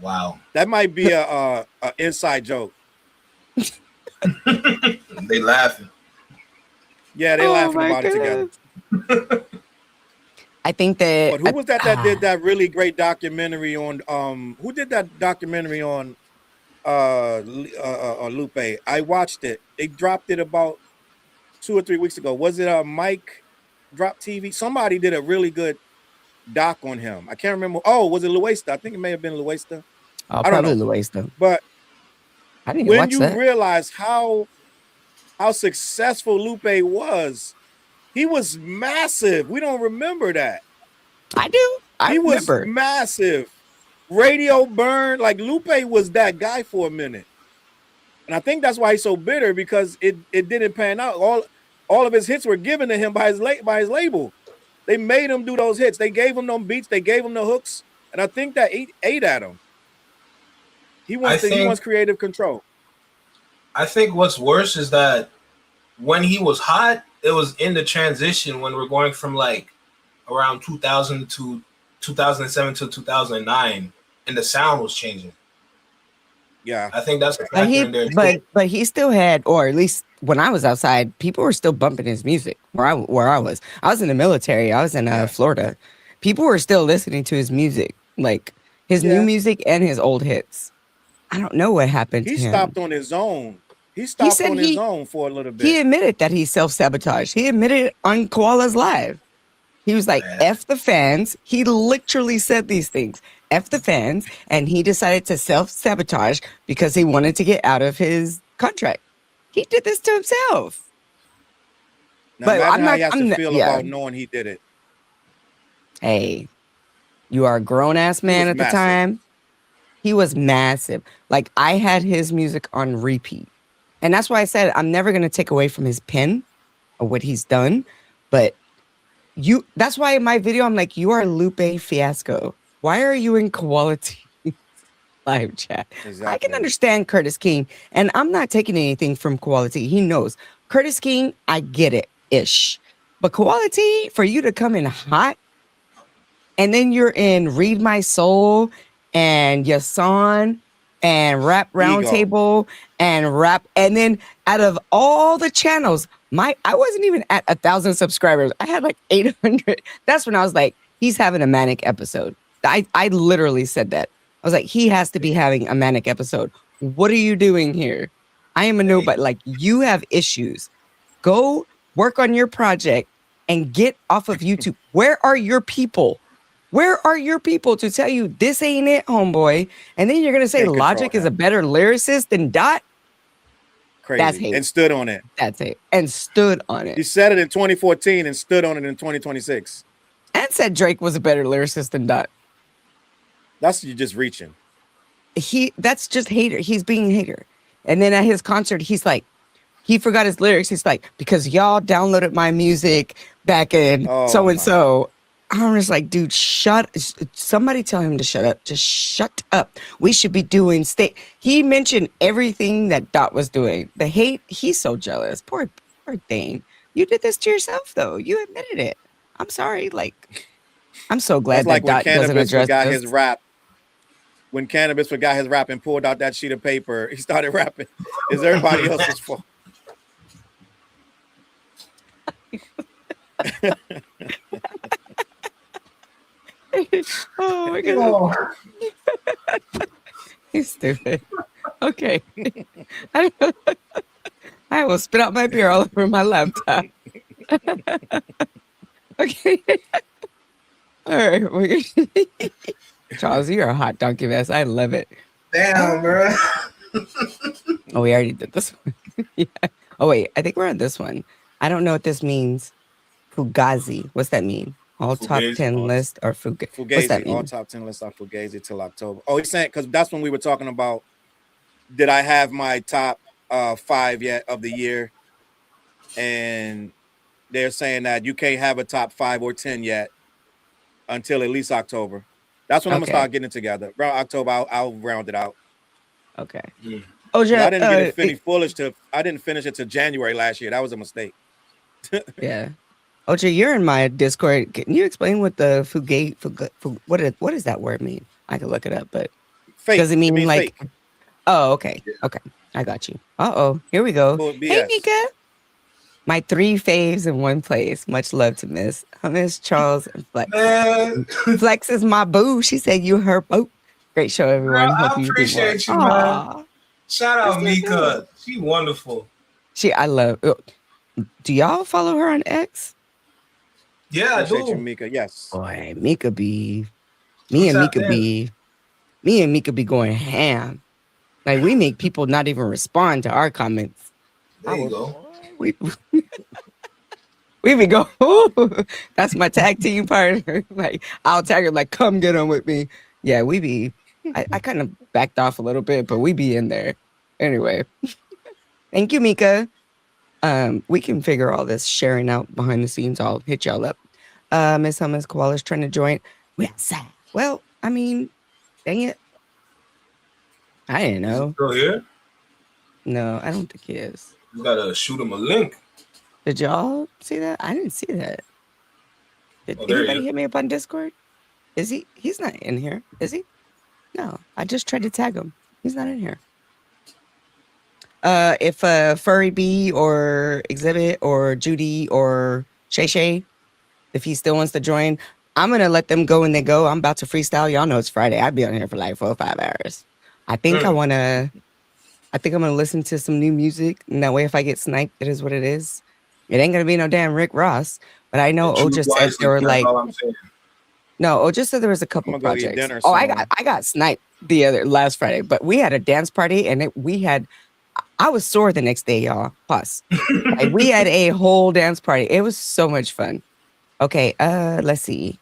Wow. That might be a inside joke. They laughing. Yeah, they laughing about it together. I think that. But who was that did that really great documentary on? Who did that documentary on? Lupe. I watched it. They dropped it about 2 or 3 weeks ago. Was it Mike Drop TV? Somebody did a really good doc on him. I can't remember. Oh, was it Luesta? I think it may have been Luesta. Oh, I don't probably know. Luesta. But I didn't when watch you that. realize how successful Lupe was, he was massive. We don't remember that. I do. I remember. Was massive. Radio burn. Like Lupe was that guy for a minute. And I think that's why he's so bitter, because it didn't pan out. All of his hits were given to him by his label. They made him do those hits. They gave him them beats. They gave him the hooks. And I think that ate at him. He wants creative control. I think what's worse is that when he was hot, it was in the transition when we're going from like around 2000 to 2007 to 2009, and the sound was changing. Yeah, I think that's a factor in there. But he still had, or at least when I was outside, people were still bumping his music. Where I was in the military. I was in Florida. People were still listening to his music, like his new music and his old hits. I don't know what happened to him. He stopped on his own. He stopped on his own for a little bit. He admitted that he self-sabotaged. He admitted it on Koala's Live. He was like, F the fans. He literally said these things. F the fans. And he decided to self-sabotage because he wanted to get out of his contract. He did this to himself. Now, but imagine how he has to feel about knowing he did it. Hey, you are a grown-ass man at the time. He was massive. Like I had his music on repeat. And that's why I said I'm never gonna take away from his pen or what he's done. But that's why in my video I'm like, you are Lupe Fiasco. Why are you in quality live chat? Exactly. I can understand Curtis King, and I'm not taking anything from quality. He knows. Curtis King, I get it ish. But quality, for you to come in hot, and then you're in Read My Soul and Jessahn and Rap Roundtable and Rap, and then out of all the channels, I wasn't even at 1,000 subscribers. I had like 800. That's when I was like, he's having a manic episode. I literally said that. I was like, he has to be having a manic episode. What are you doing here? I am a nobody. Like, you have issues. Go work on your project and get off of YouTube. Where are your people? Where are your people to tell you this ain't it, homeboy? And then you're going to say Logic is a better lyricist than Dot? Crazy. That's hate. And stood on it. That's it. And stood on it. He said it in 2014 and stood on it in 2026. And said Drake was a better lyricist than Dot. That's you just reaching. That's just hater. He's being hater. And then at his concert, he's like, he forgot his lyrics. He's like, because y'all downloaded my music back in so-and-so. I'm just like, dude, somebody tell him to shut up. Just shut up. We should be doing He mentioned everything that Dot was doing. The hate, he's so jealous. Poor thing. You did this to yourself, though. You admitted it. I'm sorry. Like, I'm so glad that Dot doesn't address his rap. When Cannabis forgot his rap and pulled out that sheet of paper, he started rapping. It's everybody else's fault. Oh my god. He's stupid. Okay. I will spit out my beer all over my laptop. Okay. All right. Charles, you're a hot donkey mess. I love it. Damn, bro. Oh, we already did this one. Yeah. Oh, wait. I think we're on this one. I don't know what this means. Fugazi. What's that mean? All top 10 list or Fugazi? What's that mean? All top 10 list are Fugazi till October. Oh, he's saying, because that's when we were talking about, did I have my top 5 yet of the year? And they're saying that you can't have a top 5 or 10 yet until at least October. That's when I'm gonna start getting it together. Around October, I'll round it out. Okay. Yeah. Oh, yeah. I didn't get it finished foolish I didn't finish it till January last year. That was a mistake. Yeah. OJ, you're in my Discord. Can you explain what the what does that word mean? I can look it up, but fake. Does it mean like fake. Oh, okay. Okay. I got you. Here we go. Hey Mika. My 3 faves in one place. Much love to Miss Challz and Flex. Flex is my boo. She said you her boo. Great show, everyone. Girl, I appreciate you, man. Shout out Mika. She wonderful. I love. Do y'all follow her on X? Yeah, I do. You, Mika. Yes. Boy, Mika be. Me and Mika be going ham. Like we make people not even respond to our comments. There you go. We be go. Ooh, that's my tag team partner. Like I'll tag her like, come get on with me. Yeah, we be. I kind of backed off a little bit, but we be in there anyway. Thank you, Mika. We can figure all this sharing out behind the scenes. I'll hit y'all up. Miss Hummus Koala's trying to join. We outside. Well, I mean, dang it. I didn't know. Is he still here? No, I don't think he is. You gotta shoot him a link. Did y'all see that? I didn't see that. Did anybody hit me up on Discord? Is he? He's not in here, is he? No, I just tried to tag him. He's not in here. If Furry B or Exhibit or Judy or Shay Shay, if he still wants to join, I'm gonna let them go when they go. I'm about to freestyle. Y'all know it's Friday. I'd be on here for like 4 or 5 hours. I think I'm gonna listen to some new music, and that way, if I get sniped, it is what it is. It ain't gonna be no damn Rick Ross. But I know Oja said there were like. No, Oja said there was a couple projects. I got sniped last Friday, but we had a dance party, and I was sore the next day, y'all. Plus, like, we had a whole dance party. It was so much fun. Okay, let's see.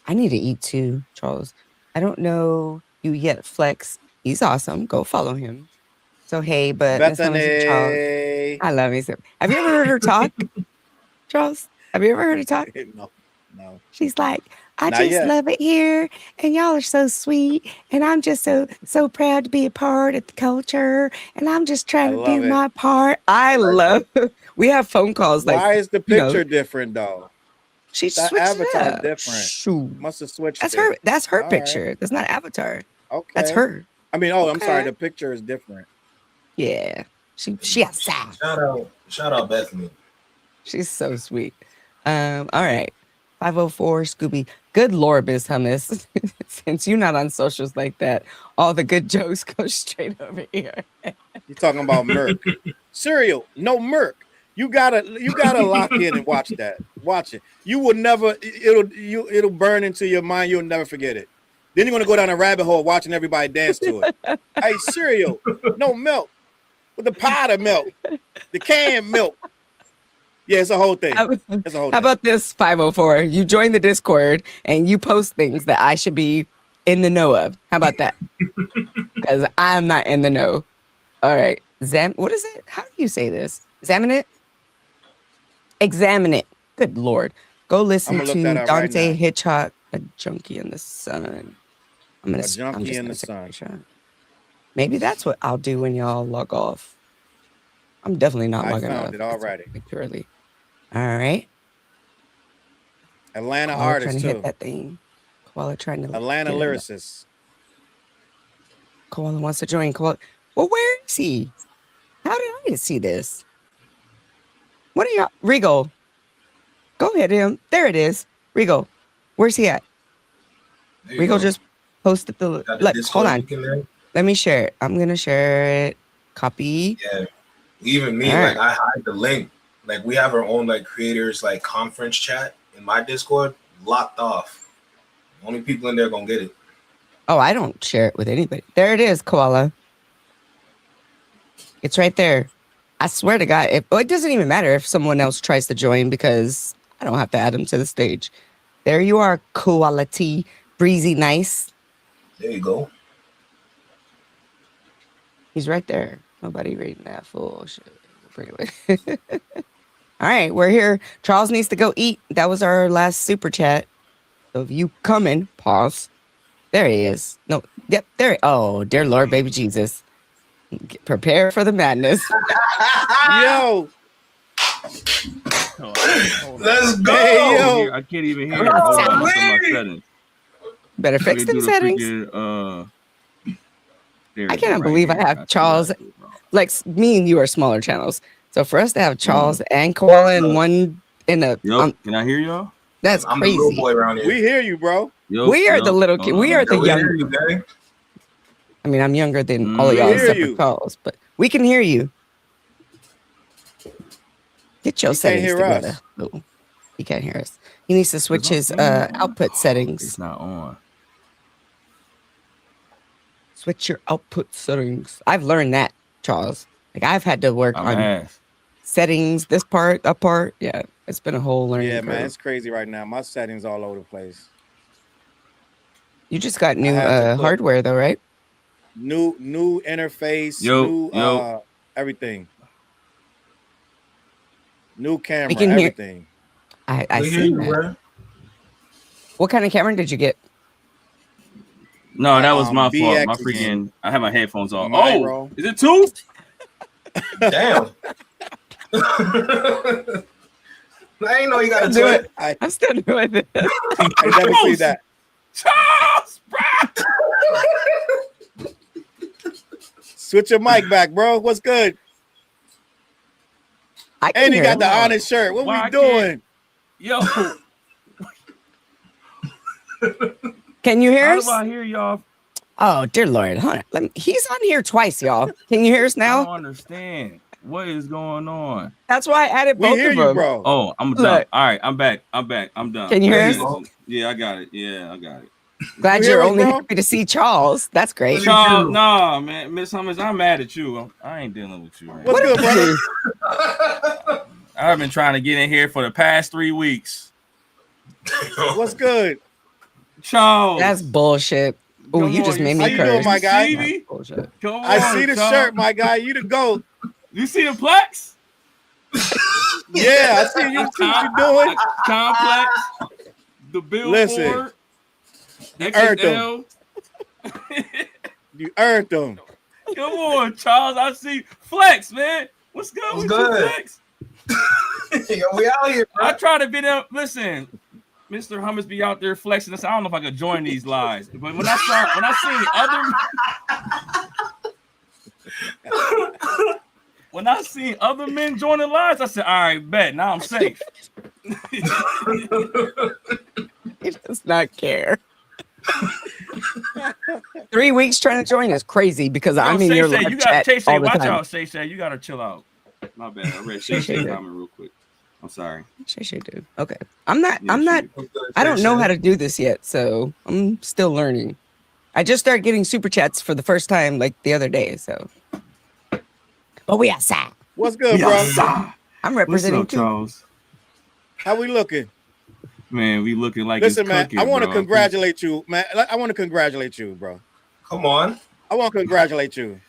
I need to eat too, Charles. I don't know. you yet, Flex. He's awesome. Go follow him. So hey, but Miss Hummus and Charles. Bethany. I love you. Have you ever heard her talk, Charles? Have you ever heard her talk? No. She's like, I Not just yet. love it here, and y'all are so sweet, and I'm just so proud to be a part of the culture, and I'm just trying to do love it. my part. I love. We have phone calls like, Why is the you know, picture different though? she That switched it avatar's up. different. Shoot. Must have switched. That's it. her. That's her All picture. right. That's not Avatar. Okay. That's her. I mean, I'm sorry. Okay. The picture is different. Yeah. She outside. Shout out Bethany. She's so sweet. All right. 504 Scooby. Good Lord, Miss Hummus. Since you're not on socials like that, all the good jokes go straight over here. You're talking about Merc. Cereal, no Merc. You gotta lock in and watch that. Watch it. You will never. It'll burn into your mind. You'll never forget it. Then you're gonna go down a rabbit hole watching everybody dance to it. Hey, cereal, no milk. With the powder milk, the canned milk. Yeah, it's a whole thing. It's a whole How about this, 504? You join the Discord and you post things that I should be in the know of. How about that? Because I'm not in the know. All right. What is it? How do you say this? Examine it? Examine it. Good Lord. Go listen to Dante right Hitchcock, A Junkie in the Sun. A Junkie in the Sun. Maybe that's what I'll do when y'all log off. I'm definitely not logging off. I found it already. Purely. All right. Atlanta Koala artist trying to too. hit that thing. Koala trying to Atlanta lyricist. Koala wants to join. Koala. Well, where is he? How did I see this? What are y'all? Regal. Go ahead, him. There it is. Regal. Where's he at? Regal just posted the. Hold on. Let me share it. I'm gonna share it. Copy. Yeah. Even me, right. like I hide the link. Like we have our own like creators like conference chat in my Discord, locked off. Only people in there gonna get it. Oh, I don't share it with anybody. There it is, Koala. It's right there. I swear to God, it doesn't even matter if someone else tries to join because I don't have to add them to the stage. There you are, Koala T, breezy nice. There you go. He's right there. Nobody reading that full shit. Anyway. All right, we're here. Charles needs to go eat. That was our last super chat. So if you coming, pause. There he is. No, yep, there. Oh, dear Lord, baby Jesus. Prepare for the madness. Yo. Let's go. Hey, yo. I can't even hear you. Hold on, my settings. Better fix them settings. I cannot believe I have Charles. Like me and you are smaller channels. So for us to have Charles and Koala in one in a can I hear y'all? That's I'm crazy. the little boy around here. We hear you, bro. We are the little kid. We are the young. You, I mean, I'm younger than all of y'all except for Charles, but we can hear you. Get your settings together. Oh, he can't hear us. He needs to switch his output settings. It's not on. Switch your output settings. I've learned that, Charles. Like I've had to work on settings, this part, that part. Yeah, it's been a whole learning curve. Man, it's crazy right now. My settings all over the place. You just got new hardware though, right? New interface, new everything. New camera, everything. I see that. Bro. What kind of camera did you get? No, that was my fault. My freaking, I have my headphones on. Oh, is it 2? Damn. I ain't know you gotta do it. I'm still doing it. I never see that. Charles, bro. Switch your mic back, bro. What's good? And you got the honest shirt. What we doing? Yo. Can you hear us? How do I hear y'all? Oh, dear Lord. He's on here twice, y'all. Can you hear us now? I don't understand. What is going on? That's why I added both of them. You, bro. Oh, I'm done. All right, I'm back. I'm done. Can you hear us? Yeah, I got it. Yeah, I got it. Glad you're only happy to see Charles. That's great. Charles, no, man. Miss Hummus, I'm mad at you. I ain't dealing with you. Right What's good, brother? I've been trying to get in here for the past 3 weeks. What's good? Charles. That's bullshit. Oh, you just made me How you curse. doing, my guy? I see the shirt, my guy. You the GOAT. You see the Plex? Yeah, I see you. See what you doing? Complex. The billboard. Listen, you earned them. You earned them. Come on, Challz. I see Flex, man. What's good with you, Flex? Yo, we out here, bro. I try to be there. Listen, Mr. Hummus be out there flexing this. I don't know if I could join these lives, but when I seen other men joining lives, I said, all right, bet. Now I'm safe. He does not care. 3 weeks trying to join is crazy because I'm in your live chat all the watch time. out, Shay. You gotta chill out. My bad. I read Shay comment real quick. I'm sorry. Shay, dude. Okay. I don't know how to do this yet, so I'm still learning. I just started getting super chats for the first time like the other day, so. But we outside. What's good, bro? I'm representing What's up, Challz? How we looking? Man, we looking like Listen, it's man, cooking, I want to bro. congratulate you, man. I want to congratulate you, bro. Come on. I want to congratulate you.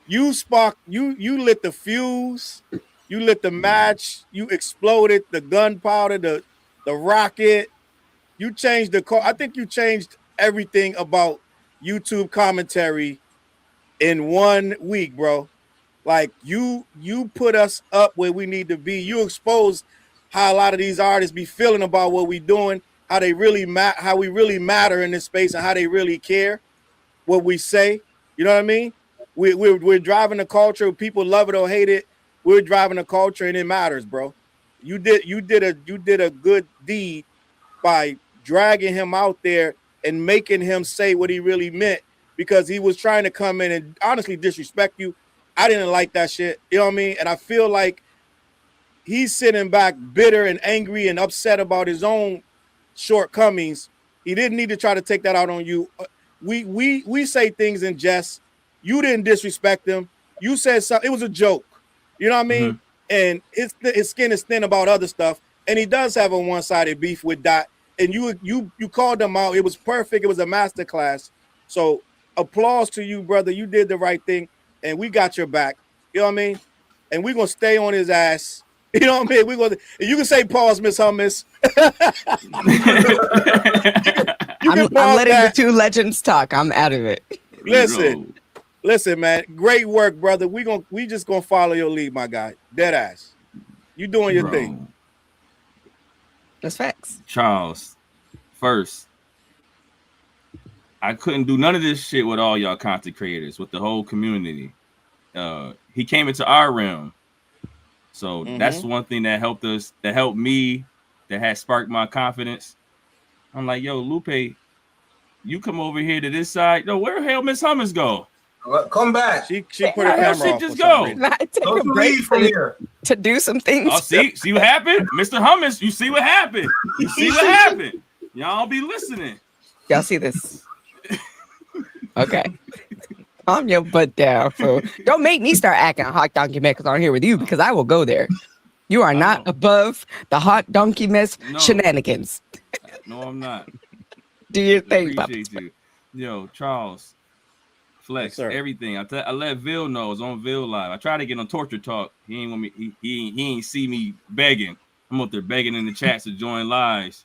You sparked, you lit the fuse, you lit the match, you exploded the gunpowder, the rocket. You changed the car. I think you changed everything about YouTube commentary in 1 week, bro. Like you put us up where we need to be. You exposed how a lot of these artists be feeling about what we doing, how they really how we really matter in this space, and how they really care what we say. You know what I mean? We're driving the culture. People love it or hate it. We're driving the culture, and it matters, bro. You did a good deed by dragging him out there and making him say what he really meant, because he was trying to come in and honestly disrespect you. I didn't like that shit. You know what I mean? And I feel like he's sitting back bitter and angry and upset about his own shortcomings. He didn't need to try to take that out on you. We say things in jest. You didn't disrespect him. You said something. It was a joke. You know what I mean? And his skin is thin about other stuff. And he does have a one-sided beef with Dot. And you called him out. It was perfect. It was a masterclass. So applause to you, brother. You did the right thing. And we got your back. You know what I mean? And we're going to stay on his ass. You know what I mean? You can say pause, Miss Hummus. I'm letting the two legends talk. I'm out of it. Listen, man. Great work, brother. We just gonna follow your lead, my guy. Dead ass. You doing your thing. That's facts. Challz, first, I couldn't do none of this shit with all y'all content creators, with the whole community. He came into our realm. So that's one thing that helped us, that helped me, that had sparked my confidence. I'm like, yo, Lupe, you come over here to this side. Yo, where the hell Miss Hummus go? Come back. She put her camera off. Just go. Take a break from here to do some things. Oh, see what happened? Mr. Hummus, you see what happened? You see what happened? Y'all be listening. Y'all see this? Okay. Calm your butt down, fool. Don't make me start acting a hot donkey mess on here with you, because I will go there. You are not above the hot donkey mess shenanigans. No, I'm not. Do your thing, appreciate you. Yo, Challz, Flex, everything. I let Vil know. It's on Vil Live. I tried to get on Torture Talk. He ain't want me. He ain't see me begging. I'm up there begging in the chats to join lives.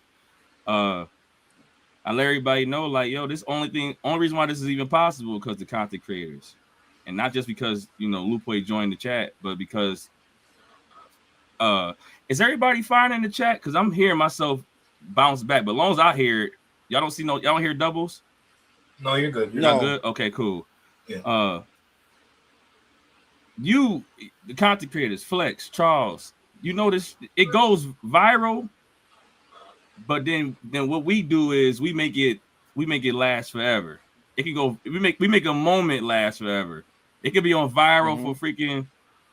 I let everybody know, like, yo, only reason why this is even possible because the content creators, and not just because Lupe joined the chat, but because is everybody fine in the chat? Because I'm hearing myself bounce back, but as long as I hear it, y'all don't hear doubles. No, you're good. You're not good. Okay, cool. Yeah. The content creators, Flex, Challz, you notice it goes viral. But then what we do is we make it last forever. It can go. We make a moment last forever. It could be on viral for freaking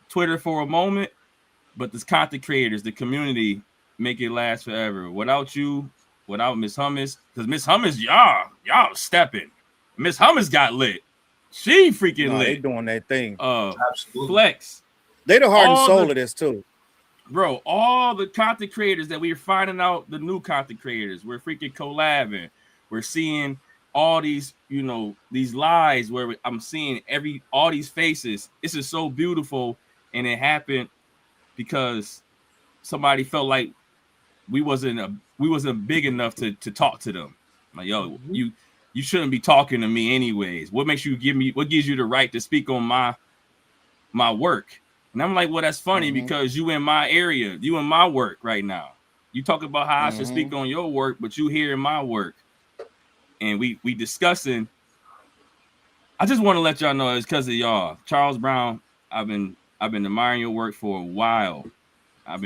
Twitter for a moment, but the content creators, the community, make it last forever. Without you, without Miss Hummus, because Miss Hummus, y'all stepping. Miss Hummus got lit. She freaking lit. They doing that thing. Absolutely. Flex. They the heart and soul of this too. Bro, all the content creators that we're finding out, the new content creators, we're freaking collabing. We're seeing all these, you know, these lies where I'm seeing all these faces. This is so beautiful, and it happened because somebody felt like we wasn't big enough to talk to them. Like, yo, you shouldn't be talking to me anyways. What gives you the right to speak on my work? And I'm like, well, that's funny because you in my area, you in my work right now. You talk about how I should speak on your work, but you here in my work. And we discussing. I just want to let y'all know it's because of y'all. Charles Brown, I've been admiring your work for a while. I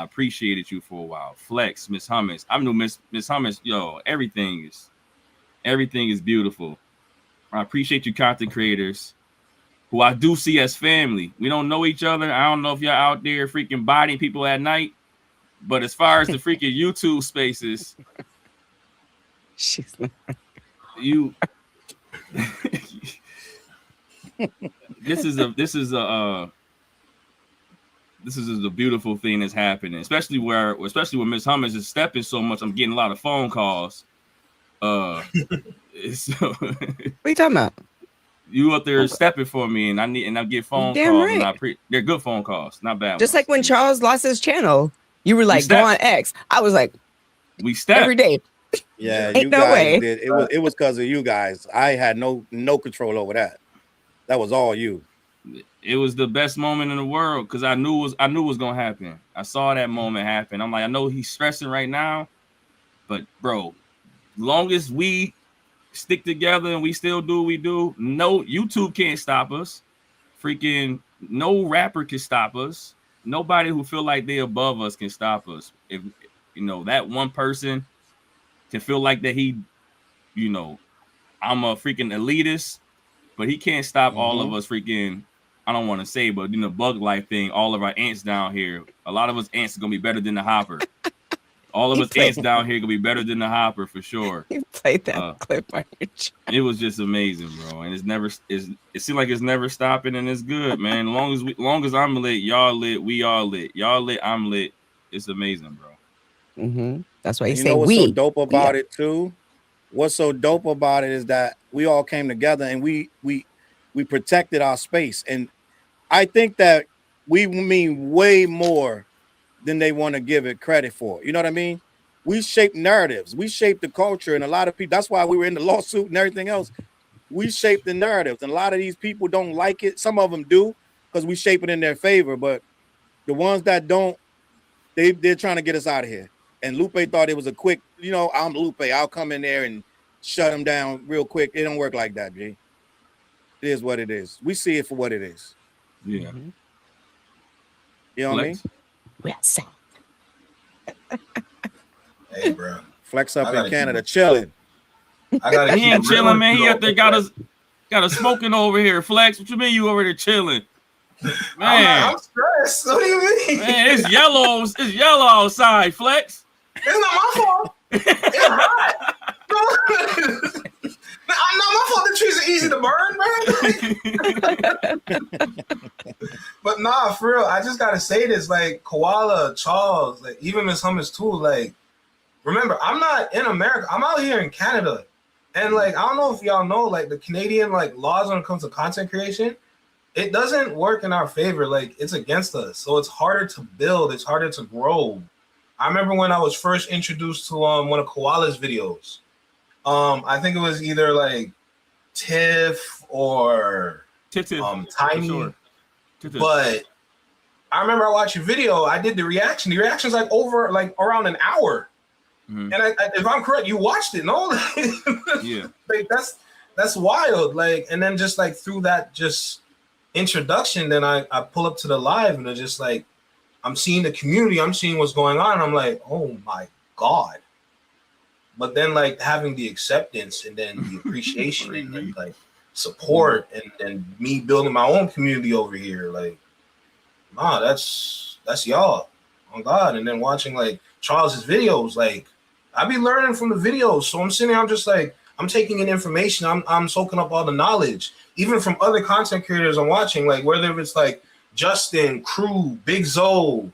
appreciated you for a while. Flex, Miss Hummus. I knew Miss Hummus, yo, everything is beautiful. I appreciate you content creators who I do see as family. We don't know each other. I don't know if y'all out there freaking bodying people at night. But as far as the freaking YouTube spaces, you this is a beautiful thing that's happening, especially when Miss Hummus is stepping so much. I'm getting a lot of phone calls. So What are you talking about? You up there stepping for me, and I get phone calls, right. And they're good phone calls, not bad. Just ones. Like when Charles lost his channel, you were like, go on X. I was like, we stepped every day. Yeah, you guys did. It was because of you guys. I had no control over that. That was all you. It was the best moment in the world because I knew it was gonna happen. I saw that moment happen. I'm like, I know he's stressing right now, but bro, long as we stick together and we still do what we do, no YouTube can't stop us. Freaking no rapper can stop us. Nobody who feel like they above us can stop us. If you know that one person can feel like that he, you know, I'm a freaking elitist, but he can't stop all of us freaking. I don't want to say, but you know, bug life thing. All of our ants down here. A lot of us ants are gonna be better than the hopper. All of us ants down here gonna be better than the hopper for sure. You played that clip on your channel. It was just amazing, bro. And it seems like it's never stopping, and it's good, man. Long as I'm lit, y'all lit, we all lit. Y'all lit, I'm lit. It's amazing, bro. That's why you know what's so dope about it too? What's so dope about it is that we all came together and we protected our space. And I think that we mean way more than they want to give it credit for. You know what I mean? We shape narratives. We shape the culture. And a lot of people, that's why we were in the lawsuit and everything else. We shape the narratives. And a lot of these people don't like it. Some of them do because we shape it in their favor. But the ones that don't, they're trying to get us out of here. And Lupe thought it was a quick, you know, I'm Lupe. I'll come in there and shut him down real quick. It don't work like that, G. It is what it is. We see it for what it is. Yeah. You know what I mean? Yes. Hey, bro. Flex up in Canada, chilling. He ain't chilling, man. He up there got us smoking over here. Flex, what you mean you over there chilling? Man, I'm stressed. What do you mean? Man, it's yellow. It's yellow outside, Flex. It's not my fault. It's hot. Not my fault. The trees are easy to burn, man. But nah, for real, I just gotta say this. Like Koala, Charles, like even Miss Hummus too. Like, remember, I'm not in America. I'm out here in Canada, and like I don't know if y'all know, like the Canadian like laws when it comes to content creation, it doesn't work in our favor. Like it's against us, so it's harder to build. It's harder to grow. I remember when I was first introduced to one of Koala's videos. I think it was either like Tiff or Tiny. Sure. But I remember I watched your video. I did the reaction. The reaction's like over like around an hour. And I, if I'm correct, you watched it, no? Yeah. Like that's wild. Like, and then just like through that just introduction, then I pull up to the live and it's just like I'm seeing the community, I'm seeing what's going on, and I'm like, oh my God. But then like having the acceptance and then the appreciation and then like support and me building my own community over here, like, nah, that's y'all on God. And then watching like Charles's videos, like I be learning from the videos. So I'm sitting there, I'm just like, I'm taking in information. I'm soaking up all the knowledge, even from other content creators I'm watching, like whether it's like Justin, Crew, Big Zoe,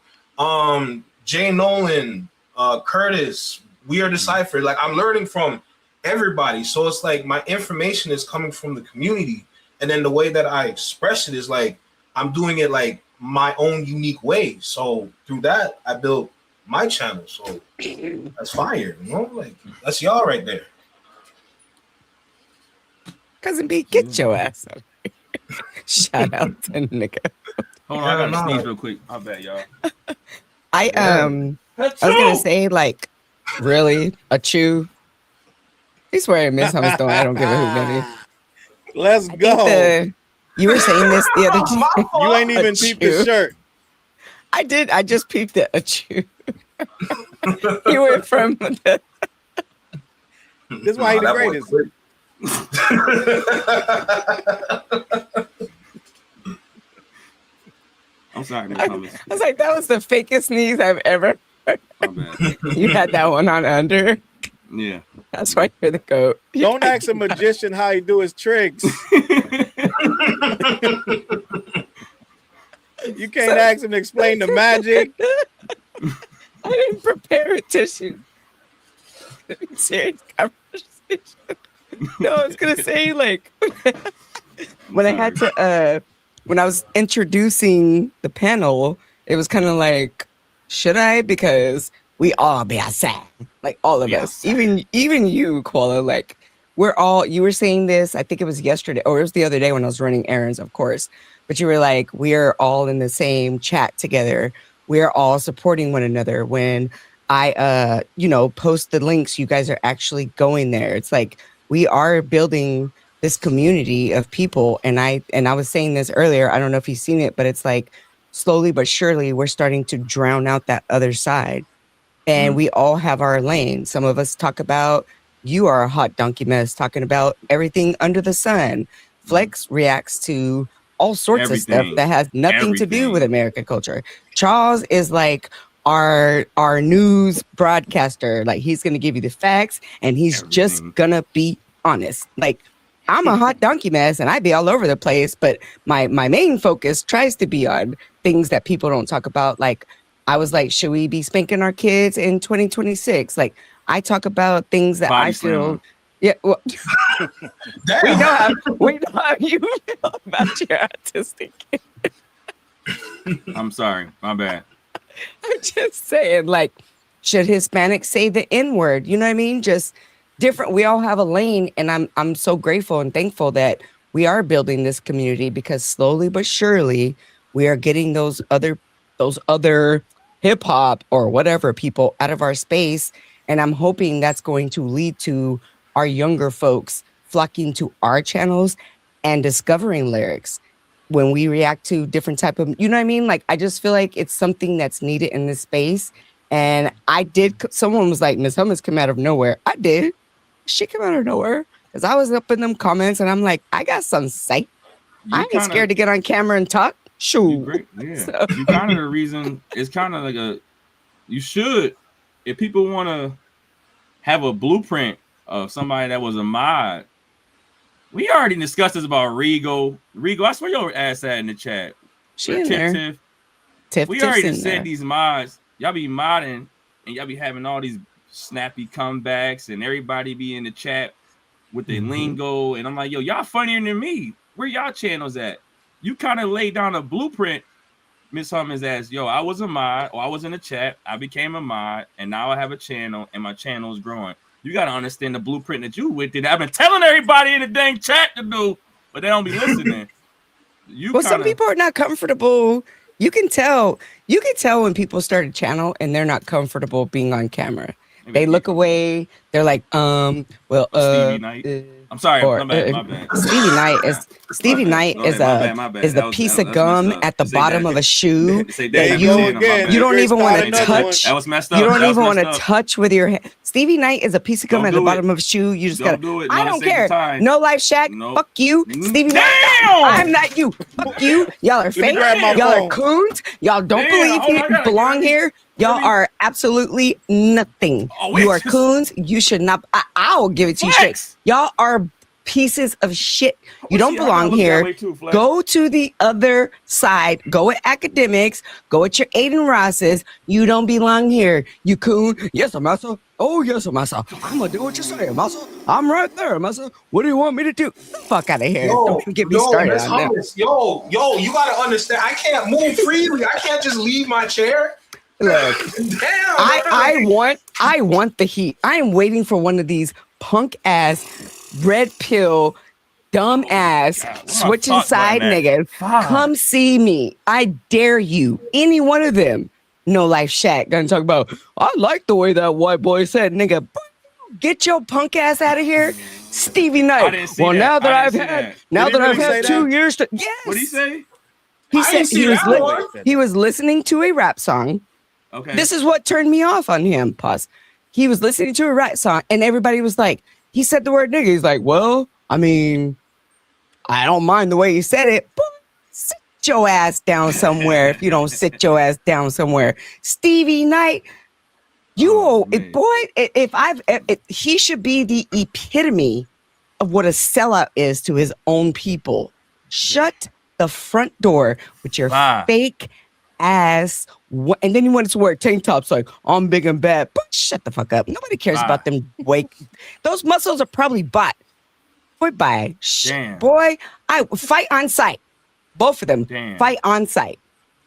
Jay Nolan, Curtis, We Are Deciphered. Like I'm learning from everybody. So it's like my information is coming from the community, and then the way that I express it is like I'm doing it like my own unique way. So through that, I built my channel. So that's fire, you know, like that's y'all right there. Cousin B, get your ass up. Shout out to nigga. Hold on, I gotta sneeze real quick. I bet y'all. I was gonna say like, really a chew. I swear, Miss Hummus I don't give a hoot, baby. Let's go. You were saying this the other day. You ain't even peeped the shirt. I did. I just peeped it. A chew. You went from the. This is why he the greatest. I'm sorry, Miss I Hummus. was like, that was the fakest sneeze I've ever heard. My bad. You had that one on under. Yeah. That's why you're the goat. Don't ask a magician how he do his tricks. You can't ask him to explain the magic. I didn't prepare a tissue. Serious conversation. No, I was gonna say like when I had to when I was introducing the panel, it was kind of like, should I? Because we all be outside, like all of us, even you, Koala. Like we're all. You were saying this. I think it was yesterday, or it was the other day when I was running errands, of course. But you were like, we are all in the same chat together. We are all supporting one another. When I, post the links, you guys are actually going there. It's like we are building this community of people. And I was saying this earlier. I don't know if you've seen it, but it's like slowly but surely we're starting to drown out that other side. And we all have our lane. Some of us talk about, you are a hot donkey mess, talking about everything under the sun. Flex reacts to all sorts of stuff that has nothing to do with American culture. Challz is like our news broadcaster. Like he's going to give you the facts and he's just going to be honest. Like I'm a hot donkey mess and I be all over the place, but my main focus tries to be on things that people don't talk about. Like I was like, should we be spanking our kids in 2026? Like I talk about things that I feel. Yeah, well, we know how you feel about your autistic kid. I'm sorry, my bad. I'm just saying, like, should Hispanics say the N-word? You know what I mean? Just different. We all have a lane, and I'm so grateful and thankful that we are building this community because slowly but surely we are getting those other hip hop or whatever people out of our space, and I'm hoping that's going to lead to our younger folks flocking to our channels and discovering lyrics when we react to different type of, you know what I mean? Like, I just feel like it's something that's needed in this space. And someone was like, Miss Hummus came out of nowhere. I did. She came out of nowhere because I was up in them comments and I'm like, I got something to say. I ain't scared to get on camera and talk. Shoot. Yeah. So. You kind of the reason, it's kind of like you should, if people want to have a blueprint of somebody that was a mod. We already discussed this about Regal. I swear your ass at in the chat. She in there. Tiff. We already said these mods. Y'all be modding and y'all be having all these snappy comebacks and everybody be in the chat with their lingo. And I'm like, yo, y'all funnier than me. Where y'all channels at? You kind of laid down a blueprint, Miss Hummus, as, yo, I was a mod or I was in the chat. I became a mod and now I have a channel and my channel is growing. You got to understand the blueprint that you with. I've been telling everybody in the dang chat to do, but they don't be listening. Some people are not comfortable. You can tell when people start a channel and they're not comfortable being on camera. They look away. They're like, Stevie Knight. I'm sorry, my bad. Stevie Knight is the piece of gum at the bottom of a shoe that you don't even want to touch. That was messed up. You don't even want to touch with your hand. Stevie Knight is a piece of gum at the bottom of a shoe. You just gotta. I don't care. No Life Shack. Fuck you, Stevie Knight. I'm not you. Fuck you. Y'all are fake. Y'all are coons. Y'all don't believe you belong here. Y'all are absolutely nothing. You are coons. You should not. I'll give it to you straight. Y'all are pieces of shit. You Well, don't see, I belong kinda look that here. way too, Flex. Go to the other side. Go at academics. Go at your Aiden Rosses. You don't belong here. You coon. Yes, massa. Oh, yes, massa. I'm gonna do what you say, massa. I'm right there, massa. What do you want me to do? Fuck out of here. Don't even get me started Miss on that. Hummus, yo, you gotta understand. I can't move freely. I can't just leave my chair. Look, Damn. I want the heat. I am waiting for one of these punk ass, red pill, dumb ass, switching fuck side button at? niggas. Fuck. Come see me. I dare you. Any one of them. No Life Shack gonna talk about. I like the way that white boy said, nigga. Get your punk ass out of here, Stevie I Knight. didn't see Well, that. now that I I've didn't see had, that. now Did he that I've really had say 2 that? years to, yes. What'd he say? He I said didn't see he was that one. he was listening to a rap song. Okay. This is what turned me off on him. Pause. He was listening to a rap song, and everybody was like, he said the word nigga. He's like, well, I mean, I don't mind the way you said it, but sit your ass down somewhere if you don't sit your ass down somewhere. Stevie Knight, Man. he should be the epitome of what a sellout is to his own people. Shut the front door with your Bye. fake ass. And then you want to wear tank tops like, I'm big and bad. But shut the fuck up. Nobody cares Bye. about them. Those muscles are probably bought. Boy, Damn. boy, I fight on site. Both of them Damn. fight on site.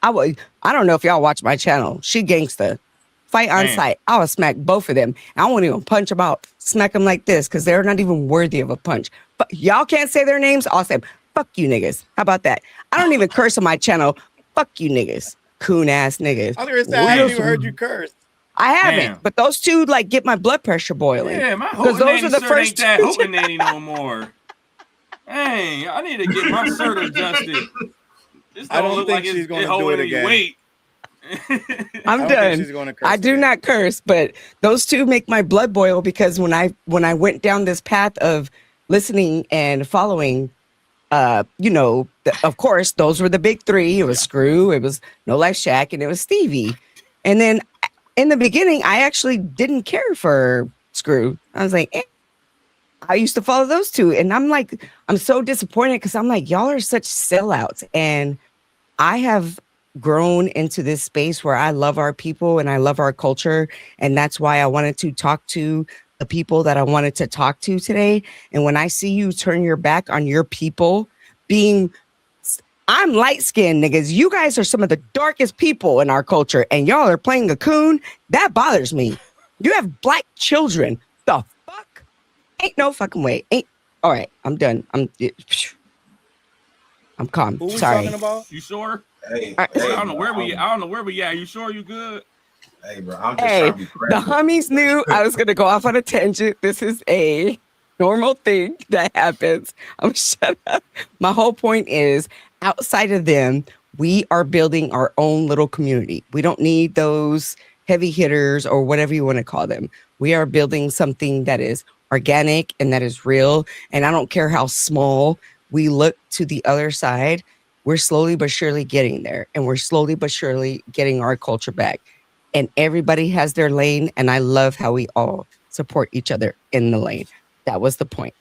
I don't know if y'all watch my channel. She gangsta. Fight on Damn. site. I will smack both of them. I won't even punch them out. Smack them like this because they're not even worthy of a punch. But y'all can't say their names. I'll say, fuck you niggas. How about that? I don't even curse on my channel. Fuck you niggas. Coon ass niggas. I was gonna say, I haven't even heard you curse. I haven't. Damn. But those two like get my blood pressure boiling. Yeah, my Because those are the first ain't that two. hootenanny no more. Dang, I need to get my shirt adjusted. This I don't look think like she's it's gonna do holding it any again. weight. I'm I don't think done. she's gonna curse I do again. not curse, but those two make my blood boil because when I went down this path of listening and following, of course, those were the big three. It was Screw, it was No Life Shack, and it was Stevie. And then in the beginning, I actually didn't care for Screw. I was like, I used to follow those two. And I'm so disappointed because I'm like, y'all are such sellouts. And I have grown into this space where I love our people and I love our culture. And that's why I wanted to talk to the people that I wanted to talk to today. And when I see you turn your back on your people, I'm light-skinned, niggas. You guys are some of the darkest people in our culture, and y'all are playing a coon. That bothers me. You have black children. The fuck? Ain't no fucking way. All right, I'm done. I'm calm. Who we Sorry. talking about? You sure? Hey, I I don't know where we at. You sure you good? Hey, bro, I'm just Hey, trying to be the credible. homies knew I was going to go off on a tangent. This is a normal thing that happens. I'm shut up. My whole point is outside of them, we are building our own little community. We don't need those heavy hitters or whatever you want to call them. We are building something that is organic and that is real. And I don't care how small we look to the other side. We're slowly but surely getting there. And we're slowly but surely getting our culture back. And everybody has their lane. And I love how we all support each other in the lane. That was the point.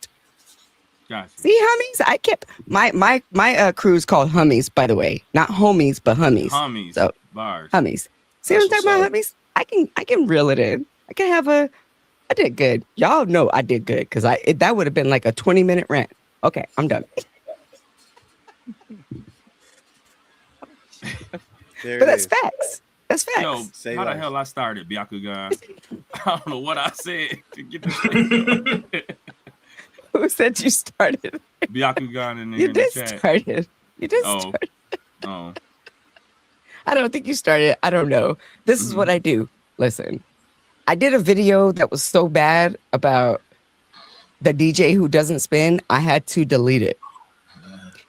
Gotcha. See, homies, I kept my crew is called Hummies, by the way, not homies, but Hummies. Homies. So Bars. Hummies. See That's what I'm talking about, what's Hummies? I can reel it in. I can have I did good. Y'all know I did good because that would have been like a 20-minute rant. Okay, I'm done. There But it that's is. facts. That's facts. Yo, Say how the less. hell I started, Byakugan? I don't know what I said to get this thing. Who said you started? Byakugan in, You in did the chat. started. You did Oh. start. Oh. I don't think you started. I don't know. This is what I do. Listen, I did a video that was so bad about the DJ who doesn't spin. I had to delete it.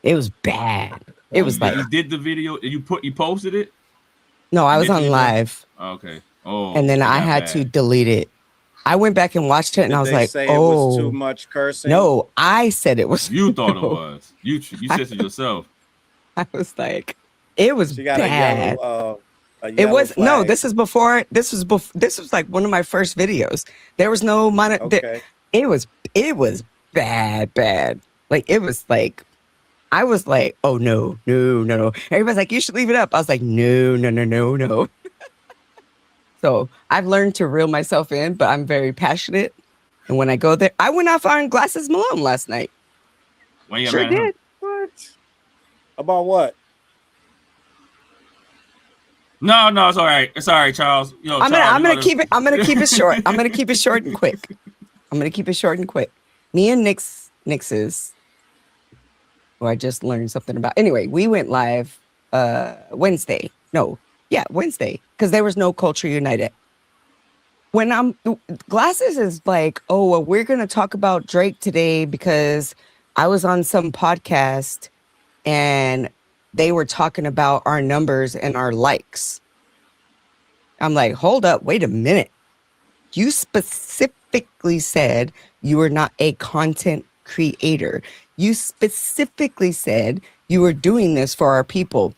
It was bad. It was like, you did the video. You posted it. no, I was Did on you? live Okay. Oh. and then it I got had bad. to delete it. I went back and watched it and Did I was they like, say it was too oh, much cursing? no, I said it was. You thought it no. was. You said it yourself. I was like, it was She got bad. a It yellow was no. flag. This is before. This was like one of my first videos. There was no Okay. It was bad. Like it was like I was like, oh no. Everybody's like, you should leave it up. I was like, no. So I've learned to reel myself in, but I'm very passionate. And when I go there, I went out on Glasses Malone last night. When you got Sure mad at him? did. What? About what? No, it's all right. It's all right, Charles. Yo, I'm Charles, gonna keep it short. I'm gonna keep it short and quick. Me and Nix's, who I just learned something about. Anyway, we went live Wednesday. Wednesday. Because there was no Culture United. When Glasses is like, oh, well, we're gonna talk about Drake today because I was on some podcast and they were talking about our numbers and our likes. I'm like, hold up, wait a minute. You specifically said you were not a content creator. You specifically said you were doing this for our people.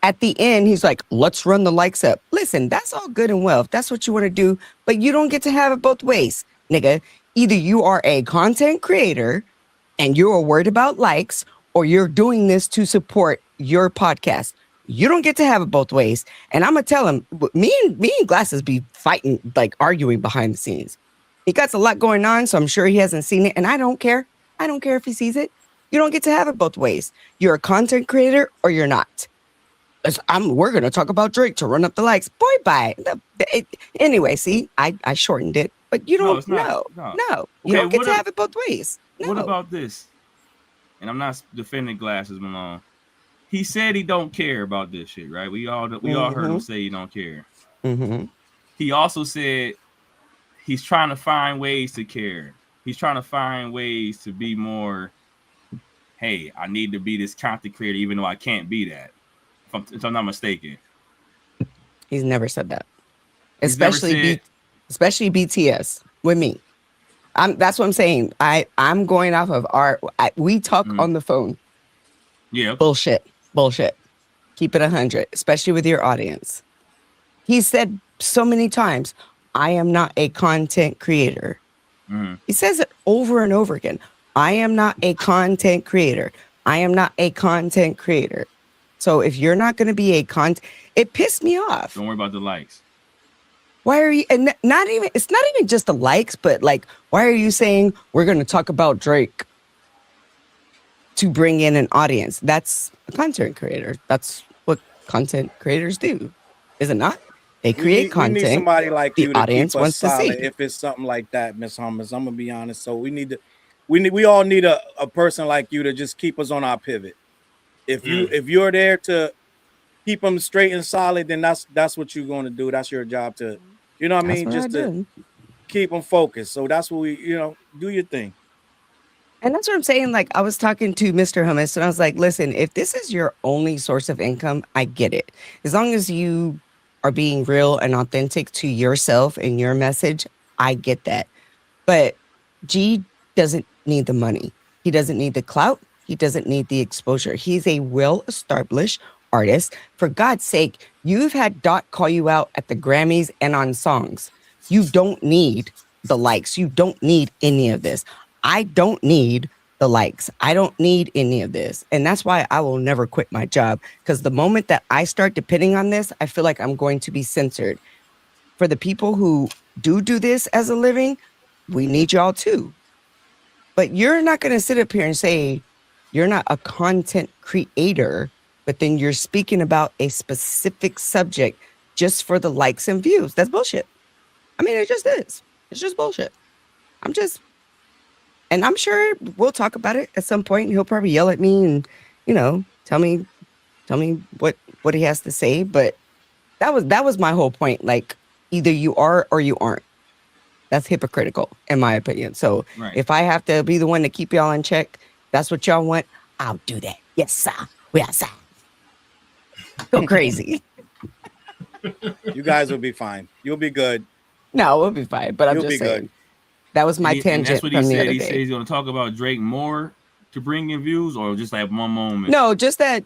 At the end, he's like, let's run the likes up. Listen, that's all good and well if that's what you want to do, but you don't get to have it both ways, nigga. Either you are a content creator and you're worried about likes, or you're doing this to support your podcast. You don't get to have it both ways. And I'm gonna tell him, me and Glasses be fighting, like arguing behind the scenes. He got a lot going on, so I'm sure he hasn't seen it. And I don't care. I don't care if he sees it. You don't get to have it both ways. You're a content creator or you're not. We're gonna talk about Drake to run up the likes. Boy, bye. Anyway, see, I shortened it, but you don't. No. You don't get to have it both ways. No. What about this? And I'm not defending Glasses Malone. He said he don't care about this shit, right? We all heard him say he don't care. Mm-hmm. He also said he's trying to find ways to care. He's trying to find ways to be more, hey, I need to be this content creator even though I can't be that. If I'm not mistaken. He's never said that. Especially BTS with me. That's what I'm saying. I'm going off of we talk on the phone. Yeah. Bullshit. Keep it 100, especially with your audience. He said so many times, I am not a content creator. Mm-hmm. He says it over and over again. I am not a content creator. So if you're not going to be it pissed me off. Don't worry about the likes. Why are you, and it's not even just the likes, but like, why are you saying we're going to talk about Drake to bring in an audience? That's a content creator. That's what content creators do. Is it not? They create content. We need somebody like you the to audience keep us wants to solid see. if it's something like that, Miss Hummus. I'm going to be honest. So we all need a person like you to just keep us on our pivot. If you're there to keep them straight and solid, then that's what you're going to do. That's your job to, you know what I mean? Just to keep them focused. So that's what we, do your thing. And that's what I'm saying. Like, I was talking to Mr. Hummus and I was like, listen, if this is your only source of income, I get it. As long as you are being real and authentic to yourself and your message, I get that. But G doesn't need the money. He doesn't need the clout. He doesn't need the exposure. He's a well-established artist. For God's sake, you've had Dot call you out at the Grammys and on songs. You don't need the likes. You don't need any of this. I don't need the likes. I don't need any of this. And that's why I will never quit my job. Because the moment that I start depending on this, I feel like I'm going to be censored. For the people who do this as a living, we need y'all too. But you're not going to sit up here and say you're not a content creator, but then you're speaking about a specific subject just for the likes and views. That's bullshit. I mean, it just is. It's just bullshit. And I'm sure we'll talk about it at some point. He'll probably yell at me and, tell me what he has to say. But that was my whole point. Like, either you are or you aren't. That's hypocritical, in my opinion. So If I have to be the one to keep y'all in check, that's what y'all want, I'll do that. Yes, sir. We outside. Go crazy. You guys will be fine. You'll be good. No, we'll be fine. But I'm You'll just be saying. good. That was my tangent that's what from he the said. other He day. said he's going to talk about Drake more to bring in views, or just like one moment. No, just that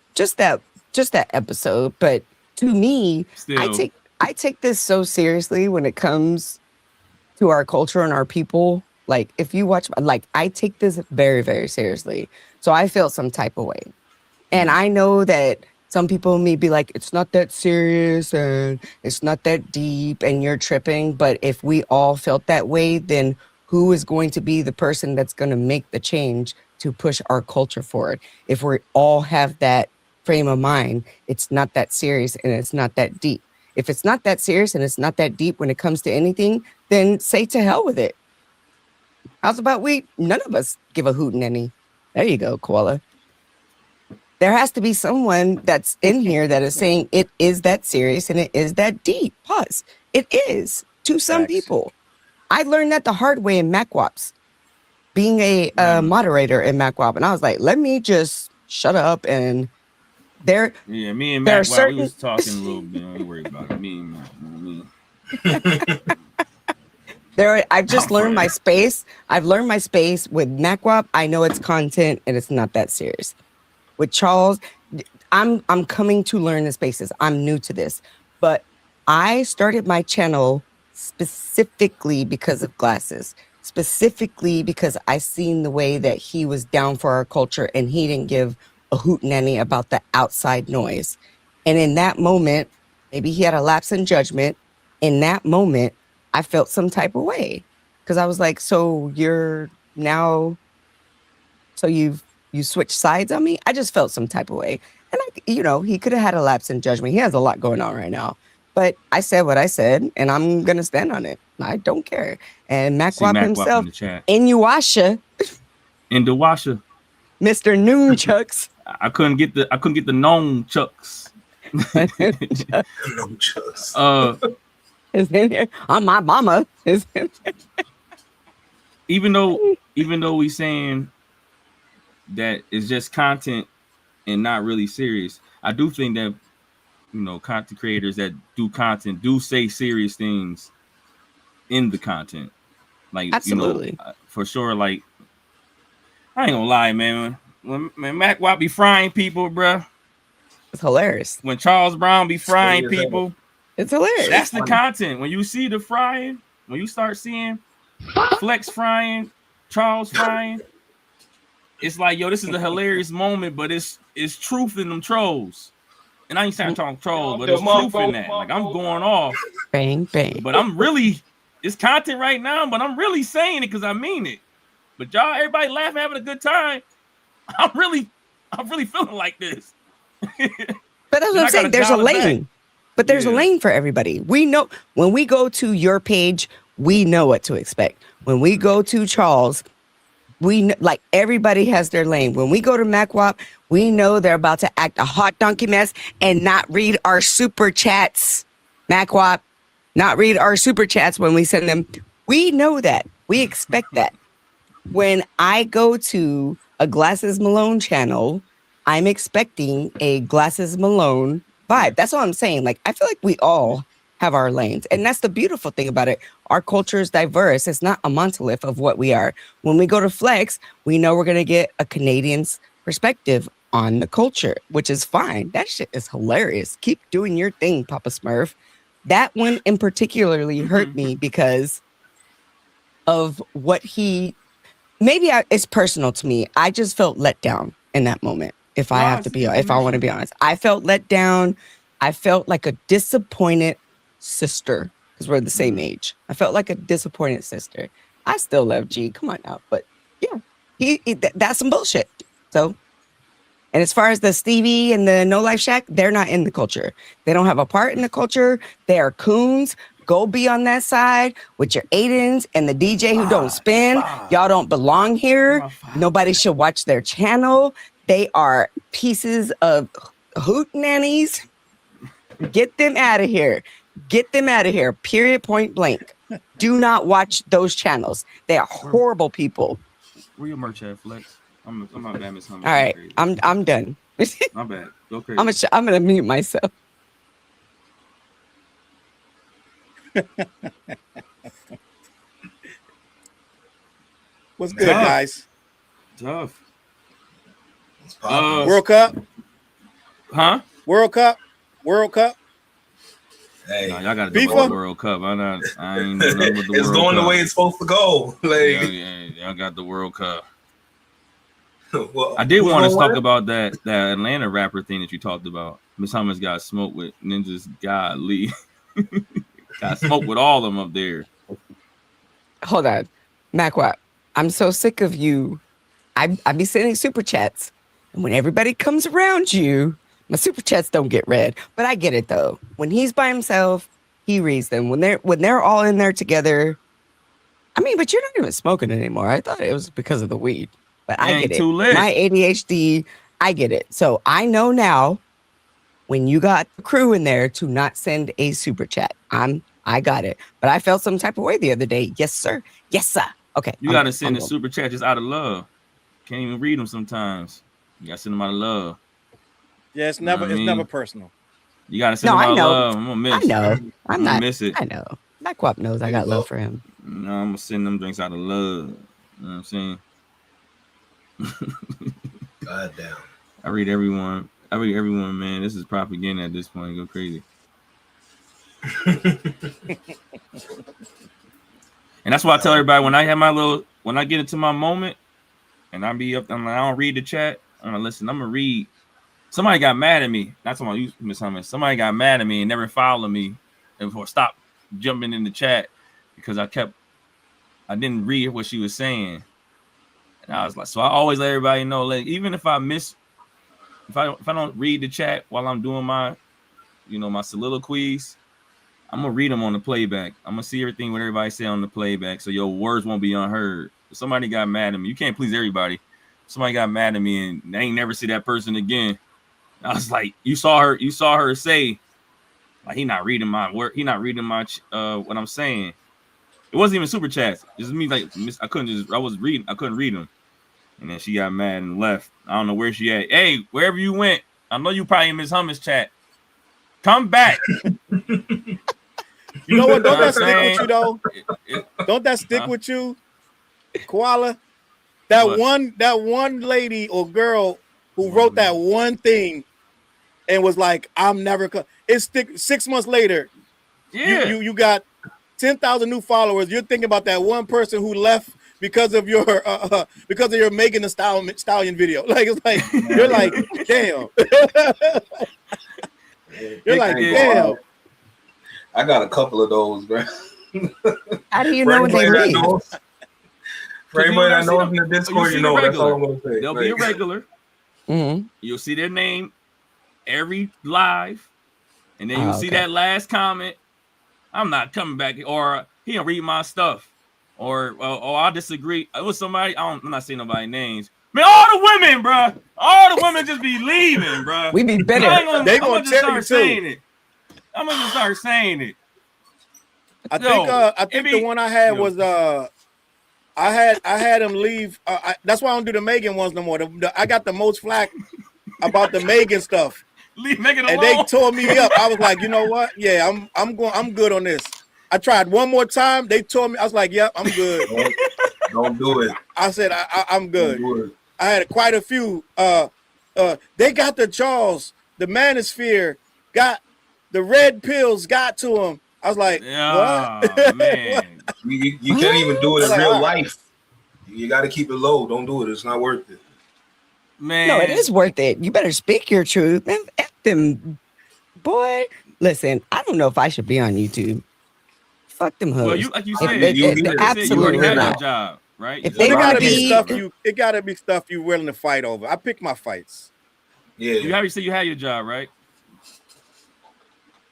episode. But to me, I take this so seriously when it comes to our culture and our people. Like if you watch, like I take this very, very seriously. So I felt some type of way. And I know that some people may be like, it's not that serious and it's not that deep and you're tripping. But if we all felt that way, then who is going to be the person that's going to make the change to push our culture forward? If we all have that frame of mind, it's not that serious and it's not that deep. If it's not that serious and it's not that deep when it comes to anything, then say to hell with it. How's about none of us give a hootenanny? There you go, Koala. There has to be someone that's in here that is saying it is that serious and it is that deep. Pause. It is to some Facts. people. I learned that the hard way in MacWaps, being a moderator in MacWap, and I was like, let me just shut up. And there, Yeah, me and there are Mac, we certain was talking a little bit. Don't worry about it. Me and Mac. I've just learned my space. I've learned my space with MacWap. I know it's content and it's not that serious. With Challz, I'm coming to learn the spaces. I'm new to this, but I started my channel specifically because of glasses, specifically because I seen the way that he was down for our culture and he didn't give a hootenanny about the outside noise. And in that moment, maybe he had a lapse in judgment. In that moment, I felt some type of way because I was like, so you're now, so you switch sides on me? I just felt some type of way. And he could have had a lapse in judgment. He has a lot going on right now. But I said what I said, and I'm going to stand on it. I don't care. And MacWap himself, Inuasha. In the washer. Mr. Noonchucks. I couldn't get the known chucks. No just. Is in here. On my mama. Is in here. Even though we saying that it's just content and not really serious, I do think that content creators that do content do say serious things in the content. Like absolutely, for sure. Like I ain't gonna lie, man. When MacWap be frying people, bruh, it's hilarious. When Charles Brown be frying people, it's hilarious. That's the content. When you see the frying, when you start seeing Flex frying, Charles frying, it's like, yo, this is a hilarious moment, but it's truth in them trolls. And I ain't saying talking trolls, but it's truth in that. Like I'm going off. Bang, bang. But it's content right now, but I'm really saying it because I mean it. But y'all, everybody laughing, having a good time. I'm really feeling like this. But that's what I'm saying. There's a lane. Back. But there's a lane for everybody. We know when we go to your page, we know what to expect. When we go to Challz, we know, like everybody has their lane. When we go to MacWap, we know they're about to act a hot donkey mess and not read our super chats. MacWap, not read our super chats when we send them. We know that. We expect that. When I go to a Glasses Malone channel, I'm expecting a Glasses Malone vibe. That's all I'm saying. Like, I feel like we all have our lanes. And that's the beautiful thing about it. Our culture is diverse. It's not a monolith of what we are. When we go to Flex, we know we're going to get a Canadian's perspective on the culture, which is fine. That shit is hilarious. Keep doing your thing, Papa Smurf. That one in particularly hurt me because of what it's personal to me. I just felt let down in that moment. If I want to be honest, I felt let down. I felt like a disappointed sister because we're the same age. I felt like a disappointed sister. I still love G. Come on now, but yeah, that's some bullshit. So, and as far as the Stevie and the No Life Shack, they're not in the culture. They don't have a part in the culture. They are coons. Go be on that side with your Aidens and the DJ who don't spin. Y'all don't belong here. Nobody should watch their channel. They are pieces of hootenannies. Get them out of here. Get them out of here. Period. Point blank. Do not watch those channels. They are horrible people. Where your merch at, Flex? I'm not bad, Miss Hummer. All right, I'm done. My bad. Go crazy. I'm gonna mute myself. What's good, guys? Tough. World Cup? Huh? World Cup? Hey, Nah, y'all got to do FIFA? the World Cup. I ain't doing nothing with the it's World going Cup. the way it's supposed to go. Like, Y'all got the World Cup. well, I did who's want to gonna talk win? about that Atlanta rapper thing that you talked about. Miss Hummus got smoked with Ninja's godly. Got smoked with all of them up there. Hold on, Macwap. I'm so sick of you. I be sending super chats, and when everybody comes around you, my super chats don't get read. But I get it though. When he's by himself, he reads them. When they're all in there together. I mean, but you're not even smoking anymore. I thought it was because of the weed, but I get Ain't it. too lit. My ADHD, I get it. So I know now when you got the crew in there to not send a super chat. I got it. But I felt some type of way the other day. Yes, sir. Yes, sir. Okay. You got to send a super chat just out of love. Can't even read them sometimes. You got to send them out of love. Yeah, it's You know never what I it's mean? never personal. You got to send No, them I out of know. love. I'm going to miss. I know. I'm gonna not. miss it. I know. Macwap knows I got love for him. No, I'm going to send them drinks out of love. You know what I'm saying? God damn. I read everyone, man. This is propaganda at this point. Go crazy. And that's why I tell everybody when I get into my moment and I be up, I don't read the chat. I'm gonna listen. I'm gonna read. Somebody got mad at me. That's what you, Miss Hummus. Somebody got mad at me and never followed me and stop jumping in the chat because I didn't read what she was saying. And I was like, so I always let everybody know, like, even if I don't read the chat while I'm doing my soliloquies, I'm gonna read them on the playback. I'm gonna see everything what everybody say on the playback, so your words won't be unheard. If somebody got mad at me, you can't please everybody. Somebody got mad at me and they ain't never see that person again. I was like, you saw her say, like, he not reading my word, he not reading my what I'm saying. It wasn't even super chats. It's me, like, I couldn't read them. And then she got mad and left. I don't know where she at. Hey, wherever you went, I know you probably in Miss Hummus chat. Come back. You know what? Don't You know that stick with you though? Don't that stick with you, Koala? That one lady or girl who wrote that one thing and was like, "I'm never." It's 6 months later. Yeah. You got 10,000 new followers. You're thinking about that one person who left because of your Megan Thee Stallion video. Like, it's like you're like, damn. You're like, damn. I got a couple of those, bro. How do you know when they leave? For anybody that knows in the Discord, you know, that's all I'm going to say. They'll be a regular. Mm-hmm. You'll see their name every live, and then you'll see that last comment. I'm not coming back, or he don't read my stuff, or I disagree with somebody. I'm not saying nobody's names. Man, all the women, bro. All the women just be leaving, bro. We be better. They gonna just tell you start saying too. it. I'm gonna just start saying it. I think the one I had was I had him leave. That's why I don't do the Megan ones no more. I got the most flack about the Megan stuff. Leave Megan alone. And they tore me up. I was like, you know what? Yeah, I'm good on this. I tried one more time. They tore me. I was like, yep, I'm good. Don't do it. I said I'm good. I had quite a few. They got the Challz, the Manosphere, got the red pills, got to him. I was like, what? Man. You can't even do it in real life. You got to keep it low. Don't do it. It's not worth it. Man. No, it is worth it. You better speak your truth. Man, F them, boy. Listen, I don't know if I should be on YouTube. Fuck them hoes. Well, like you said, absolutely you already had not. your job, right? If Well, they it gotta be be stuff it gotta be stuff you willing to fight over. I pick my fights. Yeah. You already said you had your job, right?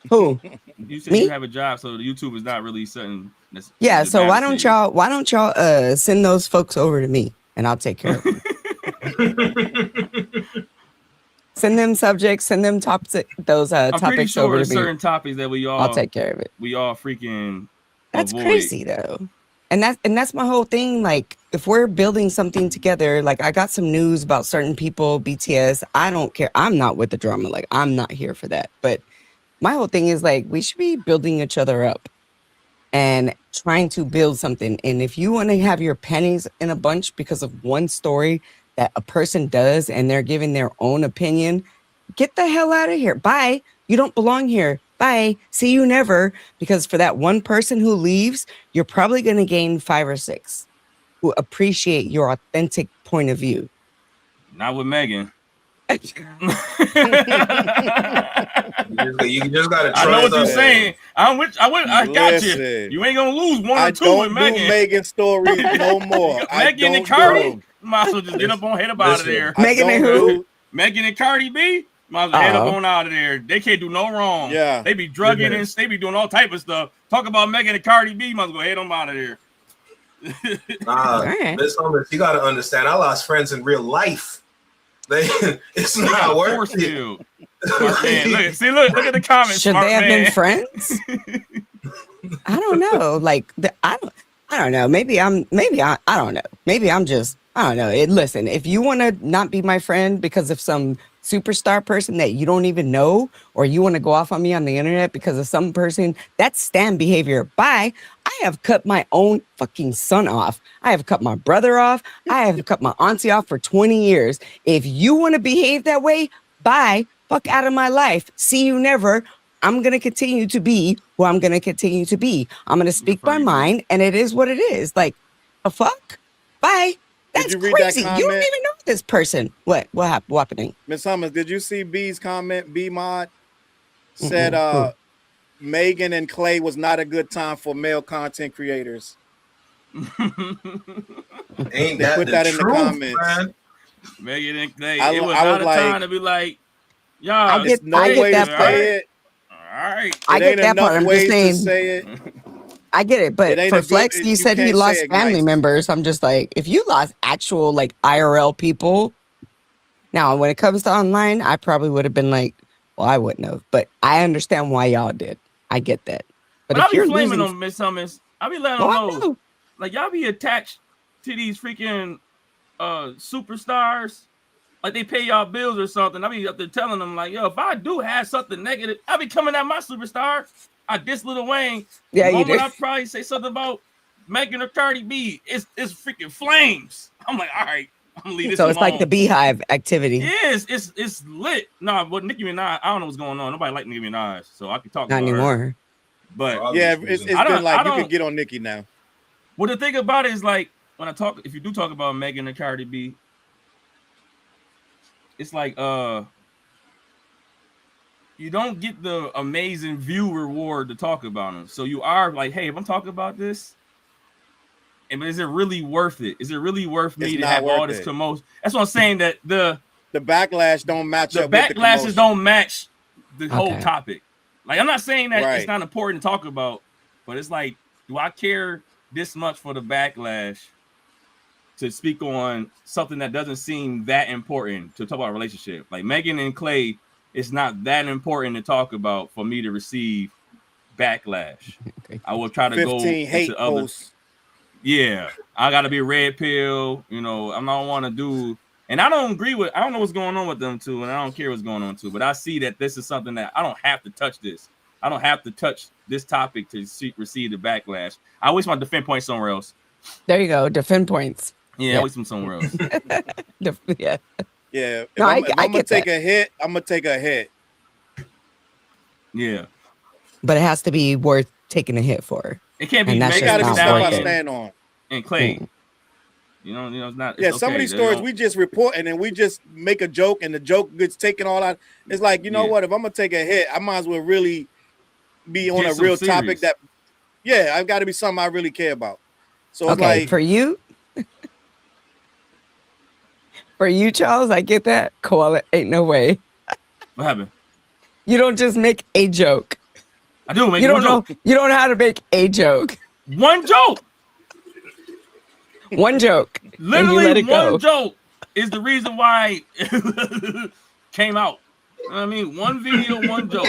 Who? You said Me? you have a job, so the YouTube is not really something that's So why don't y'all send those folks over to me and I'll take care of them. Send them subjects, send them topics topics over to me. Certain topics that I'll take care of it. We all freaking That's avoid. crazy though. And that's my whole thing. Like, if we're building something together, like I got some news about certain people, BTS, I don't care. I'm not with the drama. Like, I'm not here for that. But my whole thing is like, we should be building each other up and trying to build something. And if you want to have your pennies in a bunch because of one story that a person does and they're giving their own opinion, get the hell out of here. Bye. You don't belong here. Bye. Bye. See you never. Because for that one person who leaves, you're probably going to gain 5 or 6 who appreciate your authentic point of view. Not with Megan. You just gotta trust. I know what you're us. saying. I got you. Listen, You ain't gonna lose 1 I or 2 don't with do Megan. Megan stories no more. I Megan don't and Cardi, do 'em. might as well just get up on head up out of Listen, there. I Megan and don't who? do- Megan and Cardi B, might as well head up Uh-oh. on out of there. They can't do no wrong. Yeah. They be drugging Mhm. and they be doing all type of stuff. Talk about Megan and Cardi B, might as well head them out of there. right. Miss Thomas, you gotta understand. I lost friends in real life. It's not Force worth it. field. Smart man. Look at the comments. Should smart they have man. been friends? I don't know. Like I don't know. Maybe I don't know. Maybe I'm just I don't know. Listen, if you want to not be my friend because of some superstar person that you don't even know, or you want to go off on me on the internet because of some person, that's stan behavior. Bye. I have cut my own fucking son off. I have cut my brother off. I have cut my auntie off for 20 years. If you want to behave that way, bye. Fuck out of my life. See you never. I'm going to continue to be who I'm going to continue to be. I'm going to speak my Funny, mind, and it is what it is. Like, the fuck? Bye. That's you read that crazy. You don't even comment? know this person. What happening? Miss Hummers, did you see B's comment? B Mod said Who? Megan and Clay was not a good time for male content creators. Ain't They that put the that in the truth, comments. man? Megan and Clay. I It was was not a like- time to be like, y'all. I There's get- no I get way that to part. say it. All right. I It get ain't that part. enough I'm ways just to saying, say it. I get it. But It ain't for a good- Flex, it- he you said he can't lost say it family nice. members. I'm just like, if you lost actual like IRL people, now when it comes to online, I probably would have been like, well, I wouldn't have. But I understand why y'all did. I get that. But But I if be you're flaming losing, them, Miss Summers. I be letting well, them I know. know. Like, y'all be attached to these freaking superstars. Like, they pay y'all bills or something. I be up there telling them, like, yo, if I do have something negative, I be coming at my superstar. I diss Lil Wayne. Yeah, The you moment do. I probably say something about Megan or Cardi B, it's freaking flames. I'm like, all right, I'm gonna leave this So alone. it's like the beehive activity. It's lit. Nah, but Nicki Minaj, I don't know what's going on. Nobody like Nicki Minaj, so I can talk Not about her. anymore. But Yeah, it's I don't- been like I you can don't- get on Nicki now. well, the thing about it is, like, when I talk, if you do talk about Megan and Cardi B, it's like you don't get the amazing view reward to talk about them. So you are like, hey, if I'm talking about this, and is it really worth it? Is it really worth me It's to not have all worth this it. commotion? That's what I'm saying. That the backlash don't match up with the backlashes commotion. don't match the whole Okay. topic. Like, I'm not saying that Right. it's not important to talk about, but it's like, do I care this much for the backlash to speak on something that doesn't seem that important to talk about a relationship? Like, Megan and Clay, it's not that important to talk about for me to receive backlash. Okay. I will try to go 15 hate into other. posts. Yeah, I gotta be red pill. You know, I don't want to do, and I don't agree with. I don't know what's going on with them too, and I don't care what's going on too. But I see that this is something that I don't have to touch this. I don't have to touch this topic to receive the backlash. I waste my defend point somewhere else. There you go. Defend points. Yeah, I waste them somewhere else. Yeah. Yeah, if No, I'm, I gonna get take that. a hit, I'm gonna take a hit. Yeah, But it has to be worth taking a hit for. it can't be And that's It Megan just gotta be not stuff I worth it. stand on. and Clay. Mm. You know, it's not. Yeah, It's some of okay. these They stories don't- we just report and then we just make a joke and the joke gets taken all out. It's like, you know Yeah. what? If I'm gonna take a hit, I might as well really be on Get a some real serious. topic that, yeah, I've got to be something I really care about. So it's Okay, like, for you, Charles, I get that. Koala, ain't no way. What happened? You don't just make a joke. I do make You one don't know. joke. You don't know how to make a joke. One joke. One joke. and you Literally let it go. one joke is the reason why it came out. You know what I mean? One video, one joke.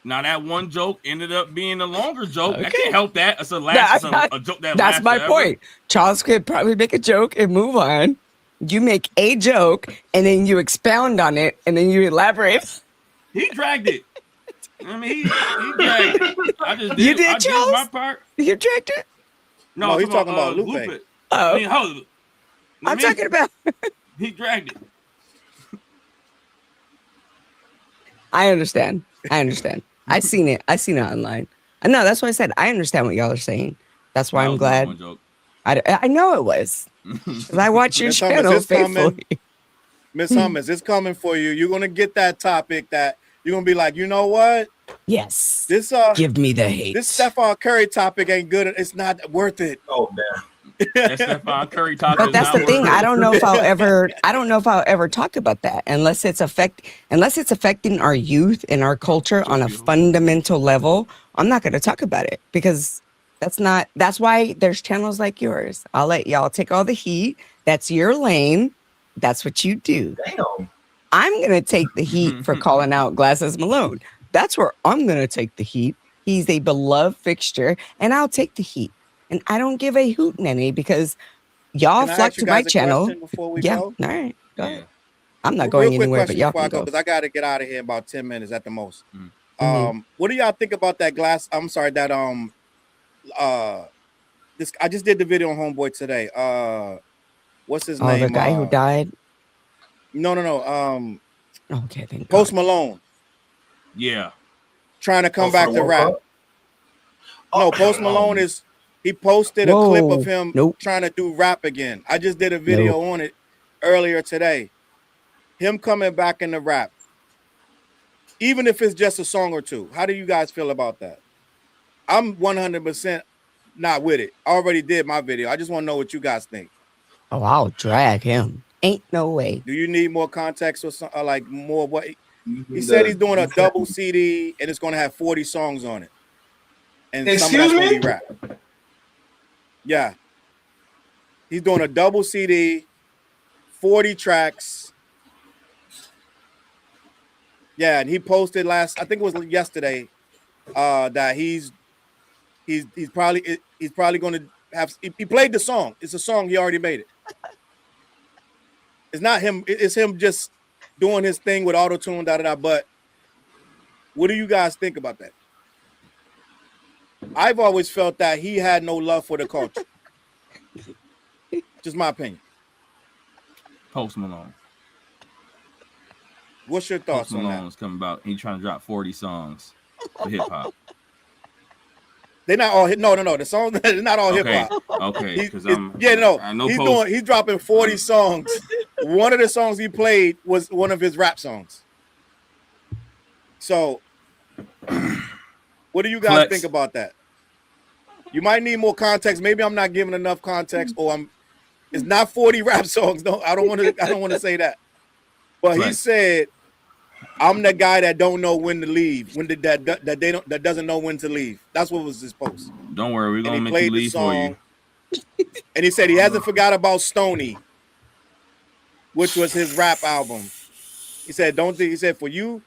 Now that one joke ended up being a longer joke. I Okay. can't help that. It's a joke that That's lasts my forever. point. Charles could probably make a joke and move on. You make a joke and then you expound on it and then you elaborate. He dragged it. I mean, he dragged it. I just You did, I did Charles? my part. You dragged it? No, he's talking about Lupe. Oh, I mean, hold on. I'm talking about. He dragged it. I understand. I seen it online. No, that's why I said I understand what y'all are saying. That's why That I'm was my glad. one joke. I know it was. 'Cause I watch your Miss Hummus, channel it's coming. faithfully. Miss Hummus, it's coming for you. You're gonna get that topic that you're gonna be like, you know what? Yes. This Give me the hate. this Stephon Curry topic ain't good. It's not worth it. Oh damn. That Stephon Curry topic But is that's not the thing. worth I it. don't know if I'll ever talk about that unless it's affecting our youth and our culture on a fundamental level. I'm not going to talk about it because that's why there's channels like yours. I'll let y'all take all the heat. That's your lane. That's what you do. Damn. I'm going to take the heat for calling out Glasses Malone. That's where I'm going to take the heat. He's a beloved fixture and I'll take the heat. And I don't give a hootenanny because y'all Can I flock ask you to my guys a channel. question before we Yeah. go? All right. Go Yeah. ahead. I'm not Real going quick anywhere, but question y'all before I can go go. because I got to get out of here in about 10 minutes at the most. Mhm. What do y'all think about that this I just did the video on Homeboy today. What's his Oh, name? the guy who died. No. Okay, thank Post God. Malone Yeah. trying to come Oh, for back the to World rap. Cup? No, Oh, Post Malone he posted a clip of Whoa. him Nope. trying to do rap again. I just did a video on it earlier today. Him coming back into rap. Even if it's just a song or two. How do you guys feel about that? I'm 100% not with it. I already did my video. I just want to know what you guys think. Oh, I'll drag him. Ain't no way. Do you need more context or something like more what You he need said to- he's doing a you can't- double CD and it's going to have 40 songs on it. And some of Excuse that's going to me? be rap. Yeah. He's doing a double CD, 40 tracks. Yeah, and he posted I think it was yesterday, that he's probably going to have. He played the song. It's a song he already made it. It's not him. It's him just doing his thing with auto tune. But what do you guys think about that? I've always felt that he had no love for the culture. Just my opinion. Post Malone. What's your Post thoughts on that? Malone's coming about. He trying to drop 40 songs for hip hop. They're not all hit. No. The songs they're not all hip Okay. hop. Okay. Because I know Post. he's dropping 40 songs. One of the songs he played was one of his rap songs. So, what do you guys think about that? You might need more context. Maybe I'm not giving enough context, or it's not 40 rap songs. No, I don't want to say that. But he said, "I'm the guy that don't know when to leave. That doesn't know when to leave." That's what was his post. Don't worry, we're gonna he make played you the leave for you. song. And he said he hasn't forgot about Stoney, which was his rap album. He said, he said, for you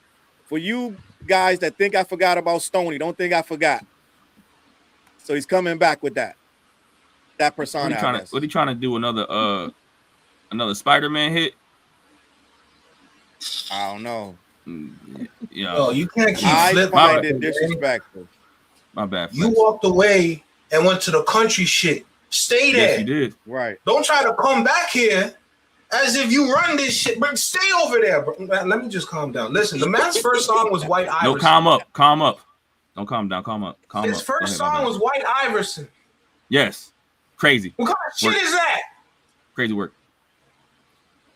guys that think I forgot about Stoney, don't think I forgot. So he's coming back with that persona. What he trying to do? Another Spider-Man hit? I don't know. Yeah. Oh, you can't keep I find it disrespectful. My bad. You walked away and went to the country shit. Stay there. Yes, you did. Right. Don't try to come back here as if you run this shit, but stay over there, bro. Let me just calm down. Listen, the man's first song was White Iverson. No, calm up. Don't calm down. Calm up. His first song was White Iverson. Yes. Crazy. What kind of shit is that? Crazy work.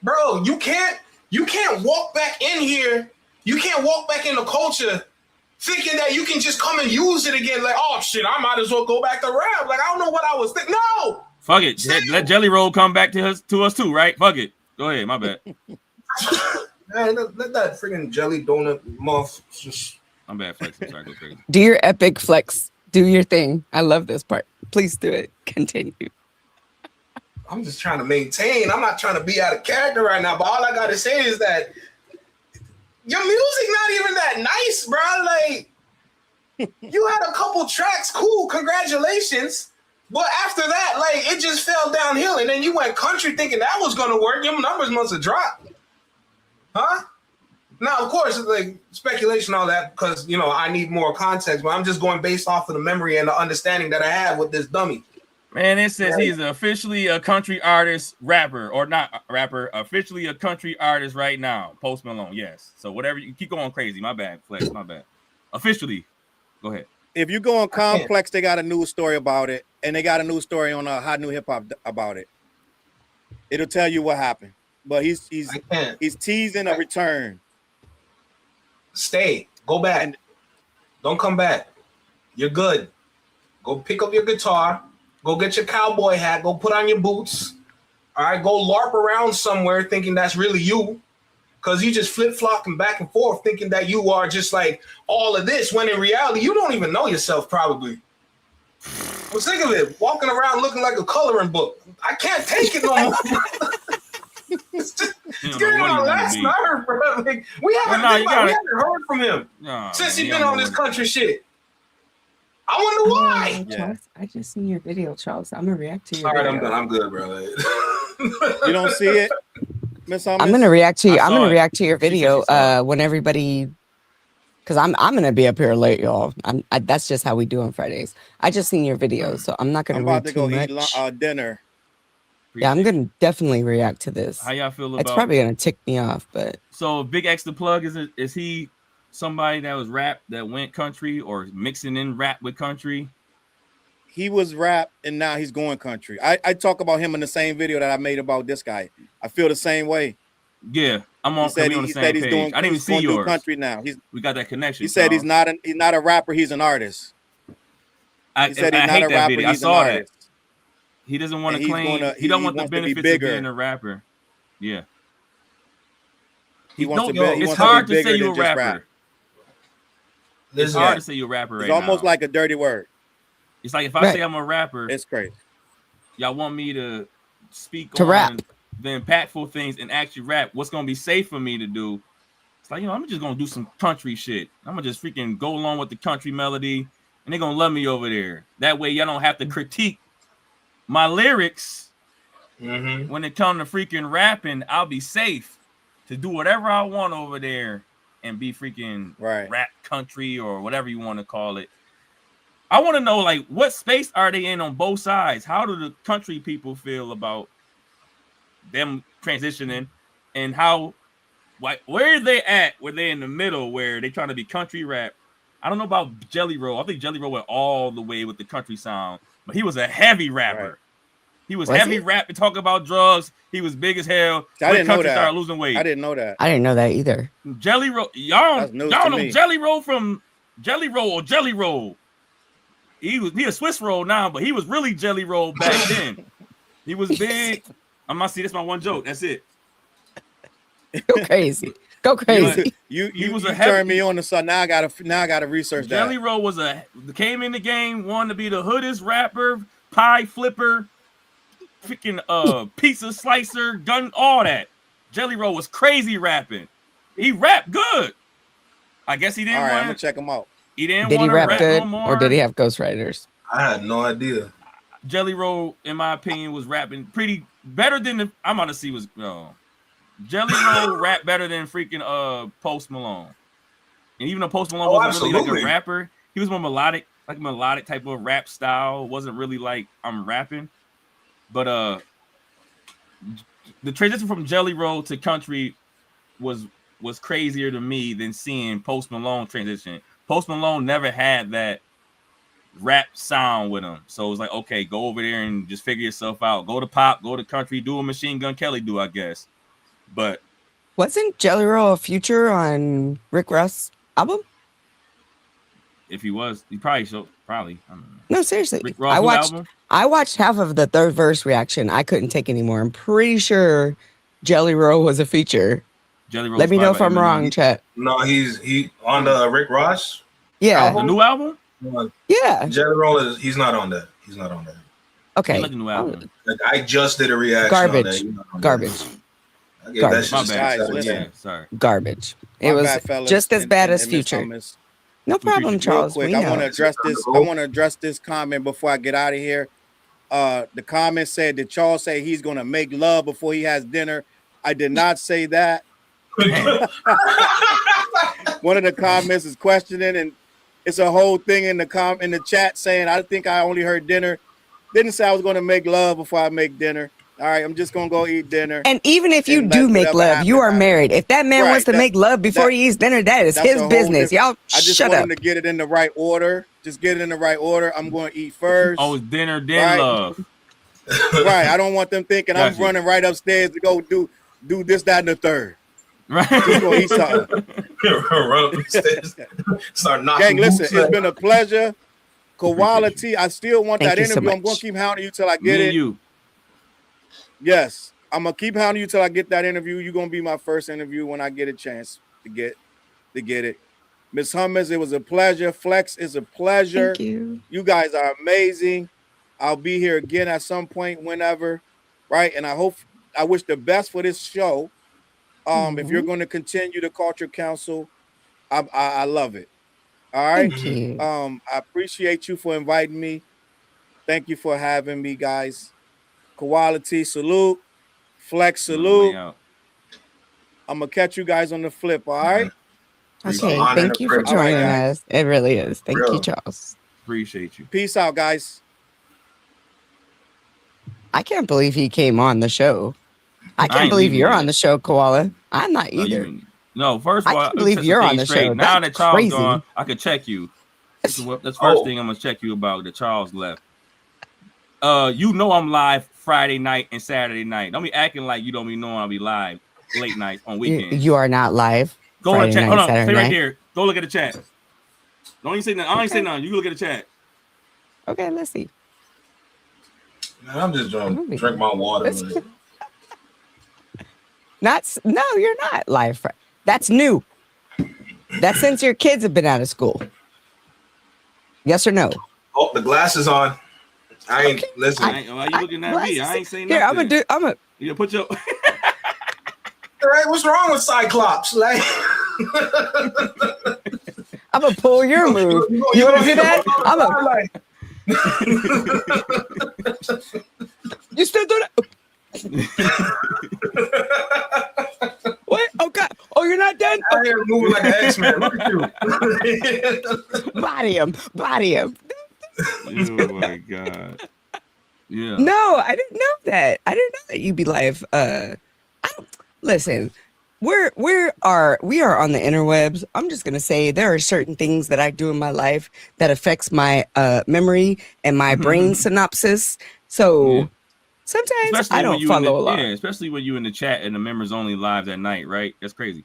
Bro, you can't walk back in here. You can't walk back in the culture thinking that you can just come and use it again. Like, oh shit, I might as well go back to rap. Like, I don't know what I was thinking. No. Fuck it. Let Jelly Roll come back to us too, right? Fuck it. Go ahead. My bad. Man, let that freaking jelly donut muff just. I'm bad flexing. Sorry, go crazy. Do your epic flex. Do your thing. I love this part. Please do it. Continue. I'm just trying to maintain. I'm not trying to be out of character right now, but all I gotta say is that your music not even that nice, bro. Like, you had a couple tracks, cool, congratulations. But after that, like, it just fell downhill, and then you went country thinking that was gonna work. Your numbers must have dropped, huh? Now, of course, it's like speculation, all that, because I need more context. But I'm just going based off of the memory and the understanding that I have with this dummy. Man, it says he's officially a country artist, rapper, or not rapper, officially a country artist right now. Post Malone, yes. So whatever, you keep going crazy. My bad, Flex, my bad. Officially, go ahead. If you go on Complex, they got a news story about it, and they got a news story on Hot New Hip Hop about it. It'll tell you what happened. But he's teasing a return. Stay. Go back. Don't come back. You're good. Go pick up your guitar. Go get your cowboy hat. Go put on your boots. All right. Go LARP around somewhere thinking that's really you. Because you just flip-flopping back and forth thinking that you are just like all of this, when in reality, you don't even know yourself probably. I'm sick of it. Walking around looking like a coloring book. I can't take it no more. It's getting on my last nerve, bro. Like, we haven't heard from him since he's been on this country shit. I wonder why. Challz, I just seen your video, Challz. I'm gonna react to your video. All right, I'm done. I'm good, bro. You don't see it, Miss Thomas? I'm gonna react to you. I'm gonna react to your video when everybody, because I'm gonna be up here late, y'all. That's just how we do on Fridays. I just seen your video, so I'm not gonna. I'm about to go eat dinner. Yeah, I'm gonna definitely react to this. How y'all feel about? It's probably gonna tick me off, but so Big X the plug is he somebody that was rap that went country or mixing in rap with country? He was rap and now he's going country. I talk about him in the same video that I made about this guy. I feel the same way. Yeah, I'm on, on the same page. I didn't even see yours. Country now. We got that connection. He said he's not a rapper. He's an artist. He said he's not a rapper. He's an artist. He doesn't want to claim. He don't want the benefits of being a rapper. Yeah. It's hard to say you're a rapper. It's hard to say you're a rapper right now. It's almost like a dirty word. It's like if I say I'm a rapper, it's crazy. Y'all want me to speak on rap, the impactful things and actually rap. What's gonna be safe for me to do? It's like, I'm just gonna do some country shit. I'm gonna just freaking go along with the country melody, and they're gonna love me over there. That way, y'all don't have to critique my lyrics. When it comes to freaking rapping, I'll be safe to do whatever I want over there and be freaking rap country or whatever you want to call it. I want to know, like, what space are they in on both sides? How do the country people feel about them transitioning, and how, like, where are they at? Were they in the middle where they trying to be country rap? I don't know about Jelly Roll. I think Jelly Roll went all the way with the country sound, but he was a heavy rapper. He was heavy rap and talk about drugs. He was big as hell. I didn't know that. Started losing weight. I didn't know that. I didn't know that either. Jelly Roll, y'all know Jelly Roll from Jelly Roll or Jelly Roll. He a Swiss roll now, but he was really Jelly Roll back then. He was big. I'm gonna see this. My one joke. That's it. Go crazy. Go crazy. You turned me on to something. Now I gotta research that. Jelly Roll came in the game, wanted to be the hoodest rapper, pie flipper, freaking pizza slicer, gun, all that. Jelly Roll was crazy rapping. He rapped good. I guess he didn't. All right, I'm gonna check him out. He didn't. Did he rap good, no more. or did he have ghostwriters? I had no idea. Jelly Roll, in my opinion, was rapping pretty better than the. I'm gonna see was. Jelly Roll rap better than freaking Post Malone, and even though Post Malone wasn't really like a rapper, he was more melodic, like melodic type of rap style. It wasn't really like I'm rapping, but the transition from Jelly Roll to country was crazier to me than seeing Post Malone transition. Post Malone never had that rap sound with him. So it was like, okay, go over there and just figure yourself out. Go to pop, go to country, do what Machine Gun Kelly do, I guess. But wasn't Jelly Roll a feature on Rick Ross' album? If he was, he probably should. Probably. I don't know. No, seriously. Rick Ross' album? I watched half of the third verse reaction. I couldn't take anymore. I'm pretty sure Jelly Roll was a feature. Jelly Roll. Let me know if I'm wrong, chat. No, he on the Rick Ross. Yeah, the new album. Yeah, Jelly Roll he's not on that. He's not on that. Okay. Like the new album. Like, I just did a reaction. Garbage. On Garbage. I gave that shit My bad. yeah, sorry. Garbage. It was just as bad as Future. No problem, Challz. Quick, I want to address this. I want to address this comment before I get out of here. The comment said that Challz say he's gonna make love before he has dinner. I did not say that. One of the comments is questioning, and it's a whole thing in the chat saying, "I think I only heard dinner." Didn't say I was going to make love before I make dinner. All right, I'm just going to go eat dinner. And even if you And do let make whatever love, happen, you are happen. married. If that man Right, wants to make love before he eats dinner, that is that's his a whole business. different- Y'all I just shut want up. him to get it in the right order. Just get it in the right order. I'm going to eat first. Oh, it's dinner, then Right. love. Right. I don't want them thinking I'm Gotcha. running right upstairs to go do this, that, and the third. Right. Just go eat something. Run up the stairs, start knocking. Gang, listen, boots it's up. been a pleasure. Quality. I still want Thank that you so interview. I'm going much. to keep hounding you till I Me get and it. you. Yes. I'm going to keep hounding you till I get that interview. You're going to be my first interview when I get a chance to get it. Miss Hummus, it was a pleasure. Flex is a pleasure. Thank you. You guys are amazing. I'll be here again at some point, whenever, right? And I wish the best for this show. If you're going to continue the Culture Council, I love it. All right. Thank you. I appreciate you for inviting me. Thank you for having me, guys. Quality, salute. Flex, salute. I'm gonna catch you guys on the flip. All right. It's Okay. an honor Thank and a you for privilege. All right, joining guys. us. It really is. Thank you, Real. Charles. Appreciate you. Peace out, guys. I can't believe he came on the show. I can't ain't believe leaving you're yet. on the show, Koala. I'm not No, either. no, first of I all, can't believe you're on the show. Now That's that Charles crazy. gone, I could check you. That's the first Oh. thing I'm gonna check you about. That Charles left. You know I'm live Friday night and Saturday night. Don't be acting like you don't be knowing I'll be live late nights on weekends. You are not live. Go in Friday the chat. night, Hold on, Saturday stay right night. there. Go look at the chat. Don't even say nothing. I ain't say nothing. You look at the chat. Okay, let's see. Man, I'm just trying to drink my water. No, you're not live. That's new. That's since your kids have been out of school. Yes or no? Oh, the glass is on. I ain't listen. Why you looking at me? I ain't saying nothing. Here, I'm gonna You put your Right, what's wrong with Cyclops? Like, I'm gonna pull your move. You want to do that? I'm gonna. You still do that? What? Oh God! Oh, you're not done? out here moving like an X-Men. Look at you. Body him! Body him! Oh my god. Yeah. No, I didn't know that. I didn't know that you'd be live. Listen, we are on the interwebs. I'm just gonna say there are certain things that I do in my life that affects my memory and my brain synopsis. So sometimes Especially I don't follow along. Yeah, especially when you in the chat and the members only live that night, right? That's crazy.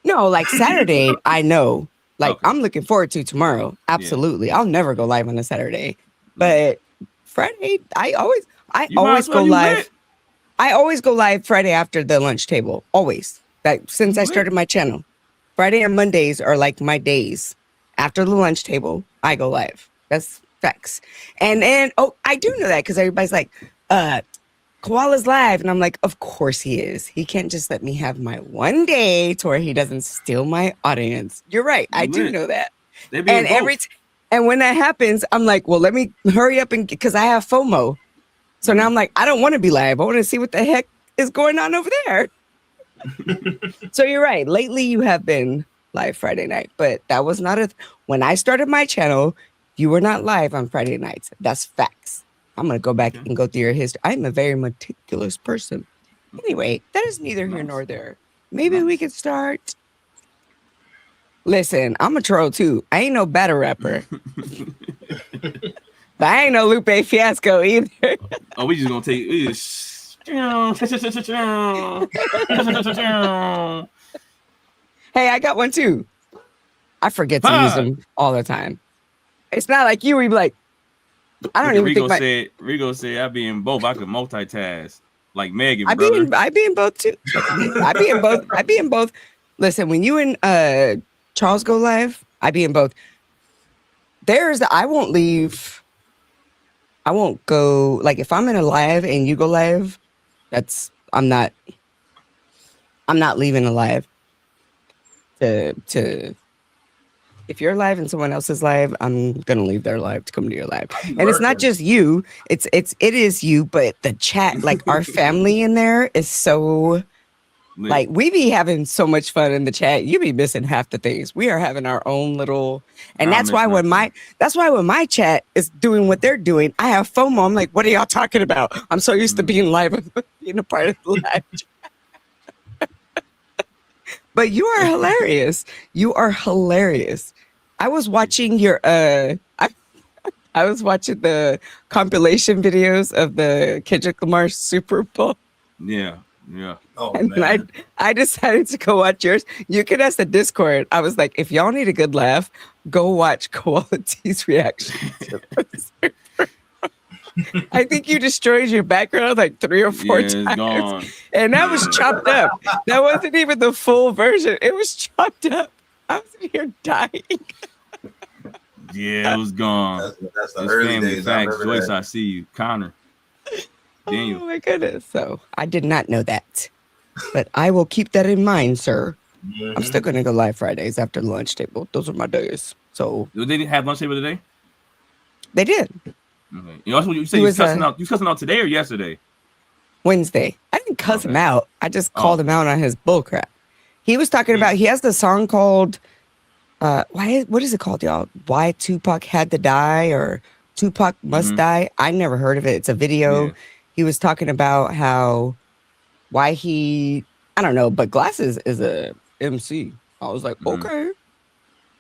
No, like Saturday, I know. Like Okay. I'm looking forward to tomorrow. Absolutely, I'll never go live on a Saturday, but Friday, I always go live. Lit. I always go live Friday after the lunch table. Always. That since I started my channel. Friday and Mondays are like my days. After the lunch table, I go live. That's facts. And I do know that because everybody's like, Koala's live. And I'm like, of course he is. He can't just let me have my one day to where he doesn't steal my audience. You're right. I do know that. And when that happens, I'm like, well, let me hurry up because I have FOMO. So now I'm like, I don't want to be live. I want to see what the heck is going on over there. So you're right. Lately, you have been live Friday night, but that was not when I started my channel, you were not live on Friday nights. That's facts. I'm going to go back and go through your history. I'm a very meticulous person. Anyway, that is neither here nor there. Maybe we could start. Listen, I'm a troll too. I ain't no battle rapper. But I ain't no Lupe Fiasco either. Oh, we just gonna take Hey, I got one too. I forget to use them all the time. It's not like you. We be like, I don't even think Rigo said I be in both. I could multitask like Megan. I be in both too. I be in both. Listen, when you and Charles go live, I be in both. I won't leave. I won't go, like, if I'm in a live and you go live, I'm not leaving a live to if you're live and someone else is live, I'm gonna leave their live to come to your live. And it's not just you, it is you, but the chat, like our family in there is so Like we be having so much fun in the chat. You be missing half the things. We are having our own little, and that's why when my chat is doing what they're doing, I have FOMO. I'm like, what are y'all talking about? I'm so used to being live, being a part of the live chat. But you are hilarious. You are hilarious. I was watching your I was watching the compilation videos of the Kendrick Lamar Super Bowl. Yeah. Oh, And man. I decided to go watch yours. You can ask the Discord. I was like, if y'all need a good laugh, go watch Quality's reaction to this. I think you destroyed your background like 3 or 4 It's times. gone. And that was chopped up. That wasn't even the full version. It was chopped up. I was in here dying. Yeah, it was gone. That's the It's early family days. I facts. remember Joyce, that. I see you. Connor. Daniel. Oh my goodness. So I did not know that. But I will keep that in mind, sir. I'm still going to go live Fridays after the lunch table. Those are my days. So They didn't have lunch table today? they did. Okay. You also you said He you was, cussing out. You cussing out today or yesterday? Wednesday. I didn't cuss him Okay. out. I just called him out on his bullcrap. He was talking about, he has the song called, what is it called, y'all? Why Tupac Had to Die or Tupac Must Die. I never heard of it. It's a video. Yeah. He was talking about why he, I don't know, but Glasses is a MC. I was like, okay.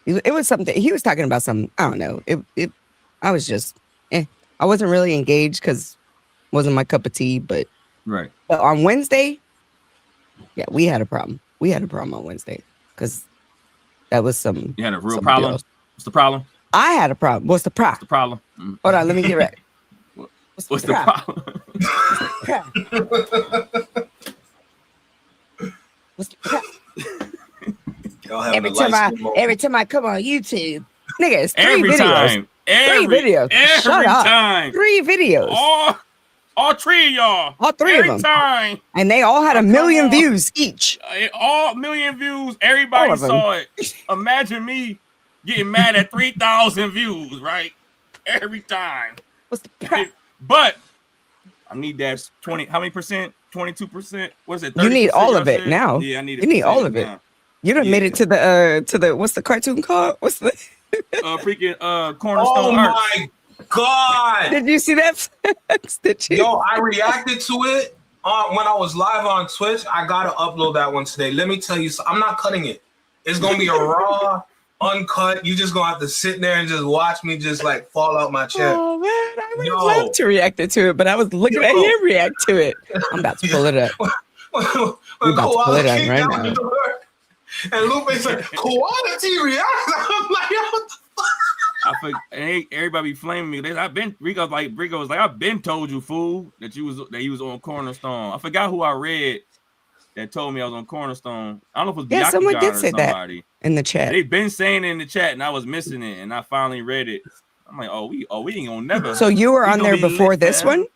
It was something, he was talking about some, I don't know. I was just, I wasn't really engaged because it wasn't my cup of tea, but Right. on Wednesday, yeah, we had a problem. We had a problem on Wednesday because that was some. You had a real some problem? deals. What's the problem? I had a problem. What's the problem? What's the problem? Hold on, let me get right. What's the problem? What's the problem? Y'all having Every a time light skin moment. every time I come on YouTube, nigga, it's 3 Every videos. time. 3 Every videos. Every Shut up. time. 3 videos. All 3 of y'all. All 3 every of them. time. And they all had a Come million on. views each. All million views. All Everybody of them. saw it. Imagine me getting mad at 3,000 views, right? Every time. What's the problem? But I need that 20. How many percent? 22%? What is it? You need 30% all y'all of it said? now. Yeah, I need it. You need all of it. now. You done made it to the what's the cartoon called? What's the Freaking Cornerstone Oh Arts. my God. Did you see that? Did you? Yo, I reacted to it when I was live on Twitch. I gotta upload that one today. Let me tell you, I'm not cutting it. It's gonna be a raw, uncut. You just gonna have to sit there and just watch me just like fall out my chair. Oh man, I would have Yo. loved to react to it, but I was looking at him react to it. I'm about to pull it up. When about to pull it Koala up kicked right down now. the door, and Lupe's like, "Quality react." I'm like, yo, what the fuck? I think everybody be flaming me. Rico was like, I've been told you, fool, that he was on Cornerstone. I forgot who I read that told me I was on Cornerstone. I don't know if it was Yeah, someone Byakugan did or say that somebody. in the chat. They've been saying it in the chat, and I was missing it, and I finally read it. I'm like, we ain't gonna never. So you were we on gonna there be before lit this forever. one?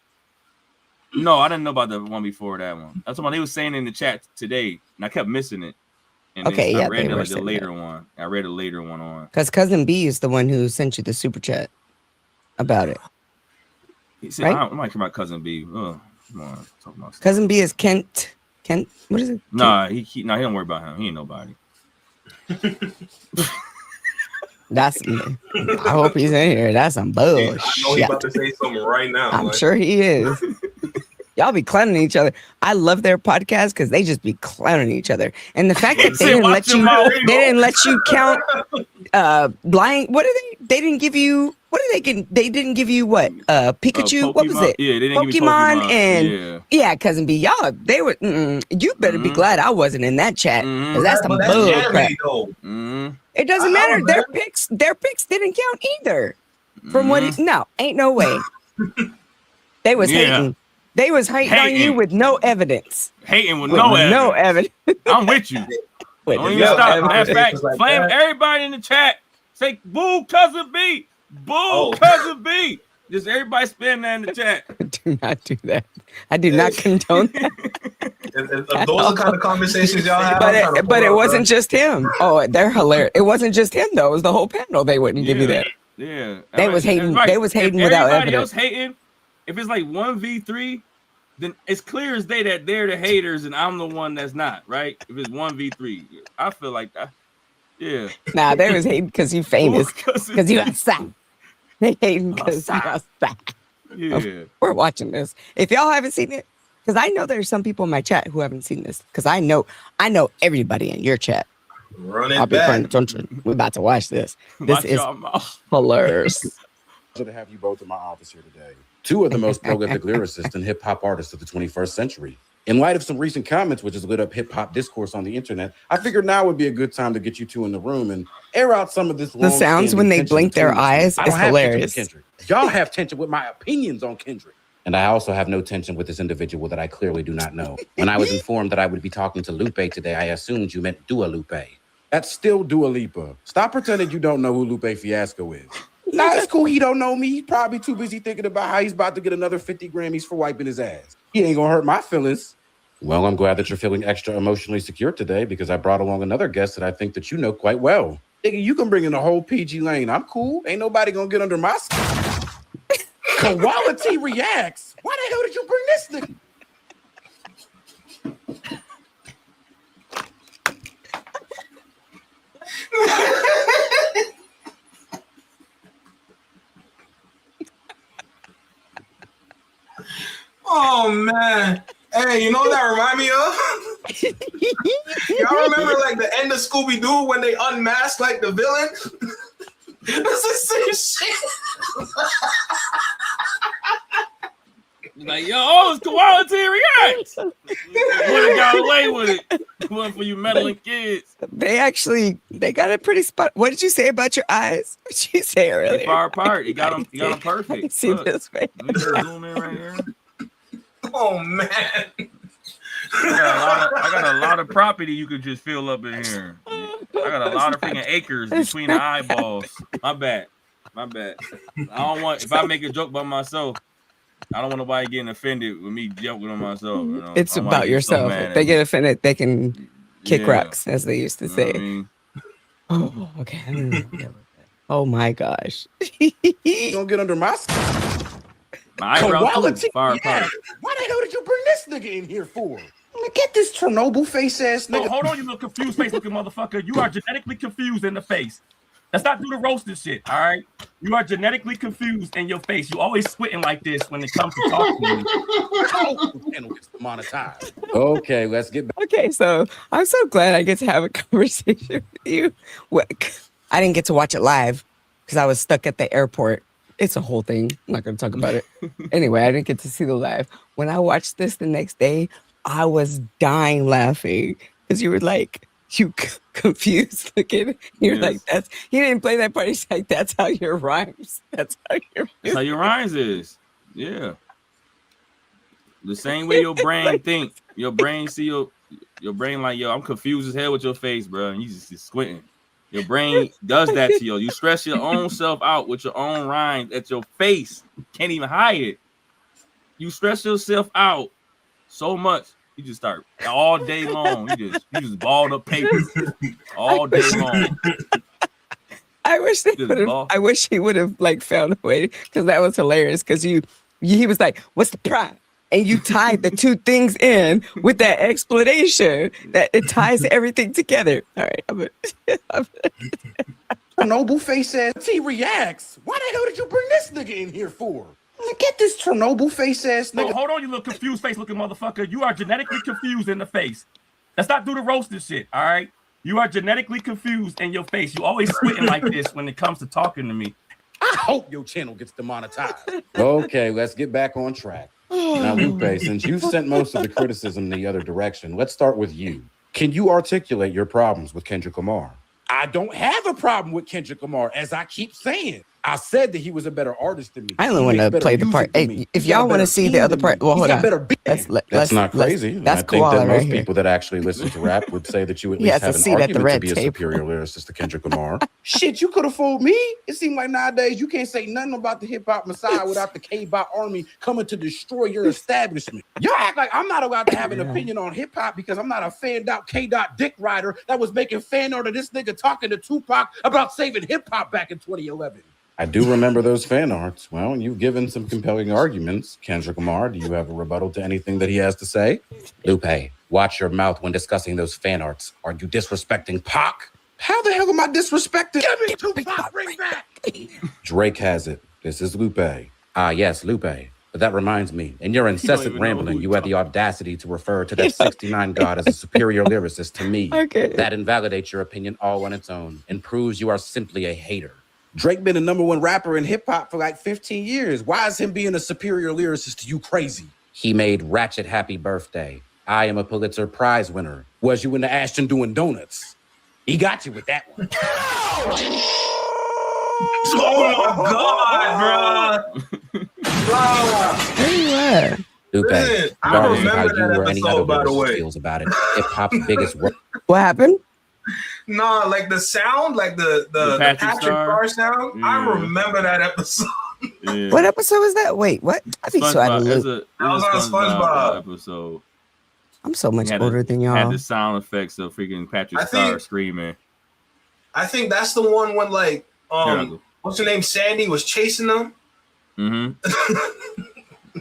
No, I didn't know about the one before that one. That's what they was saying in the chat today, and I kept missing it. And Okay, then yeah, I read they were the saying later that. one. I read a later one on. Because Cousin B is the one who sent you the super chat about it. He said, Right? I'm not talking about Cousin B. Come on, talk about stuff. Cousin B is Kent. What is it? Nah, he don't worry about him. He ain't nobody. That's. I hope he's in here. That's some I know he's bullshit. about to say something right now. I'm like, sure he is. Y'all be clowning each other. I love their podcast because they just be clowning each other. And the fact that they Said, didn't "Watch let you, your mouth." they didn't let you count blind. What are they? They didn't give you. What are they getting? They didn't give you what? Pikachu. What was Pokemon? it? Yeah, they didn't give me Pokemon Pokemon. and yeah, Cousin B. Y'all, they were. You better be glad I wasn't in that chat. 'Cause that's some but that's bull anime crap. though. It doesn't I matter. know, Their man. picks didn't count either. From what? No, ain't no way. They was hating. They was hating on you with no evidence. Hating with With no no evidence. evidence. I'm with you. With Don't even no stop. evidence. Matter of fact, Like flame that. everybody in the chat. Say, boo, Cousin B. Boo, Cousin B. Just everybody spam that in the chat. Do not do that. I do not condone that. If those are the kind of conversations y'all have. But it wasn't just him. Oh, they're hilarious. It wasn't just him though. It was the whole panel. They wouldn't give you that. Yeah. They was hating. Right. They was hating If without everybody evidence. else hating, if it's like 1v3, then it's clear as day that they're the haters and I'm the one that's not, right? If it's 1v3, I feel like that. Yeah. Nah, they was hating because you famous. Because Because you outside. They hating because you Outside. outside. Yeah. We're watching this. If y'all haven't seen it, because I know there's some people in my chat who haven't seen this. Because I know everybody in your chat. Run I'll it be paying back. attention. We're about to watch this. This Watch is y'all mouth. hilarious. To have you both in my office here today. Two of the most prolific lyricists and hip-hop artists of the 21st century. In light of some recent comments, which has lit up hip-hop discourse on the internet, I figured now would be a good time to get you two in the room and air out some of this. The sounds when they blink their eyes is hilarious. Y'all have tension with my opinions on Kendrick. And I also have no tension with this individual that I clearly do not know. When I was informed that I would be talking to Lupe today, I assumed you meant Dua Lupe. That's still Dua Lipa. Stop pretending you don't know who Lupe Fiasco is. Nah, it's cool. He don't know me. He's probably too busy thinking about how he's about to get another 50 Grammys for wiping his ass. He ain't gonna hurt my feelings. Well, I'm glad that you're feeling extra emotionally secure today because I brought along another guest that I think that you know quite well. Nigga, you can bring in the whole PG lane. I'm cool. Ain't nobody gonna get under my skin. Quality reacts. Why the hell did you bring this nigga? Oh man. Hey, you know what that remind me of? Y'all remember like the end of Scooby-Doo when they unmasked like the villain? It's the same shit. Like, yo, it's quality reacts. Would have got away with it. One for you meddling kids. They got a pretty spot. What did you say about your eyes? What did you say earlier? They far apart. You got them perfect. I see Look, this right. let me just zoom in right here. Oh man. I got a lot of property you could just fill up in here. I got a lot of freaking acres between the eyeballs. My bad. I don't want, if I make a joke by myself, I don't want nobody getting offended with me joking on myself. You know? It's about yourself. If they get offended, they can kick rocks, as they used to say. I mean? Oh, okay. Oh my gosh. You don't get under my skin. My eyebrows too far apart. Why the hell did you bring this nigga in here for? Get this Chernobyl face ass nigga. Oh, hold on, you little confused face looking motherfucker. You are genetically confused in the face. Let's not do the roasted shit, all right? You are genetically confused in your face. You always squinting like this when it comes to talking to me. Channel gets monetized. Okay, let's get back. Okay, so I'm so glad I get to have a conversation with you. I didn't get to watch it live because I was stuck at the airport. It's a whole thing. I'm not going to talk about it. Anyway, I didn't get to see the live. When I watched this the next day, I was dying laughing because you were like, you confused looking. You're like, he didn't play that part. He's like, that's how your rhymes. That's how your rhymes is. Yeah. The same way your brain think. Your brain see your brain like, yo, I'm confused as hell with your face, bro. And you just squinting. Your brain does that to you. You stress your own self out with your own rhymes at your face. Can't even hide it. You stress yourself out so much, you just start all day long. You just balled up paper all day long. I wish he would have like found a way, because that was hilarious. Because he was like, "What's the prime?" And you tied the two things in with that explanation that it ties everything together. All right. Chernobyl face ass. He reacts. Why the hell did you bring this nigga in here for? Get this Chernobyl face ass nigga. Oh, hold on, you little confused face looking motherfucker. You are genetically confused in the face. Let's not do the roasted shit, all right? You are genetically confused in your face. You always squinting like this when it comes to talking to me. I hope your channel gets demonetized. Okay, let's get back on track. Now, Lupe, since you've sent most of the criticism the other direction, let's start with you. Can you articulate your problems with Kendrick Lamar? I don't have a problem with Kendrick Lamar, as I keep saying. I said that he was a better artist than me. I only want to play the part. Hey, if y'all want to see the other part, well, hold on. That's not crazy. That's I think that most right people that actually listen to rap would say that you at least have an argument to be a superior lyricist to Kendrick Lamar. Shit, you could have fooled me. It seemed like nowadays you can't say nothing about the hip hop messiah without the K-Bot army coming to destroy your establishment. Y'all act like I'm not allowed to have an opinion on hip hop because I'm not a fanned out K-Dot dick rider that was making fan art of this nigga talking to Tupac about saving hip hop back in 2011. I do remember those fan arts. Well, you've given some compelling arguments. Kendrick Lamar, do you have a rebuttal to anything that he has to say? Lupe, watch your mouth when discussing those fan arts. Are you disrespecting Pac? How the hell am I disrespecting? Give me Tupac, bring back. Drake has it. This is Lupe. Ah, yes, Lupe. But that reminds me, in your incessant rambling, you had the audacity to refer to that 69 God as a superior lyricist to me. Okay. That invalidates your opinion all on its own and proves you are simply a hater. Drake been the #1 rapper in hip-hop for like 15 years. Why is him being a superior lyricist to you crazy? He made Ratchet Happy Birthday. I am a Pulitzer Prize winner. Was you in the Ashton doing donuts? He got you with that one. Oh my God, bro. Where you at? Lupe, Listen, I regardless of remember how you that or any episode, other by the lyricist way. feels about it, hip-hop's biggest work. What happened? Nah, like the sound, like the Patrick Patrick Star Star sound. Yeah. I remember that episode. Yeah. What episode was that? Wait, what? I think so. Out of SpongeBob. loop. It That was on a SpongeBob. episode. I'm so much Had older than Had y'all. the sound effects of freaking Patrick I Star think- screaming. I think that's the one when like what's her name? Sandy was chasing them. Mm-hmm.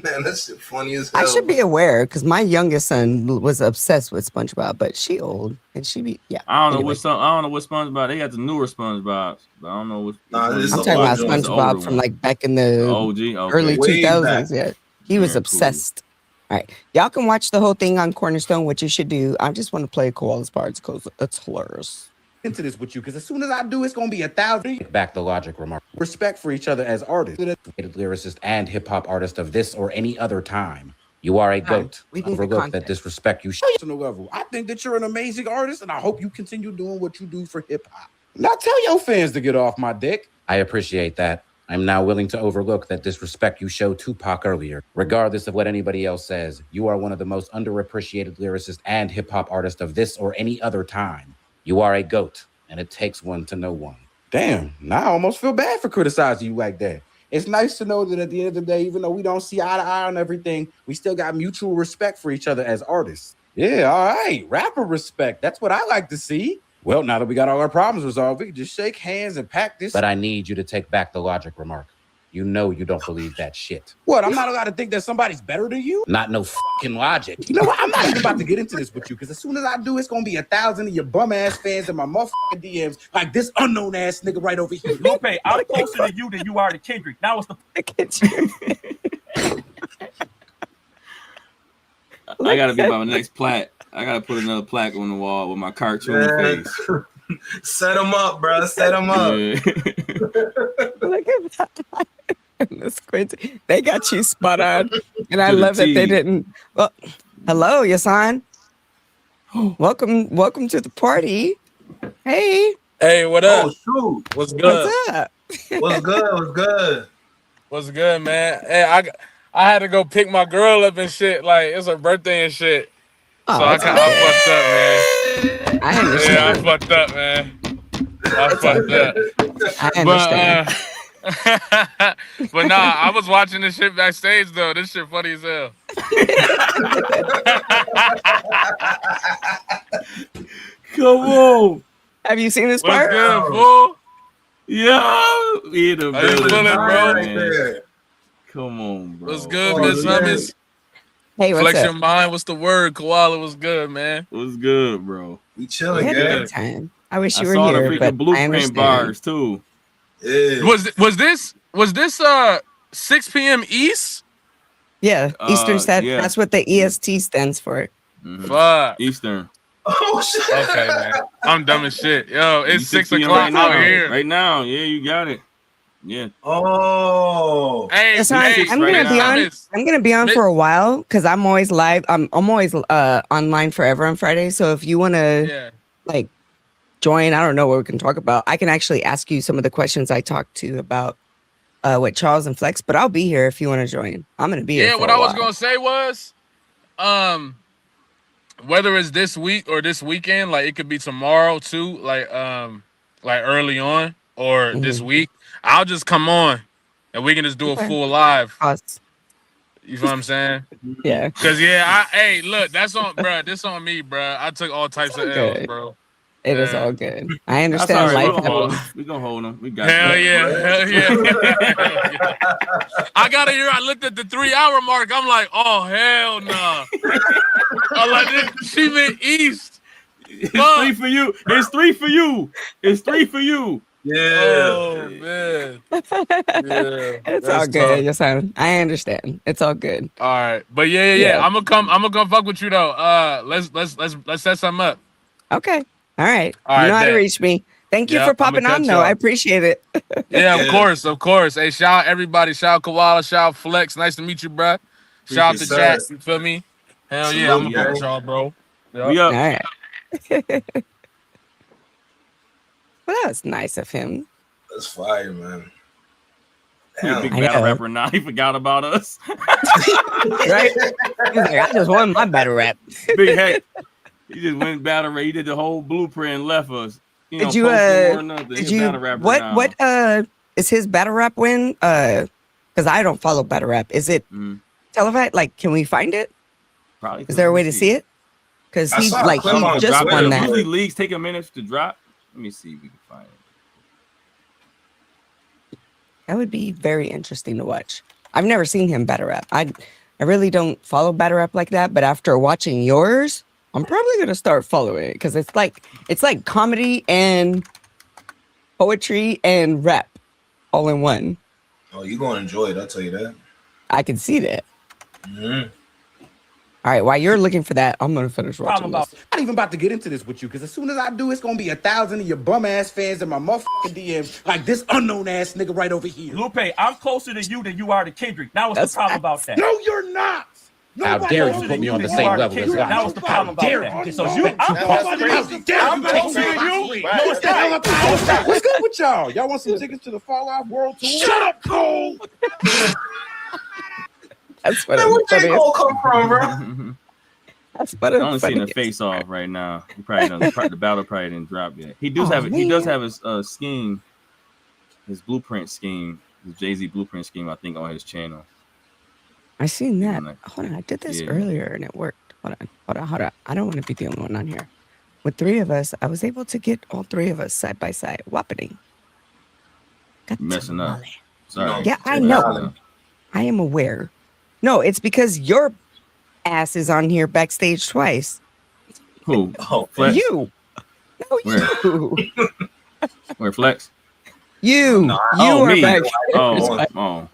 Man, that shit funny as hell. I should be aware because my youngest son was obsessed with SpongeBob, but she old and she be I don't know Anyway. I don't know what SpongeBob. They got the newer SpongeBobs, but I don't know what. Nah, which this one I'm is talking the about old one. It's the older SpongeBob from one. like back in The the OG. Okay. early Way 2000s. Yeah, he was Yeah, cool. obsessed. All right, y'all can watch the whole thing on Cornerstone, which you should do. I just want to play Koala's parts because it's hilarious. Into this with you because as soon as I do, it's gonna be 1,000. Back the logic remark. Respect for each other as artists, lyricist and hip hop artist of this or any other time. You are a goat. we need the Overlook that context. disrespect you personal level. I think that you're an amazing artist, and I hope you continue doing what you do for hip hop. Now tell your fans to get off my dick. I appreciate that. I'm now willing to overlook that disrespect you showed Tupac earlier. Regardless of what anybody else says, you are one of the most underappreciated lyricists and hip hop artists of this or any other time. You are a GOAT, and it takes one to know one. Damn, now I almost feel bad for criticizing you like that. It's nice to know that at the end of the day, even though we don't see eye to eye on everything, we still got mutual respect for each other as artists. Yeah, all right, rapper respect. That's what I like to see. Well, now that we got all our problems resolved, we can just shake hands and pack this. But I need you to take back the logic remark. You know you don't believe that shit. What, I'm not allowed to think that somebody's better than you? Not no fucking logic. You know what, I'm not even about to get into this with you, because as soon as I do, it's going to be 1,000 of your bum-ass fans in my motherfucking DMs, like this unknown-ass nigga right over here. Lupe, I'm closer to you than you are to Kendrick. Now it's the Look at you. I gotta be my next plaque. I gotta put another plaque on the wall with my cartoon Man. face. Set them up, bro. Set them up. Yeah. Look at that. That's crazy. They got you spot on. And I To the love that they T. didn't. Well, hello, Jessahn. Welcome to the party. Hey, Hey, what Oh up? shoot. What's good? what's up? What's good? What's good? What's good, man? Hey, I had to go pick my girl up and shit. Like it's her birthday and shit. Oh, So I it's fucked up, man. I Yeah, I understand. fucked up, man. I fucked up. I understand. But nah, I was watching this shit backstage though. This shit funny as hell. Come on. Have you seen this What's part? good, fool? Yeah. In the Hey, building, feeling, bro? man. Right there. Come on, bro. What's good, Oh, Miss yeah. Hummus? Hey, what's Flex up? your mind. What's the word? Koala was good, man. What's good, bro? We We chilling, had a yeah. good time. I wish I you were saw the here, but freaking I blueprint understand. bars too. Yeah. Was this 6 p.m. East? Yeah, Eastern Standard. yeah. That's what the EST stands for. Mhm. Fuck. Eastern. Oh shit. Okay, man. I'm dumb as shit. Yo, it's 6 p.m. o'clock right now. out here. Right now. Yeah, you got it. Yeah. Oh. Hey, That's right. hey, I'm right gonna now. be on. Miss- I'm gonna be on Miss- for a while because I'm always live. I'm always online forever on Friday. So if you want to Yeah. like join, I don't know what we can talk about. I can actually ask you some of the questions I talked to about with Challz and Flex. But I'll be here if you want to join. I'm gonna be here. Yeah, for what a I was while. gonna say was, whether it's this week or this weekend, like it could be tomorrow too, like early on or this week. I'll just come on and we can just do a Okay. full live. Us. You know what I'm saying? Yeah. Cause yeah, hey, look, that's on, bro. This on me, bro. I took all types of okay. L's, bro. It is Yeah. all good. I That's all understand right. life happens. We gonna hold him. We got Hell you. yeah. Hell yeah. I got to hear. I looked at the 3-hour mark. I'm like, oh, hell no. I'm like, she meant east. It's 3 for you. It's 3 for you. It's 3 for you. Yeah. Oh, man. Yeah. It's all good. Jessahn. I understand. It's all good. All right. But yeah. I'm gonna come fuck with you though. Let's set something up. Okay. All right. All You right, know how to bet. reach me. Thank you Yep, for I'ma popping cut on, you though. I off. appreciate it. Yeah, of course. Hey, shout out everybody. Shout out Koala. Shout out Flex. Nice to meet you, bro. Shout out to Appreciate chat. it. You feel me? Hell Salute, yeah, I'm gonna gang. fuck with y'all, bro. We All up. right. Well, that was nice of him. That's fire, man. He a Damn. big I battle know. rapper now. He forgot about us. Right? He's like, I just won my battle rap. Big heck. He just went battle rap. He did the whole blueprint and left us. He Did don't you, post no more or nothing. Did He a you, battle rapper now. what is his battle rap win? Because I don't follow battle rap. Is it televised? Like, can we find it? Probably. Is there a way to see it? Because I he saw a clip on just Drop won It. that. Usually leagues take a minute to drop. Let me see if we can find it. That would be very interesting to watch. I've never seen him battle rap. I really don't follow battle rap like that, but after watching yours, I'm probably gonna start following it because it's like comedy and poetry and rap all in one. Oh, you're gonna enjoy it, I'll tell you that. I can see that. Mm-hmm. All right, while you're looking for that, I'm gonna finish watching this. I'm not even about to get into this with you because as soon as I do, it's gonna be 1,000 of your bum ass fans in my motherfucking DMs like this unknown ass nigga right over here. Lupe, I'm closer to you than you are to Kendrick. Now what's That's the problem about that? No, you're not. How Nobody dare else you is put me on the than same you are to level as Kendrick. God? Now what's the problem about dare that? you So I'm closer to you. I'm closer to you. No, it's not. What's good with y'all? Y'all want some tickets to the Fall Out World Tour? Shut up, Cole. That's what Man, where J. it is. Cole come from, bro? That's what I only seen it a face off right now. He probably the battle probably didn't drop yet. He does have his scheme, his blueprint scheme, his Jay-Z blueprint scheme, I think, on his channel. I seen that. Like, Hold on, I did this yeah. earlier and it worked. Hold on. I don't want to be the only one on here. With 3 of us, I was able to get all 3 of us side by side. Whopping. Messing up. Sorry. Yeah, I know. I am aware. No, it's because your ass is on here backstage twice. Who? Oh, Flex? You. No, Where? you. Where Flex? You. No, You oh, are me. back. Oh.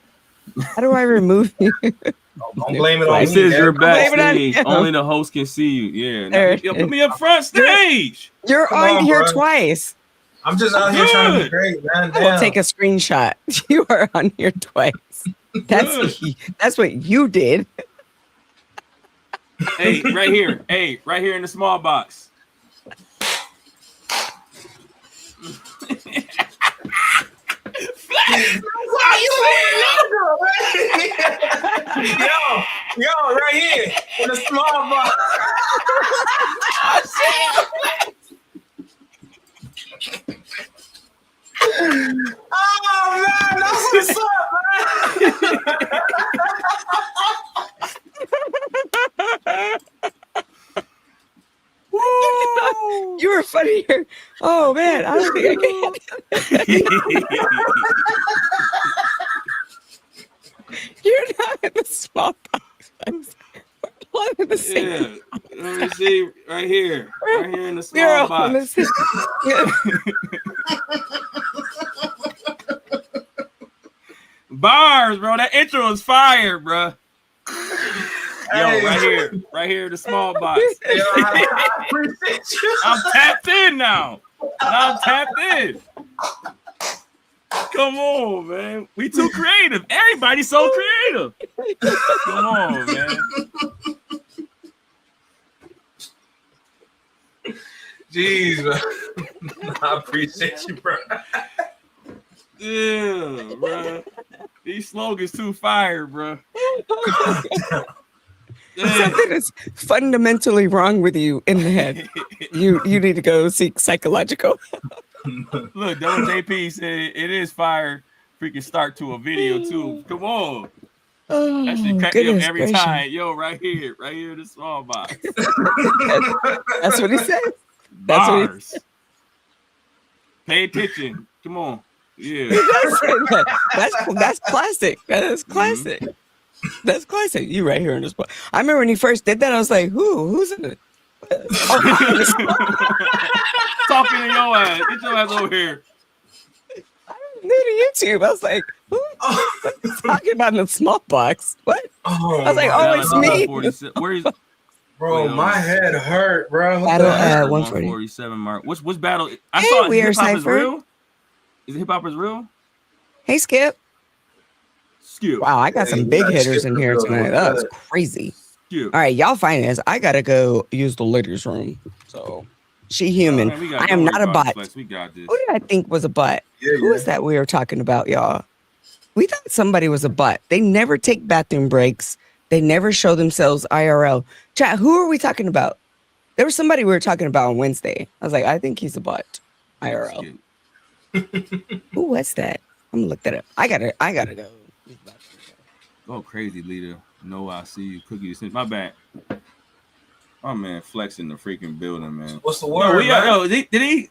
How do I remove you? Don't blame it on This me. is your man. Blame it on backstage. him. Only the host can see you. Yeah. There Yo, it put me up front stage. You're Come on on, here bro. twice. I'm just out here trying to be great, man. I will Damn. take a screenshot. You are on here twice. That's what you did. Hey, right here. Hey, right here in the small box. Yo, right here in the small box. Oh man, that's what's up, man. You were funny here. Oh man, I don't think I can. You're not in the small box. We're all in the same. Yeah. Let me see. Right here. Right here in the We're small all in the box. same. Bars, bro. That intro is fire, bro. Yo, Hey. right here in the small box. Yo, I appreciate you. I'm tapped in now. I'm tapped in. Come on, man. We too creative. Everybody's so creative. Come on, man. Jeez, man. I appreciate you, bro. Yeah, bro. These slogans too fire, bro. Something is fundamentally wrong with you in the head. You need to go seek psychological. Look, Double JP said it is fire. Freaking start to a video too. Come on. Oh, That shit crack me up goodness every gracious. time. Yo, right here in the small box. That's what he said. That's what he Bars. Pay attention. Come on. Yeah. He does say that. That's classic. That's classic. That's classic. You right here in this spot. I remember when he first did that, I was like, who's in it? Talking to your ass. Get your ass over here. I'm new to YouTube. I was like, who? What's talking about in the small box? What? Oh, I was like, oh, it's me. Where is bro, my head hurt, bro. Battle at 140. 147 mark. Which battle? I Hey, saw we are hip hop is Cypher. real. Is hip hop is real? Hey, Skip. Skip. Wow, I got Hey, some you big got hitters Skip in here real. tonight. That was crazy. Skip. All right, y'all find this. I gotta go use the ladies' room. So she human. Man, we got- I don't am worry not a about it, bot. Flex. We got this. Who did I think was a bot? Yeah, Who is that we were talking about, y'all? We thought somebody was a bot. They never take bathroom breaks. They never show themselves IRL. Chat, who are we talking about? There was somebody we were talking about on Wednesday. I was like, I think he's a bot. IRL. Who was that? I'm gonna look that up. I gotta go. Go crazy, leader. No, I see you. Cookie. My bad. Oh man, Flex in the freaking building, man. What's the word, man? Did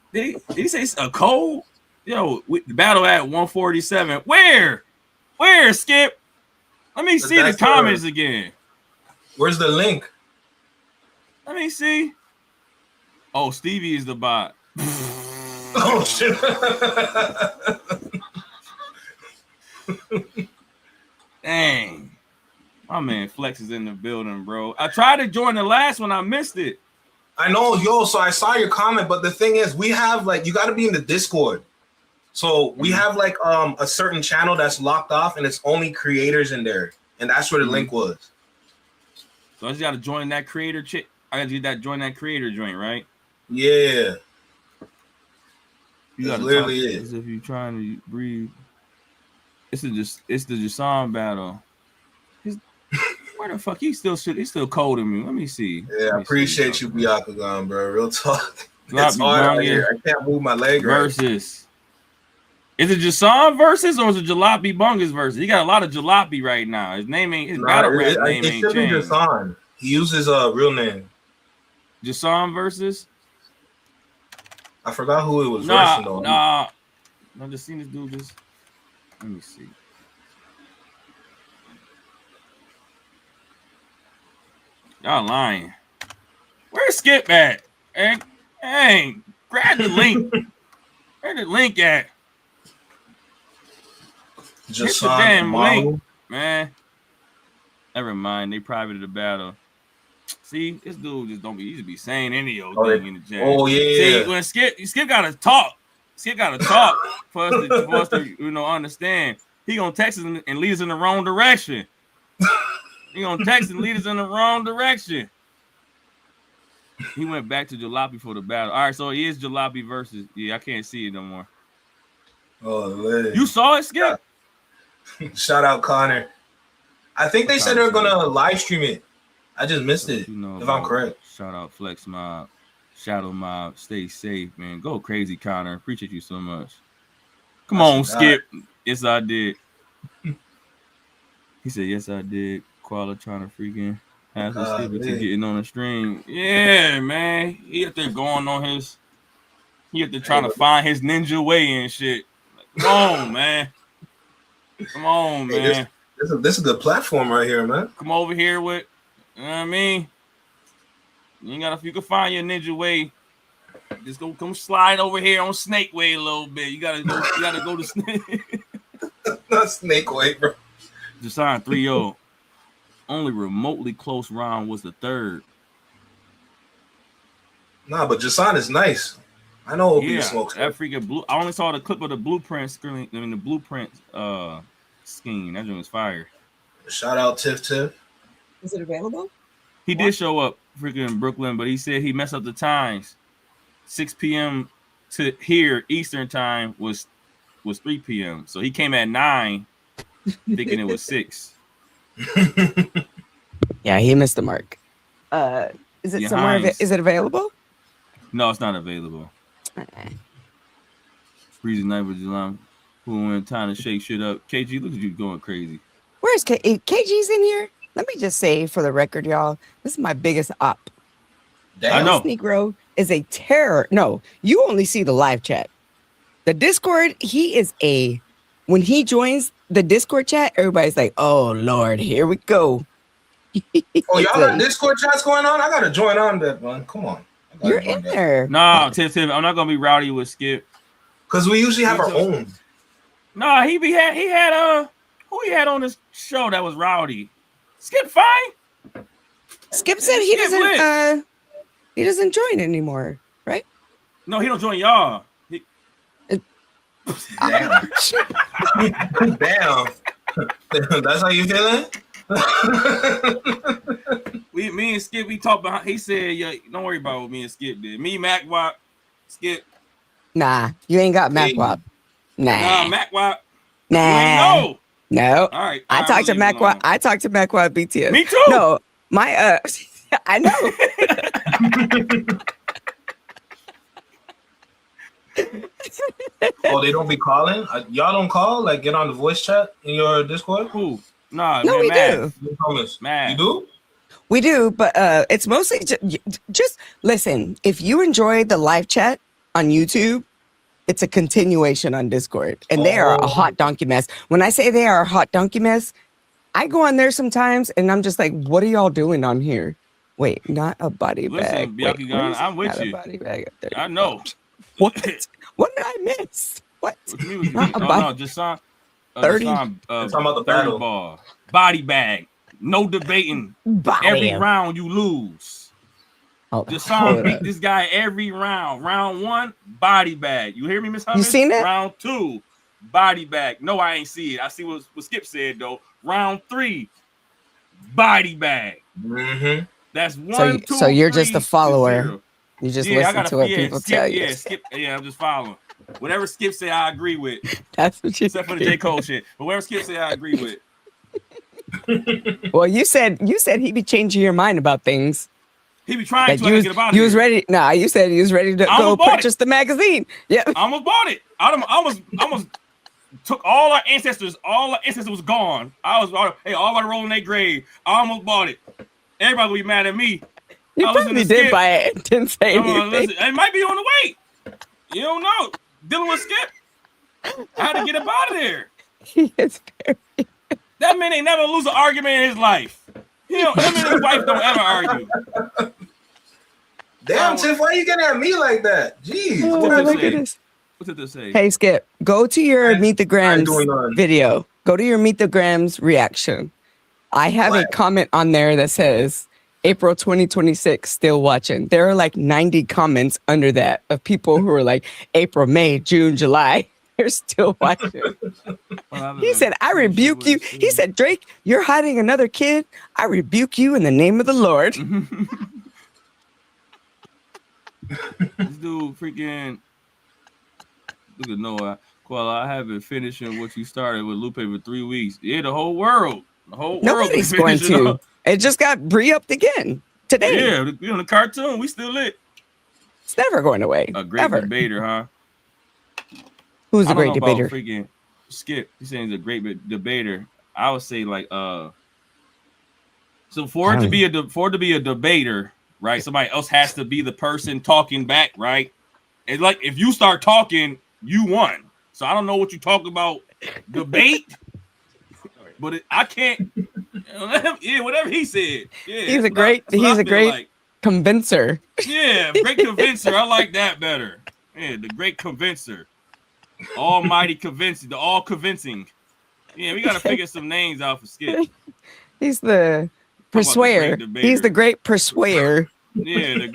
he say a cold? Yo, the battle at 147. Where, Skip? Let me see the That's comments again. Where's the link? Let me see. Oh, Stevie is the bot. Oh shit. Dang. My man Flex is in the building, bro. I tried to join the last one. I missed it. I know, yo. So I saw your comment, but the thing is, we have like you got to be in the Discord. So we have like a certain channel that's locked off, and it's only creators in there, and that's where the link was. So I just got to join that creator I got to join that creator joint, right? Yeah. You got to literally talk as if you're trying to breathe. It's the Jessahn battle. Where the fuck he's still cold in me. Let me see. Yeah, I appreciate you, Byakugan, bro. Real talk. It's hard out here. I can't move my leg right. Versus. Is it Jessahn versus or is it Jalopy Bungus versus? He got a lot of Jalopy right now. His name ain't his battle rap name it ain't should be changed. Jessahn. He uses a real name. Jessahn versus. I forgot who it was versing though. I just seen this dude just. Let me see. Y'all lying. Where's Skip at? Hey, grab the link. Where the link at? Just the damn link, man. Never mind. They privated the battle. See, this dude just don't be saying any old thing in the chat. Oh yeah. See, when Skip gotta talk. Skip gotta talk for us to understand. He gonna text us and lead us in the wrong direction. He gonna text and lead us in the wrong direction. He went back to Jalopy for the battle. All right, so it is Jalopy versus. Yeah, I can't see it no more. Oh, man. You saw it, Skip? Shout out Connor. I think they said they were gonna live stream it. I just missed it. If I'm correct. Shout out Flex Mob, Shadow Mob. Stay safe, man. Go crazy, Connor. Appreciate you so much. Come on, Skip. Yes, I did. He said, yes, I did. Koala trying to freaking have some Skip to getting on the stream. Yeah, man. He up there going on his. He up there trying to find his ninja way and shit. Come on, man. Come on, man. This is a good platform right here, man. Come over here with, you know what I mean? You can find your ninja way. Just come slide over here on Snake Way a little bit. You gotta go to Snake. Not Snake Way, bro. Jessahn 3-0. Only remotely close round was the third. Nah, but Jessahn is nice. I know it'll be smoke. That freaking blue. I only saw the clip of the blueprint screen. I mean the blueprint scheme. That joint was fire. Shout out Tiff. Is it available? He did show up freaking in Brooklyn, but he said he messed up the times. 6 p.m. to here Eastern time was 3 p.m. So he came at 9, thinking it was 6. Yeah, he missed the mark. Is it somewhere? Is it available? No, it's not available. Breezy night with Jalam. Who went time to shake shit up? KG, look at you going crazy. Where's KG's in here? Let me just say for the record, y'all, this is my biggest op. Damn. I know. This Negro is a terror. No, you only see the live chat. The Discord, when he joins the Discord chat, everybody's like, oh Lord, here we go. Oh, y'all got Discord chats going on? I gotta join on that one. Come on. You're in there. No, Tiff, I'm not gonna be rowdy with Skip. Because we usually have our own. No, he had who he had on this show that was rowdy? Skip fine. Skip said he doesn't join anymore, right? No, he don't join y'all. Damn. Damn. That's how you feeling? Me and Skip, we talked about. He said, "Yeah, don't worry about what me and Skip did. Me, Mac Wop, Skip. Nah, you ain't got Mac Wop. Nah, Mac Wop. Nah, no. All right. I talked to Mac Wop. I talked to Mac Wop BTS. Me too. No, my I know. Oh, they don't be calling? Y'all don't call? Like, get on the voice chat in your Discord? Who? Nah, no, man, we Matt. do. Matt. You do? We do, but it's mostly just listen. If you enjoy the live chat on YouTube, it's a continuation on Discord, and they are a hot donkey mess. When I say they are a hot donkey mess, I go on there sometimes, and I'm just like, "What are y'all doing on here?" Wait, not a body bag. Wait, I'm with not you. A body bag up there. I know. What? What did I miss? What? Not a body. No, Jessahn. 30. Talking about the 30 battle. ball. Body bag. No debating. Every round you lose. Jessahn beat this guy every round. Round 1, body bag. You hear me, Miss Hummus? You seen it? Round 2, body bag. No, I ain't see it. I see what Skip said though. Round 3, body bag. Mm-hmm. That's 1, 2. So you're 3, just a follower. 0. You just listen to what people tell you. Skip. Yeah, I'm just following. Whatever Skip say, I agree with. That's what you. Except for the J. Cole shit. But whatever Skip say, I agree with. Well, you said he'd be changing your mind about things. He be trying like to get about it. You was ready. Nah, you said he was ready to go purchase the magazine. Yeah, I almost bought it. I almost took all our ancestors. All our ancestors was gone. All about rolling their grave. I almost bought it. Everybody will be mad at me. You probably did buy it and didn't say anything. Listen, it might be on the way. You don't know. Dealing with Skip. I had to get him out of there. He is very... That man ain't never lose an argument in his life. Him and his wife don't ever argue. Damn, Tiff, why are you getting at me like that? Jeez. Oh, my goodness. What's it to say? Hey, Skip, go to your Meet the Grams video. Go to your Meet the Grams reaction. I have a comment on there that says, April 2026, still watching. There are like 90 comments under that of people who are like, April, May, June, July. They're still watching. He said, I rebuke you. He said, Drake, you're hiding another kid. I rebuke you in the name of the Lord. This dude freaking... Look at Noah. Well, I haven't finished what you started with Lupe for 3 weeks. Yeah, the whole world. The whole world. Nobody's going to. It just got re-upped again today. Yeah, we on the cartoon. We still lit. It's never going away. A great debater, huh? Who's a great debater? Freaking Skip. He's saying he's a great debater. I would say like so for it to be a debater, right? Somebody else has to be the person talking back, right? It's like if you start talking, you won. So I don't know what you talk about debate, but I can't. Yeah, whatever he said. Yeah, he's a great convincer. Yeah, great convincer. I like that better. Yeah, the great convincer. Almighty convincing, the all convincing. Yeah, we gotta figure some names out for Skip. He's the persuader. He's the great persuader. Yeah, the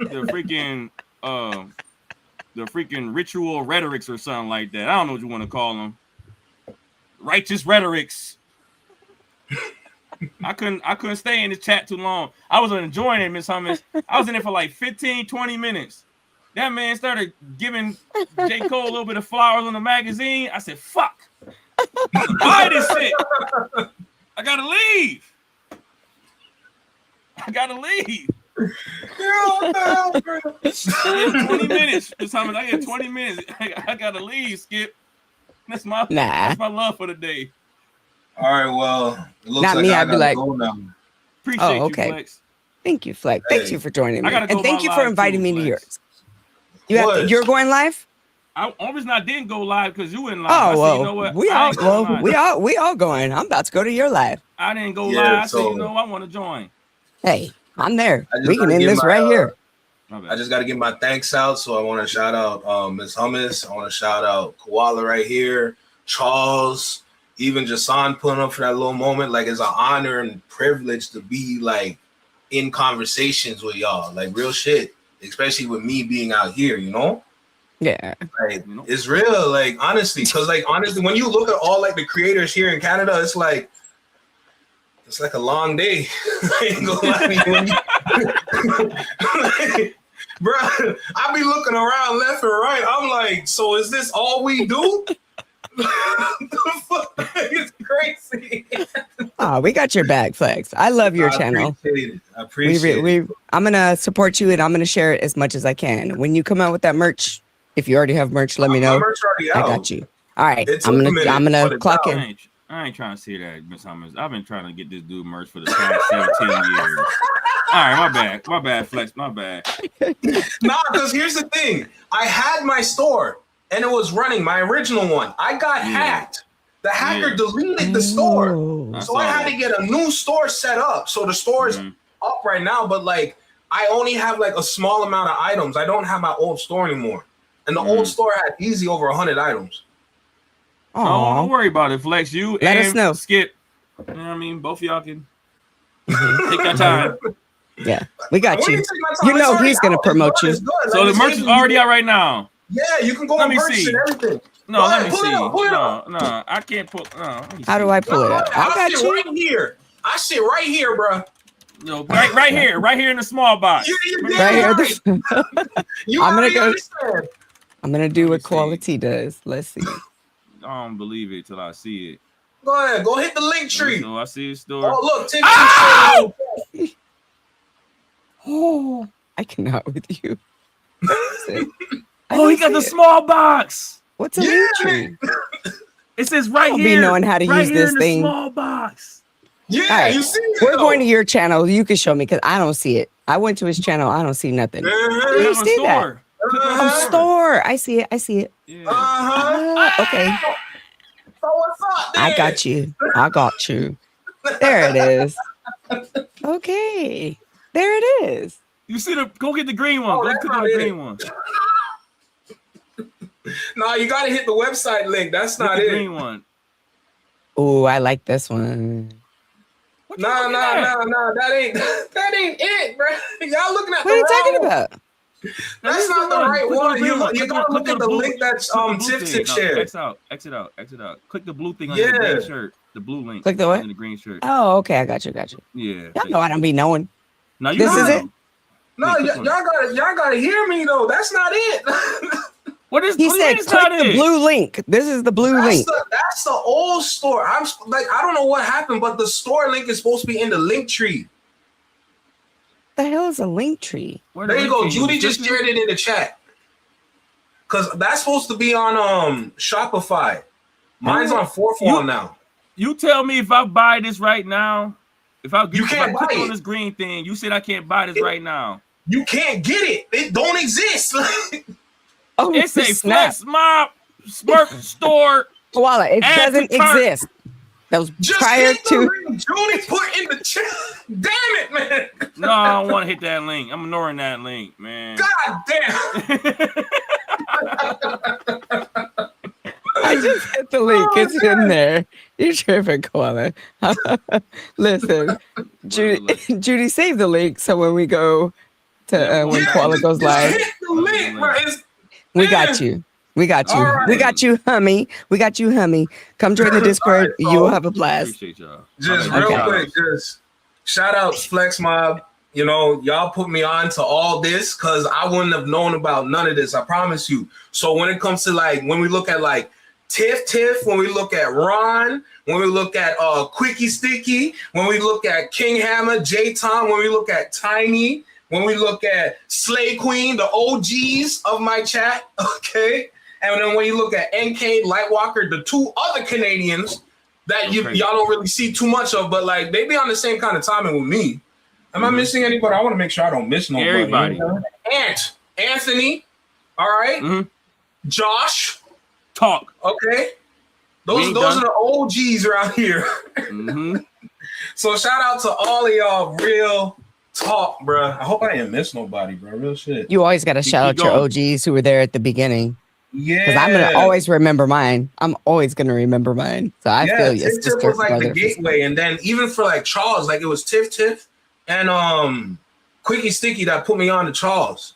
freaking ritual rhetorics or something like that. I don't know what you want to call them. Righteous rhetorics. I couldn't stay in the chat too long. I was enjoying it, Miss Hummus. I was in there for like 15, 20 minutes. That man started giving J. Cole a little bit of flowers on the magazine. I said, fuck. Buy this shit. I gotta leave. 20 minutes. Miss Hummus, I get 20 minutes. I gotta leave, Skip. That's my love for the day. All right, well, it looks not like me. I I'd be like, go now. Appreciate you, Flex. Thank you, Flex. Thanks you for joining me, and thank you for inviting me to yours. You're going live? Only reason I didn't go live because you in live. Oh I said, well, you know what? we I all ain't going live. we all going. I'm about to go to your live. I didn't go Yeah, live. I said, so- you know, I want to join. Hey, I'm there. I just We can gotta end give this my, right here. My bad. I just got to give my thanks out. So I want to shout out Miss Hummus. I want to shout out Koala right here, Challz, even Jessahn putting up for that little moment. Like, it's an honor and privilege to be like in conversations with y'all, like real shit, especially with me being out here, you know? Yeah. Like, it's real, like, honestly, because like honestly, when you look at all like the creators here in Canada, it's like a long day. I ain't gonna lie to you, when you bro, I be looking around left and right. I'm like, so is this all we do? The fuck? It's crazy. Oh, we got your back, Flex. I love your channel. I appreciate it. I'm gonna support you and I'm gonna share it as much as I can. When you come out with that merch, if you already have merch, let me know. My merch already out. I got you. All right, It I'm took a minute, gonna but it's clock out. in. I ain't trying to see that, Miss Hummus. I've been trying to get this dude merch for the past 17 years. All right, my bad, Flex, my bad. Nah, because here's the thing. I had my store and it was running, my original one. I got hacked. The hacker deleted the store. So I had to get a new store set up. So the store is up right now, but like I only have like a small amount of items. I don't have my old store anymore. And the old store had easy over 100 items. Oh, don't worry about it, Flex. You Let and us know. Skip. You know what I mean? Both of y'all can take your time. Yeah, we got When you. you take my time, You it's know already he's gonna out. promote It's you. good, it's good. So Like, the it's merch is easy. already out right now. Yeah, you can go Let on me purchase see. and everything. No, Go let ahead, me pull see. it up, pull it up. No, I can't pull. No, let me How do see. I pull it up? I got sit you. right here. I sit right here, bro. No, right here in the small box. Right here. You I'm gonna already go. understand. I'm gonna do Let me what quality does. Let's see. I don't believe it till I see it. Go ahead, go hit the link tree. So I see the store. Oh, look, Tiffany. Oh! Oh, I cannot with you. Oh, he got the small box. What's a link tree? It says I right don't here. be knowing how to right use here this in the thing. small box. Yeah, All right, you see it. we're though. going to your channel. You can show me because I don't see it. I went to his channel. I don't see nothing. How do you Click on see that? store. Click on Oh, store. I see it. I see it. Yeah. Okay. So what's up, I then? got you. I got you. There it is. Okay. There it is. You see the? Go get the green one. Oh, Go that's click on not the it. green one. No, you gotta hit the website link. That's Click not the it. green one. Oh, I like this one. No, that ain't it, bro. Y'all looking at What are you the talking wrong. about? That's not the right Click on one. the green You gotta look Click at the blue- link that's click the blue Tiff thing. No, shared. Exit out. Click the blue thing on the green shirt. The blue link. Click the what? In the green shirt. Oh, okay. I got you. Yeah. Y'all know I don't be knowing. Now you This is know. it? No, Yeah, y'all gotta hear me though. That's not it. What is? He what do you said mean it's click not the it? blue link. This is the blue link. That's the old store. I'm like, I don't know what happened, but the store link is supposed to be in the link tree. The hell is a link tree? Where the There you link go. in your Judy just description? shared it in the chat. Cause that's supposed to be on Shopify. Mine's on Fourthwall now. You tell me if I buy this right now. If I You can't click buy on it. this green thing, you said I can't buy this right now. You can't get it. It don't exist. Oh, It's a snap. Flex Mob Smurf store. Koala, it Add to doesn't cart. exist. That was Just prior hit the to. link Judy put in the chat. Damn it, man. No, I don't want to hit that link. I'm ignoring that link, man. God damn. I just hit the link. It's in there. You're tripping, Koala. Listen, Judy, save the link so when we go to when Koala goes live, Hit the link, bro. we got you. We got you. All right. We got you, Hummy. We got you, Hummy. Come join the Discord. All right, You will have a blast. Appreciate y'all. Just Okay. real quick, just shout out Flex Mob. You know, y'all put me on to all this because I wouldn't have known about none of this. I promise you. So when it comes to like when we look at like Tiff, when we look at Ron, when we look at Quickie Sticky, when we look at King Hammer, J Tom, when we look at Tiny, when we look at Slay Queen, the OGs of my chat, okay, and then when you look at NK, Lightwalker, the two other Canadians that y'all don't really see too much of, but like they be on the same kind of timing with me. Am I missing anybody? I want to make sure I don't miss nobody. Everybody. Anthony, all right. Josh. Talk. Okay. We Those ain't are done. the OGs around here. Mm-hmm. So shout out to all of y'all. Real talk, bruh. I hope I didn't miss nobody, bro. Real shit. You always got to shout out keep your going. OGs who were there at the beginning. Yeah. Because I'm going to always remember mine. I'm always going to remember mine. So I Yeah, feel you. Tiff Tiff Sister, was like the brother, gateway. And then even for like Challz, like it was Tiff Tiff and Quickie Sticky that put me on to Challz.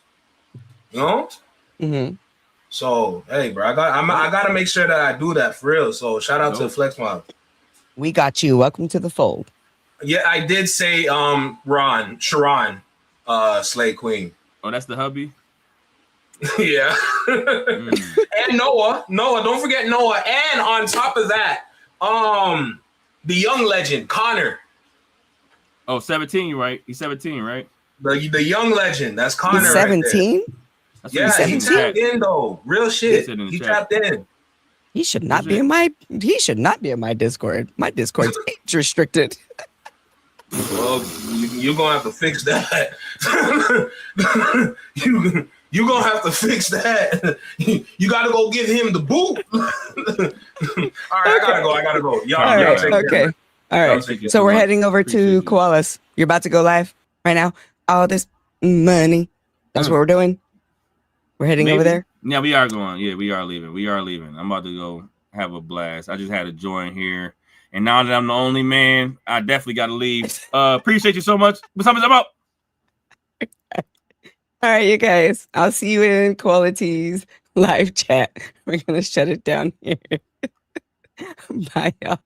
You know? Mm-hmm. So hey, bro, I gotta make sure that I do that for real. So shout out to Flex Mob. We got you. Welcome to the fold. Yeah, I did say Sharon, Slay Queen. Oh, that's the hubby. Yeah. And Noah, don't forget Noah. And on top of that, the young legend, Connor. Oh, 17, right? He's 17, right? The young legend, that's Connor. He's right there. 17? Yeah, he tapped in though. Real shit. He tapped in. He should not be in my Discord. My Discord's age restricted. Well, you're gonna have to fix that. You're gonna have to fix that. You gotta go give him the boot. All right, I gotta go. Y'all take care. Okay. All right. So we're heading over to Koalas. You're about to go live right now. All this money. That's what we're doing. We're heading over there. Yeah, we are going. Yeah, we are leaving. I'm about to go have a blast. I just had to join here. And now that I'm the only man, I definitely got to leave. Appreciate you so much. What's up? All right, you guys. I'll see you in Qualities live chat. We're going to shut it down here. Bye, y'all.